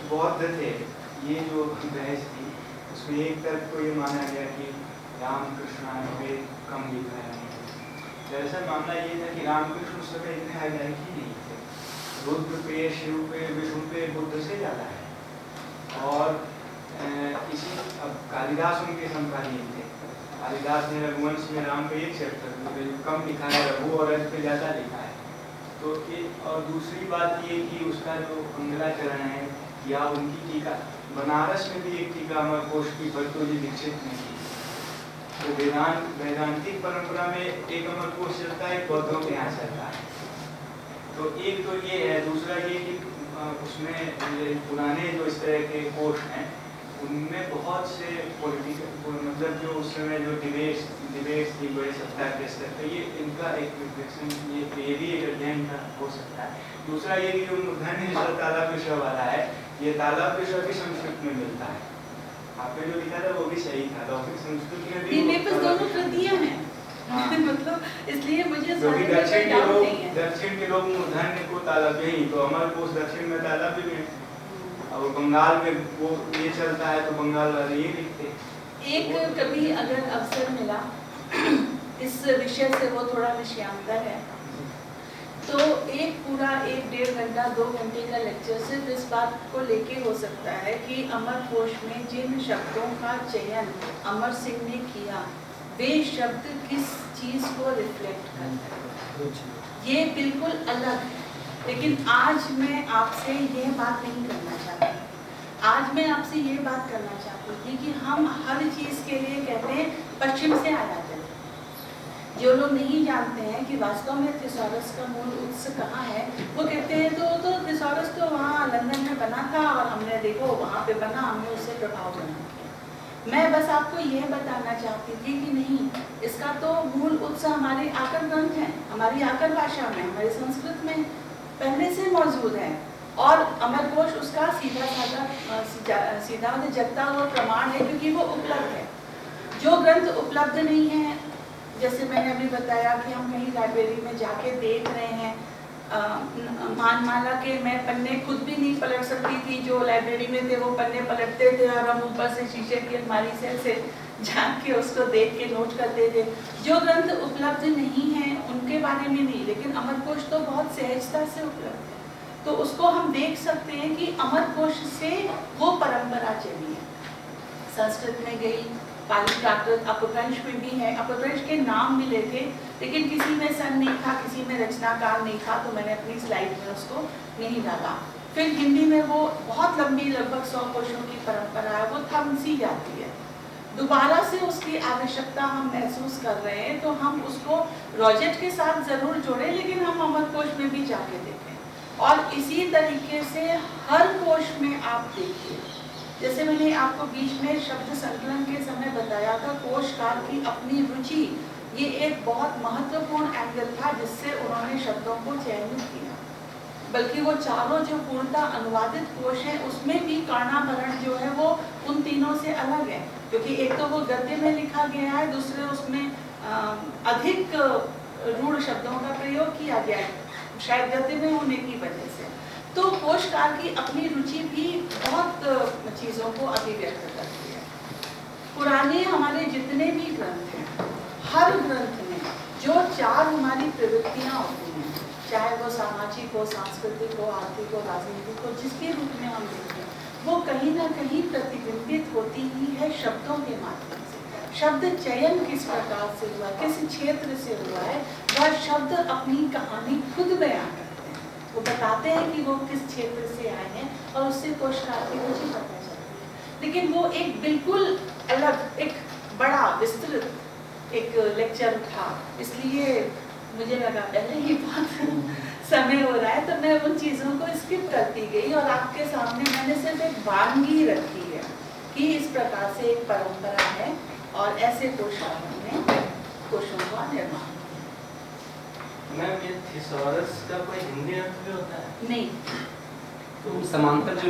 बौद्ध थे, ये जो बहस थी उसमें एक तरफ को ये माना गया कि रामकृष्ण पे कम लिखा है। दरअसल मामला ये था कि रामकृष्ण उस समय इतने हाईलाइट ही नहीं थे, रुद्र पे, शिव पे, विष्णु पे बुद्ध से ज़्यादा है। और इसी अब कालिदास उनके समकालीन थे। कालिदास ने रघुवंश में राम पे एक चैप्टर कम लिखा है, रघु और रज पे ज़्यादा लिखा है। तो और दूसरी बात ये कि उसका जो मंगलाचरण है या उनकी टीका, बनारस में भी एक टीका अमर कोश की भरतोजी दीक्षित ने की। तो वेदांतिक परंपरा में एक अमर कोश चलता है, बौद्धों के यहाँ चलता है। तो एक तो ये है, दूसरा ये कि उसमें पुराने जो इस तरह के कोश हैं उनमें बहुत से पॉलिटिकल मतलब जो उस समय जो डिबेट्स थी बड़े सत्याग्रह से, तो ये इनका एक रिफ्लेक्शन, ये भी एक अध्ययन का हो सकता है। दूसरा ये कि जो मूर्धन्य तालाब विषय वाला है, ये तालाब विषय भी संस्कृत में मिलता है। आपने जो लिखा था वो भी सही था, लौकिक संस्कृत में भी मेरे पास दोनों प्रतियां हैं। मतलब इसलिए मुझे दक्षिण के लोग मूर्धन्य को तालव्य ही, तो अमर कोश दक्षिण में तालव्य में। अब बंगाल में वो ये चलता है तो बंगाल वाले ये लिखते हैं। एक कभी अगर अवसर मिला इस विषय से, वो थोड़ा विषयांतर है, तो एक पूरा 1-1.5 घंटा 2 घंटे का लेक्चर सिर्फ इस बात को लेके हो सकता है कि अमरकोश में जिन शब्दों का चयन अमर सिंह ने किया वे शब्द किस चीज को रिफ्लेक्ट करते हैं, ये बिल्कुल अलग है। लेकिन आज मैं आपसे यह बात नहीं करना चाहती। आज मैं आपसे ये बात करना चाहती थी कि हम हर चीज के लिए कहते हैं पश्चिम से आ जाते हैं। जो लोग नहीं जानते हैं कि वास्तव में थिसॉरस का मूल उत्स कहाँ है, वो कहते हैं तो थिसॉरस तो वहाँ लंदन में बना था और हमने देखो वहाँ पे बना, हमने उससे प्रभाव बना किया। मैं बस आपको यह बताना चाहती थी कि नहीं, इसका तो मूल उत्स हमारे आकर ग्रंथ है, हमारी आकर भाषा में, हमारे संस्कृत में पहले से मौजूद है। और अमरकोश उसका सीधा जगता हुआ प्रमाण है, क्योंकि वो उपलब्ध है। जो ग्रंथ उपलब्ध नहीं है, जैसे मैंने अभी बताया कि हम कहीं लाइब्रेरी में जाके देख रहे हैं, मानमाला के मैं पन्ने खुद भी नहीं पलट सकती थी, जो लाइब्रेरी में थे वो पन्ने पलटते थे और हम ऊपर से शीशे की अलमारी से झांक के उसको देख के नोट करते थे। जो ग्रंथ उपलब्ध नहीं है उनके बारे में नहीं, लेकिन अमरकोश तो बहुत सहजता से उपलब्ध है, तो उसको हम देख सकते हैं कि अमरकोश से वो परंपरा चली है। संस्कृत में गई, पाली प्राकृत, अपभ्रंश में भी है, अपभ्रंश के नाम मिले थे, लेकिन किसी में सन नहीं था, किसी में रचनाकार नहीं था, तो मैंने अपनी स्लाइड में उसको नहीं डाला। फिर हिंदी में वो बहुत लंबी, लगभग 100 कोशों की परंपरा है, वो थम सी जाती है। दोबारा से उसकी आवश्यकता हम महसूस कर रहे हैं, तो हम उसको रॉजेट के साथ जरूर जोड़ें, लेकिन हम अमरकोश में भी जाके देखें। और इसी तरीके से हर कोश में आप देखिए, जैसे मैंने आपको बीच में शब्द संकलन के समय बताया था, कोशकार की अपनी रुचि, ये एक बहुत महत्वपूर्ण एंगल था जिससे उन्होंने शब्दों को चयनित किया। बल्कि वो चारों जो पूर्णतः अनुवादित कोश हैं, उसमें भी कर्णाभरण जो है वो उन तीनों से अलग है, क्योंकि एक तो वो गद्य में लिखा गया है, दूसरे उसमें अधिक रूढ़ शब्दों का प्रयोग किया गया है, शायद गद्य में होने की वजह से। तो कोशकार की अपनी रुचि भी बहुत चीज़ों को अभिव्यक्त करती है। पुराने हमारे जितने भी ग्रंथ हैं, हर ग्रंथ में जो 4 हमारी प्रवृत्तियाँ होती हैं, चाहे वो सामाजिक हो, सांस्कृतिक हो, आर्थिक हो, राजनीतिक हो, जिसके रूप में हम देखते हैं, वो कहीं ना कहीं प्रतिबिंबित होती ही है शब्दों के माध्यम से। शब्द चयन किस प्रकार से हुआ, किस क्षेत्र से हुआ है, वह शब्द अपनी कहानी खुद बयान करते हैं। वो बताते हैं कि वो किस क्षेत्र से आए हैं और उससे कोशकार की रुचि पता चलती है। लेकिन वो एक बिल्कुल अलग, एक बड़ा विस्तृत एक लेक्चर था, इसलिए मुझे लगा पहले ही बहुत समय हो रहा है, तो मैं उन चीज़ों को स्किप करती गई और आपके सामने मैंने सिर्फ एक वानगी रखी है कि इस प्रकार से एक परंपरा है और ऐसे कोशकारों ने कोशों का निर्माण किया। मैम, ये थिसॉरस का कोई हिंदी अर्थ भी होता है? नहीं। तो समांतर जो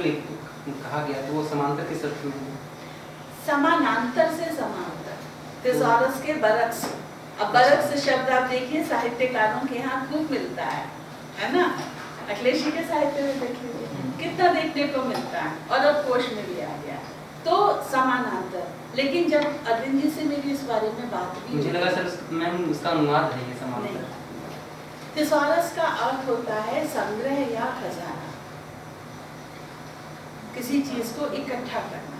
कहा गया तो वो समांतर किस अर्थ में है? समानांतर से समांतर, थिसॉरस के बरक्स। अब बरक्स शब्द आप देखिए साहित्यकारों के यहाँ खूब मिलता है ना? अखिलेशी के साहित्य में देख लीजिए कितना देखने को मिलता है, और अब कोश में भी आ गया। तो समानांतर। लेकिन जब अरविंद जी से मेरी इस बारे में बात हुई, मुझे लगा सर मैम उसका अनुवाद है ये समांतर। थिसॉरस का अर्थ होता है संग्रह या खजाना, किसी चीज को इकट्ठा करना।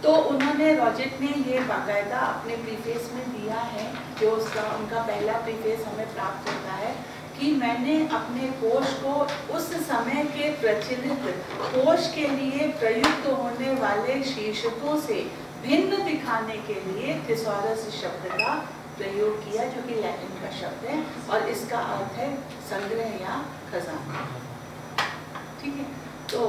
तो उन्होंने, रॉजेट ने ये बाकायदा अपने प्रीफेस में दिया है, जो उसका उनका पहला प्रीफेस हमें प्राप्त होता है, कि मैंने अपने कोश को उस समय के प्रचलित कोश के लिए प्रयुक्त होने वाले शीर्षकों से भिन्न दिखाने के लिए थिसॉरस शब्द का प्रयोग किया, जो कि लैटिन का शब्द है और इसका अर्थ है संग्रह या खजाना। ठीक है। तो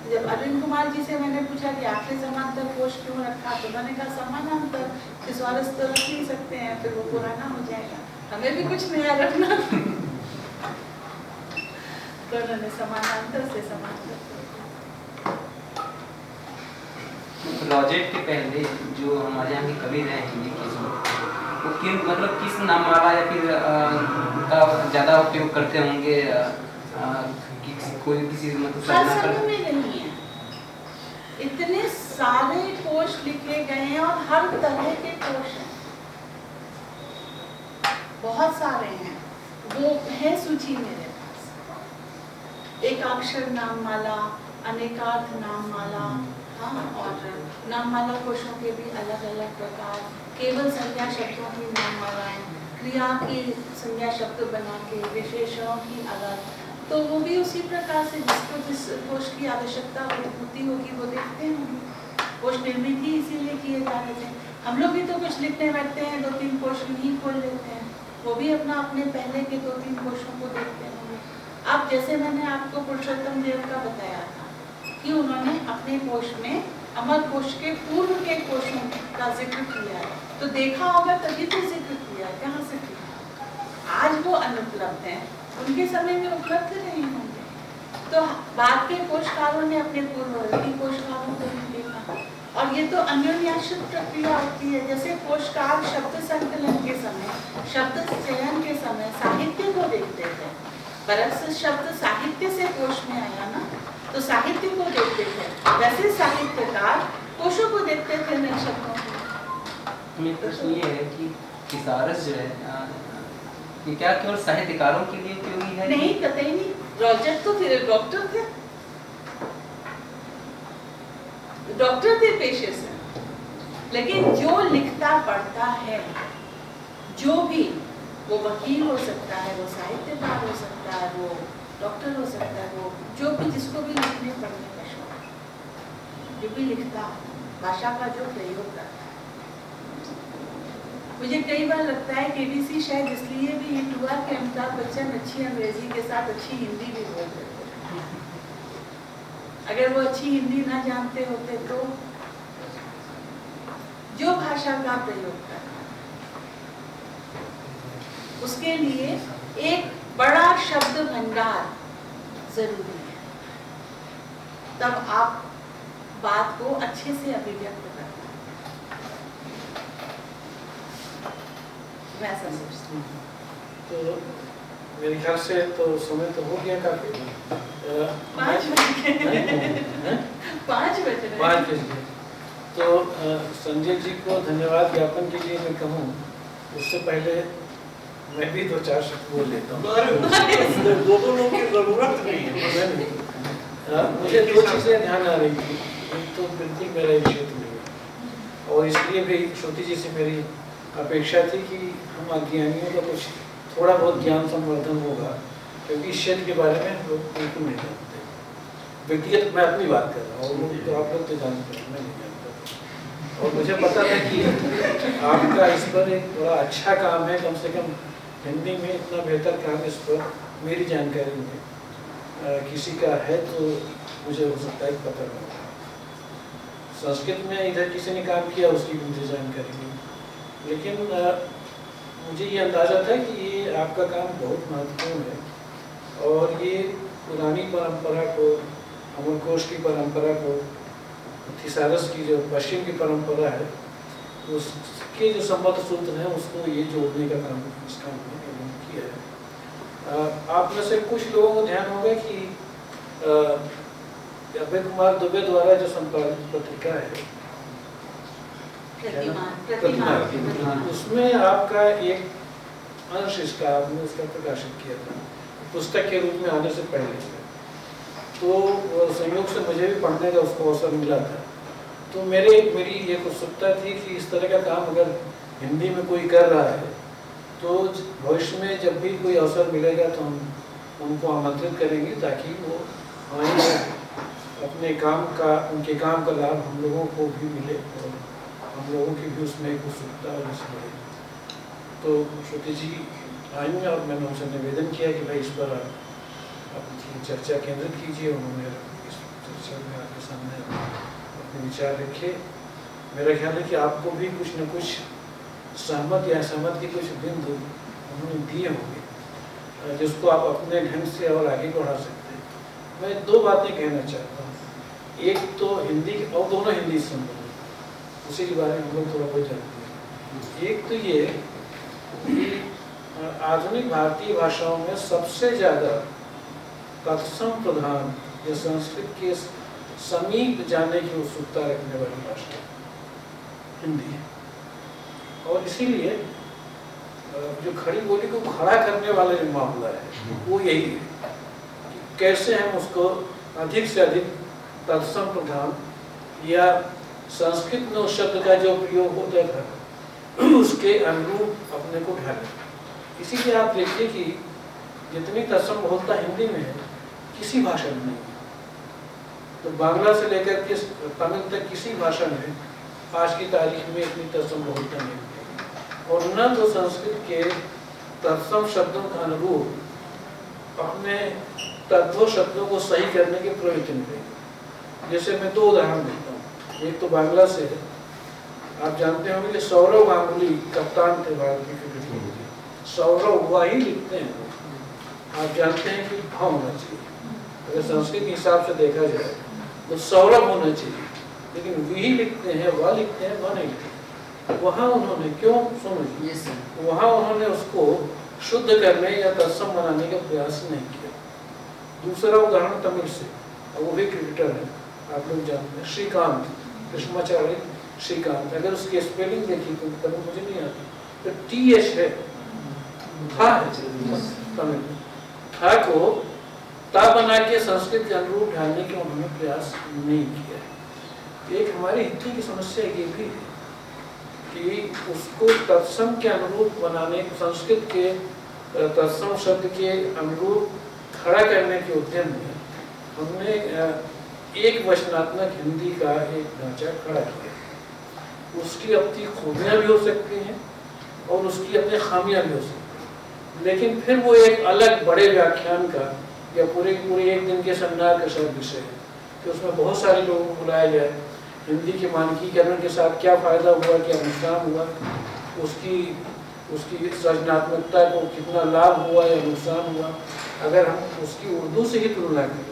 जब अरविंद कुमार जी से मैंने पूछा कि आखिरी समांतर कोश क्यों रखा, तो उन्होंने कहा समानांतर, थिसॉरस तो रख नहीं सकते हैं, फिर वो पुराना हो जाएगा, हमें भी कुछ नया रखना। तो उन्होंने समानांतर से समांतर। रॉजेट के पहले जो हमारे यहाँ के कवि रहे हिंदी के, वो किस नाममाला या फिर का ज़्यादा उपयोग करते होंगे? कोई किसी मतलब हर समय में नहीं है, इतने सारे कोश लिखे गए हैं और हर तरह के कोश हैं, बहुत सारे हैं, वो है सूची मेरे पास। एकाक्षर नाममाला, अनेकार्थ नाममाला, हाँ, और नाममाला कोशों के भी अलग अलग प्रकार, केवल संज्ञा शब्दों की नाममालाएं, क्रिया की संज्ञा शब्द बना के, विशेषणों की अलग, तो वो भी उसी प्रकार से जिसको जिस कोश की आवश्यकता होती होगी वो देखते होंगे। कोश निर्मित ही इसीलिए किए जा रहे थे। हम लोग भी तो कुछ लिखने बैठते हैं, 2-3 कोश नहीं खोल लेते हैं, वो भी अपने पहले के 2-3 कोशों को देखते होंगे। अब जैसे मैंने आपको पुरुषोत्तम देव का बताया था कि उन्होंने अपने कोश में अमर कोश के पूर्व के कोशों का जिक्र किया है, तो देखा होगा तभी तो जिक्र किया, कहाँ से किया। आज वो अनुपलब्ध हैं, उनके समय में उपलब्ध नहीं होंगे, तो बाद के कोशकारों ने अपने पूर्ववर्ती कोशकारों को नहीं देखा। और ये तो अन्योन्याश्रित प्रक्रिया होती है। जैसे कोशकार शब्द संकलन के समय, शब्द चयन के समय साहित्य को देखते थे, परस्पर शब्द साहित्य से कोश में आया ना, तो साहित्य को देखते थे, वैसे साहित्यकार कोशों को देखते थे, नए शब्दों को। मेरा प्रश्न ये है कि थिसारस जो है ये क्या केवल साहित्यकारों के लिए उपयोगी है? नहीं, कतई नहीं। रॉजर तो फिर डॉक्टर थे, डॉक्टर थे पेशे से, लेकिन जो लिखता पढ़ता है, जो भी, वो वकील हो सकता है, वो साहित्यकार हो सकता है, वो डॉक्टर हो सकता है, वो जो भी, जिसको भी लिखने पढ़ने का शौक, जो भी लिखता है, भाषा का जो प्रयोग करता है। मुझे कई बार लगता है केबीसी शायद इसलिए भी हिट हुआ कि अमिताभ बच्चन अच्छी अंग्रेजी के साथ अच्छी हिंदी भी बोल रहे थे। अगर वो अच्छी हिंदी ना जानते होते तो जो भाषा का प्रयोग करना, उसके लिए एक बड़ा शब्द भंडार जरूरी है, तब आप बात को अच्छे से अभिव्यक्त करते हैं। मैं समझती हूँ। तो मेरे ख्याल से तो समय तो हो गया काफी। 5 बज गए। 5 बज रहे। 5 बज गए। तो संजय जी को धन्यवाद ज्ञापन के लिए मैं कहूँ, उससे पहले मैं भी 2-4 शब्द बोल लेता हूँ। 2 लोगों की जरूरत नहीं है। मुझे 2 चीजें ध्यान आ रही थी। एक तो बिल्कुल मेरा क्षेत्र नहीं है, और इसलिए भी श्रुति जी से मेरी अपेक्षा थी कि हम अज्ञानियों का कुछ थोड़ा बहुत ज्ञान संवर्धन होगा, क्योंकि इस क्षेत्र के बारे में हम लोग बिल्कुल नहीं जानते। व्यक्तिगत मैं अपनी बात कर रहा हूँ, तो आप लोग तो जानते हैं, मैं नहीं जानता। और मुझे पता था कि आपका इस पर एक बड़ा अच्छा काम है, कम से कम हिंदी में इतना बेहतर काम इस पर मेरी जानकारी में किसी का है तो मुझे हो सकता है पता नहीं। संस्कृत में इधर किसी ने काम किया, उसकी भी मुझे जानकारी नहीं, लेकिन मुझे ये अंदाज़ा था कि ये आपका काम बहुत महत्वपूर्ण है, और ये पुरानी परंपरा को, अमरकोश की परंपरा को, थिसारस की जो पश्चिम की परंपरा है, उसके जो संबद्ध सूत्र हैं उसको ये जोड़ने का काम इस काम में किया है। आप में से कुछ लोगों को ध्यान होगा कि अभय कुमार दुबे द्वारा जो संपादित पत्रिका है प्रतिमान, उसमें आपका एक अंश इसका आपने उसका प्रकाशित किया था पुस्तक के रूप में आने से पहले। तो संयोग से मुझे भी पढ़ने का उसको अवसर मिला था, तो मेरी एक उत्सुकता थी कि इस तरह का काम अगर हिंदी में कोई कर रहा है तो भविष्य में जब भी कोई अवसर मिलेगा तो हम उनको आमंत्रित करेंगे, ताकि वो हमारे अपने काम का, उनके काम का लाभ हम लोगों को भी मिले और हम लोगों की भी उसमें एक उत्सुकता और रुचि बढ़े। तो श्रुति जी आएंगे और मैंने उनसे निवेदन किया कि भाई इस पर अपनी चर्चा केंद्रित कीजिए। उन्होंने इस चर्चा में आपके सामने अपने विचार रखे। मेरा ख्याल है कि आपको भी कुछ न कुछ सहमत या असहमत के कुछ बिंदु उन्होंने दिए होंगे, जिसको आप अपने ढंग से और आगे बढ़ा सकते हैं। मैं 2 बातें कहना चाहता हूँ। एक तो हिंदी, और दोनों हिंदी से संबंधित, उसी के बारे में हम लोग थोड़ा बहुत जानते हैं। एक तो ये कि आधुनिक भारतीय भाषाओं में सबसे ज़्यादा तत्सम प्रधान या संस्कृत के समीप जाने की उत्सुकता रखने वाली भाषा हिंदी है। और इसीलिए जो खड़ी बोली को खड़ा करने वाला जो मामला है वो यही है कि कैसे हम उसको अधिक से अधिक तत्सम प्रधान या संस्कृत में उस शब्द का जो प्रयोग होता था उसके अनुरूप अपने को ढालें। इसीलिए आप देखिए कि जितनी तत्सम बहुलता हिंदी में है किसी भाषा में नहीं है। तो बांग्ला से लेकर के तमिल तक किसी भाषा में आज की तारीख में इतनी तत्सम बहुलता नहीं है। और न तो संस्कृत के तत्सम शब्दों के अनुरूप अपने तत्व शब्दों को सही करने के प्रयत्न करें। जैसे मैं 2 उदाहरण देता हूँ। एक तो बांग्ला से है, आप जानते होंगे कि सौरव गांगुली कप्तान थे भारत की क्रिकेट टीम के। सौरव हुआ ही लिखते हैं, आप जानते हैं कि भ होना चाहिए। अगर संस्कृत के हिसाब से देखा जाए तो सौरभ होना चाहिए, लेकिन वी लिखते हैं, वह लिखते हैं, वह नहीं लिखते। वहाँ उन्होंने क्यों समझिए, वहाँ उन्होंने उसको शुद्ध करने या तत्सम बनाने का प्रयास नहीं किया। दूसरा उदाहरण तमिल से, वो भी क्रिकेटर है, आप लोग जानते हैं, श्रीकांत, कृष्णाचार्य श्रीकांत। अगर उसकी स्पेलिंग देखी तो तमिल मुझे नहीं आती, तो TH है, था है तमिल, था को ता बना के संस्कृत के अनुरूप ढालने के उन्होंने प्रयास नहीं किया। एक हमारी हिंदी की समस्या ये भी है कि उसको तत्सम के अनुरूप बनाने, संस्कृत के तत्सम शब्द के अनुरूप खड़ा करने के उद्यम में हमने एक वचनात्मक हिंदी का एक ढांचा खड़ा किया। उसकी अपनी खूबियाँ भी हो सकती हैं और उसकी अपनी खामियाँ भी हो सकती हैं, लेकिन फिर वो एक अलग बड़े व्याख्यान का या पूरे एक दिन के सेमिनार का शायद विषय है कि उसमें बहुत सारे लोगों को बुलाया जाए, हिंदी के मानकीकरण के साथ क्या फ़ायदा हुआ, क्या नुकसान हुआ, उसकी सृजनात्मकता को कितना लाभ हुआ या नुकसान हुआ। अगर हम उसकी उर्दू से ही तुलना करें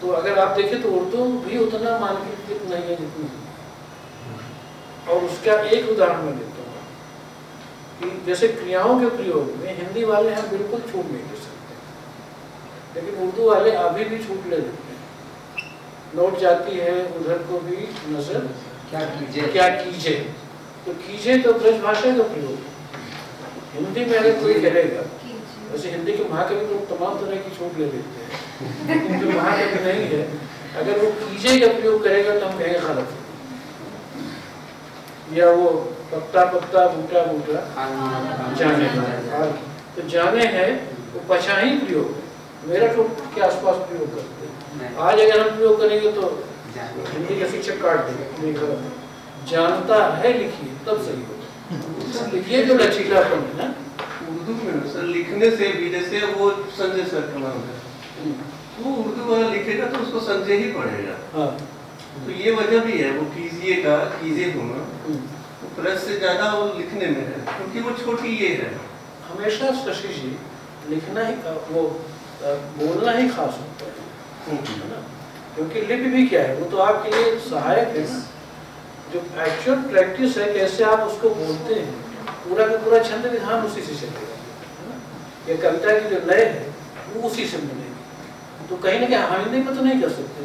तो अगर आप देखें तो उर्दू भी उतना मानकीकृत नहीं है जितनी। और उसका एक उदाहरण मैं देता हूँ कि जैसे क्रियाओं के प्रयोग में हिंदी वाले हम बिल्कुल छूट नहीं दे सकते, लेकिन उर्दू वाले अभी भी छूट ले लेते हैं। लौट जाती है उधर को भी नजर, क्या कीजिए, तो कीजिए तो ब्रज भाषा का प्रयोग है। हिंदी में अगर कोई कहेगा, वैसे हिंदी के महाकवि लोग तमाम तरह की छूट ले लेते हैं, लेकिन जो महाकवि नहीं है अगर वो कीजिए का प्रयोग करेगा तो हम कहेंगे गलत है। या वो पत्ता पत्ता बूटा बूटा जाने, तो जाने है वो पछा ही प्रयोग है, मेरा तो के आसपास प्रयोग करते हैं। आज अगर हम प्रयोग करेंगे तो हिंदी का शिक्षक काट देंगे, गलत है। जानता है लिखिए तब सही होगा, लिखिए जो लचीलापन है ना। उर्दू में सर लिखने से भी, जैसे वो संजय सर का नाम है, वो उर्दू वाला लिखेगा तो उसको संजय ही पढ़ेगा। हाँ। तो ये वजह भी है, वो कीजिए का कीजिए होना तो प्लस से ज्यादा वो लिखने में है, क्योंकि वो छोटी ये है। हमेशा शशि जी लिखना ही वो बोलना ही खास होता है ना, क्योंकि लिपि भी क्या है, वो तो आपके लिए सहायक है ना। जो एक्चुअल प्रैक्टिस है कैसे आप उसको बोलते हैं, पूरा का पूरा छंद विधान उसी से चलेगा, है ना। ये कविता की जो लय है वो उसी से मिलेगी। तो कहीं ना कहीं हिंदी में तो नहीं कर सकते,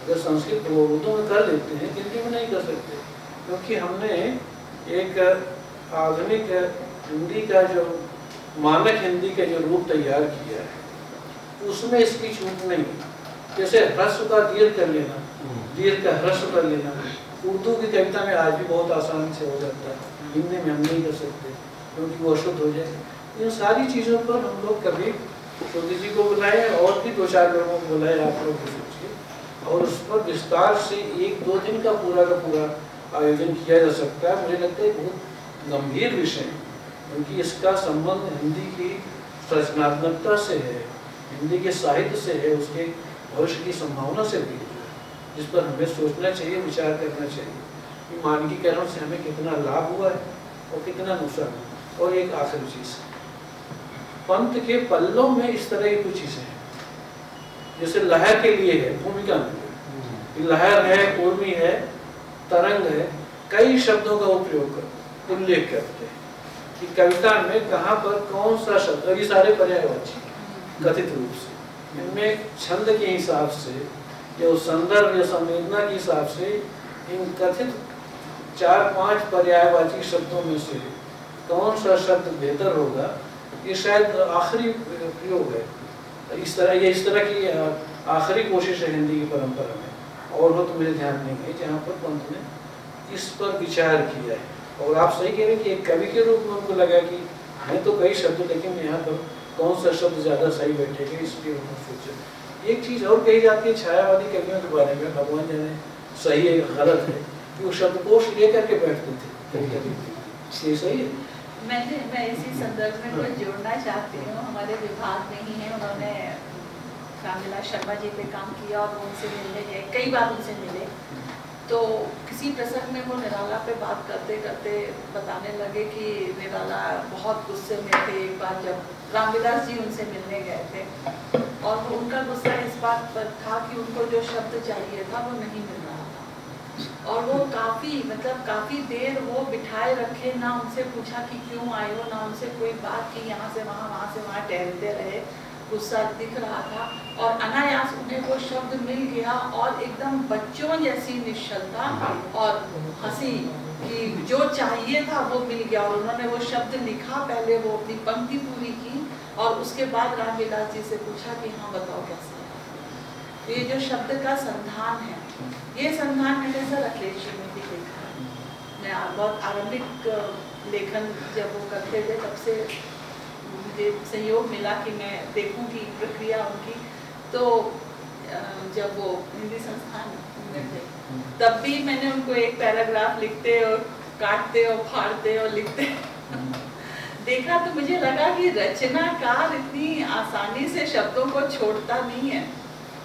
अगर संस्कृत उर्दू में कर लेते हैं हिंदी में नहीं कर सकते, क्योंकि हमने एक आधुनिक हिंदी का जो मानक हिंदी का जो रूप तैयार किया है उसमें इसकी छूट नहीं। जैसे ह्रस्व का दीर्घ कर लेना, दीर्घ का ह्रस्व कर लेना, उर्दू की कविता में आज भी बहुत आसानी से हो जाता है, हिंदी में हम नहीं कर सकते क्योंकि वो अशुद्ध हो जाए। इन सारी चीज़ों पर हम लोग कभी छोटी जी को बुलाए और भी 2-4 लोगों को बुलाए, आप लोग भी सोचिए, और उस पर विस्तार से 1-2 दिन का पूरा आयोजन किया जा सकता है। मुझे लगता है बहुत गंभीर विषय है, क्योंकि इसका संबंध हिंदी की सृजनात्मकता से है, हिंदी के साहित्य से है, उसके भविष्य की संभावना से भी है, जिस पर हमें सोचना चाहिए, विचार करना चाहिए कि मानकीकरण से हमें कितना लाभ हुआ है और कितना नुकसान। और एक आखिरी चीज़, पंथ के पल्लों में इस तरह की कुछ चीज़ें हैं, जैसे लहर के लिए है, भूमिका में लहर है, उर्मी है, तरंग है, कई शब्दों का उपयोग करते, उल्लेख करते हैं कि कविता में कहाँ पर कौन सा शब्द, और ये सारे पर्यायवाची कथित रूप से, इनमें छंद के हिसाब से जो संदर्भ या संवेदना के हिसाब से इन कथित 4-5 पर्यायवाची शब्दों में से कौन सा शब्द बेहतर होगा, ये शायद आखिरी प्रयोग है। इस तरह की आखिरी कोशिश है हिंदी की परंपरा में, और हो तो मेरे ध्यान नहीं है जहाँ पर पंत ने इस पर विचार किया है। और आप सही कह रहे हैं कि एक कवि के रूप में उनको लगा कि मैं तो कई शब्द, लेकिन यहाँ पर कौन सा शब्द ज़्यादा सही बैठेगा, इसलिए उन्होंने सोचा। एक चीज़ और कही जाती है छायावादी कवियों के बारे में, भगवान जाने सही है गलत है, कि वो शब्दकोश लेकर के बैठते थे कभी-कभी। ये सही है? मैं इसी संदर्भ में कुछ जोड़ना चाहती हूँ। हमारे विभाग में ही है, उन्होंने रामविलास शर्मा जी पे काम किया और वो उनसे मिलने गए, कई बार उनसे मिले। तो किसी प्रसंग में वो निराला पे बात करते करते बताने लगे कि निराला बहुत गुस्से में थे एक बार जब रामविलास जी उनसे मिलने गए थे, और वो उनका गुस्सा इस बात पर था कि उनको जो शब्द चाहिए था वो नहीं मिल रहा था। और वो काफ़ी देर वो बिठाए रखे, ना उनसे पूछा कि क्यों आए हो, ना उनसे कोई बात की, यहाँ से वहाँ टहलते रहे। गुस्सा दिख रहा था और अनायास उन्हें वो शब्द मिल गया, और एकदम बच्चों जैसी निश्चलता और हंसी कि जो चाहिए था वो मिल गया। और उन्होंने वो शब्द लिखा, पहले वो अपनी पंक्ति पूरी की और उसके बाद रामविलास जी से पूछा कि हाँ बताओ कैसे है। ये जो शब्द का संधान है, ये संधान मैंने सर अखिलेश जी में भी देखा है। मैं बहुत आरंभिक लेखन जब वो करते थे तब से मुझे सहयोग मिला कि मैं देखूं कि प्रक्रिया उनकी। तो जब वो हिंदी संस्थान में थे तब भी मैंने उनको एक पैराग्राफ लिखते और काटते और फाड़ते और लिखते देखा, तो मुझे लगा कि रचनाकार इतनी आसानी से शब्दों को छोड़ता नहीं है।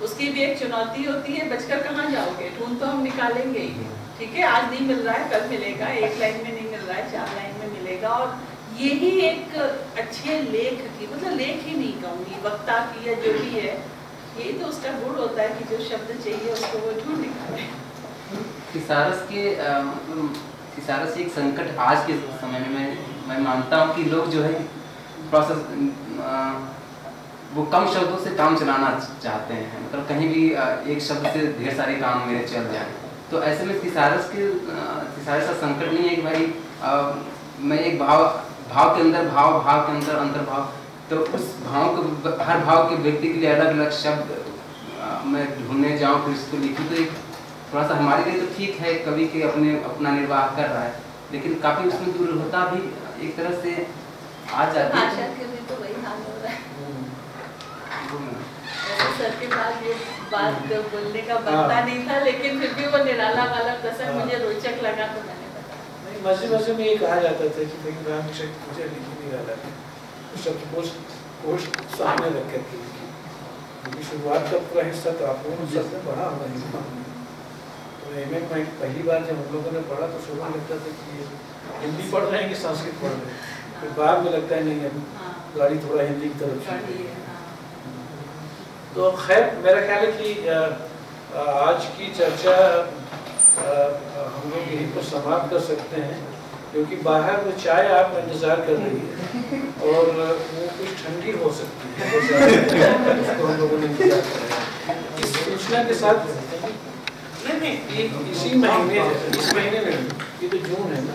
उसकी भी एक चुनौती होती है, बचकर कहाँ जाओगे, ढूंढ तो हम निकालेंगे ही। ठीक है, आज नहीं मिल रहा है कल मिलेगा, एक लाइन में नहीं मिल रहा है 4 लाइन में मिलेगा। और यही एक अच्छे लेख की, मतलब लेख ही नहीं कहूँगी, वक्ता की या जो भी है, यही तो उसका गुण होता है कि जो शब्द चाहिए उसको वो ढूंढ निकाले। थिसारस एक संकट आज के समय में मैं मानता हूँ कि लोग जो है प्रोसेस वो कम शब्दों से काम चलाना चाहते हैं, मतलब कहीं भी एक शब्द से ढेर सारे काम मेरे चल जाए। तो ऐसे में थिसारस का संकट नहीं है कि भाई मैं एक भाव के अंदर भाव के अंदर अंतर्भाव, तो उस भाव को, हर भाव के व्यक्ति के लिए अलग अलग शब्द मैं ढूंढने जाऊँ फिर उसको लिखूँ, तो एक थोड़ा सा हमारे लिए तो ठीक है, कवि के अपना निर्वाह कर रहा है, लेकिन काफ़ी उसमें दुर्लभता भी एक तरह से आ जाती है। भाषा के भी तो वही हाल हो रहा है। सर के पास ये बात बोलने का बनता नहीं था, लेकिन फिर भी वो निराला वाला प्रसंग मुझे रोचक लगा तो मैंने बताया। मजे में ये कहा जाता था कि भाई राम की शक्ति मुझे लिखी नहीं रहा था, शब्दकोश सामने रख करके लिखी, क्योंकि शुरुआत का पूरा हिस्सा तो आप लोगों ने सबसे पढ़ा होगा हिंदी। तो एमए में पहली बार जब हम लोगों ने पढ़ा तो शुरू में लगता था कि हिंदी पढ़ रहे हैं कि संस्कृत पढ़ रहे हैं, फिर बाद में लगता है नहीं अब गाड़ी थोड़ा हिंदी की तरफ। तो खैर मेरा ख्याल है कि आज की चर्चा हम लोग यहीं पर समाप्त कर सकते हैं, क्योंकि बाहर वो चाय आप इंतज़ार कर रही है और वो कुछ ठंडी हो सकती है, उसको हम लोगों ने इंतजार किया। इस सूचना के साथ नहीं इसी महीने, इस महीने में, ये तो जून है ना,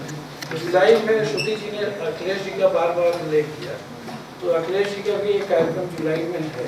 जुलाई में श्रुति जी ने अखिलेश जी का बार उल्लेख किया, तो अखिलेश जी का भी एक कार्यक्रम जुलाई में है।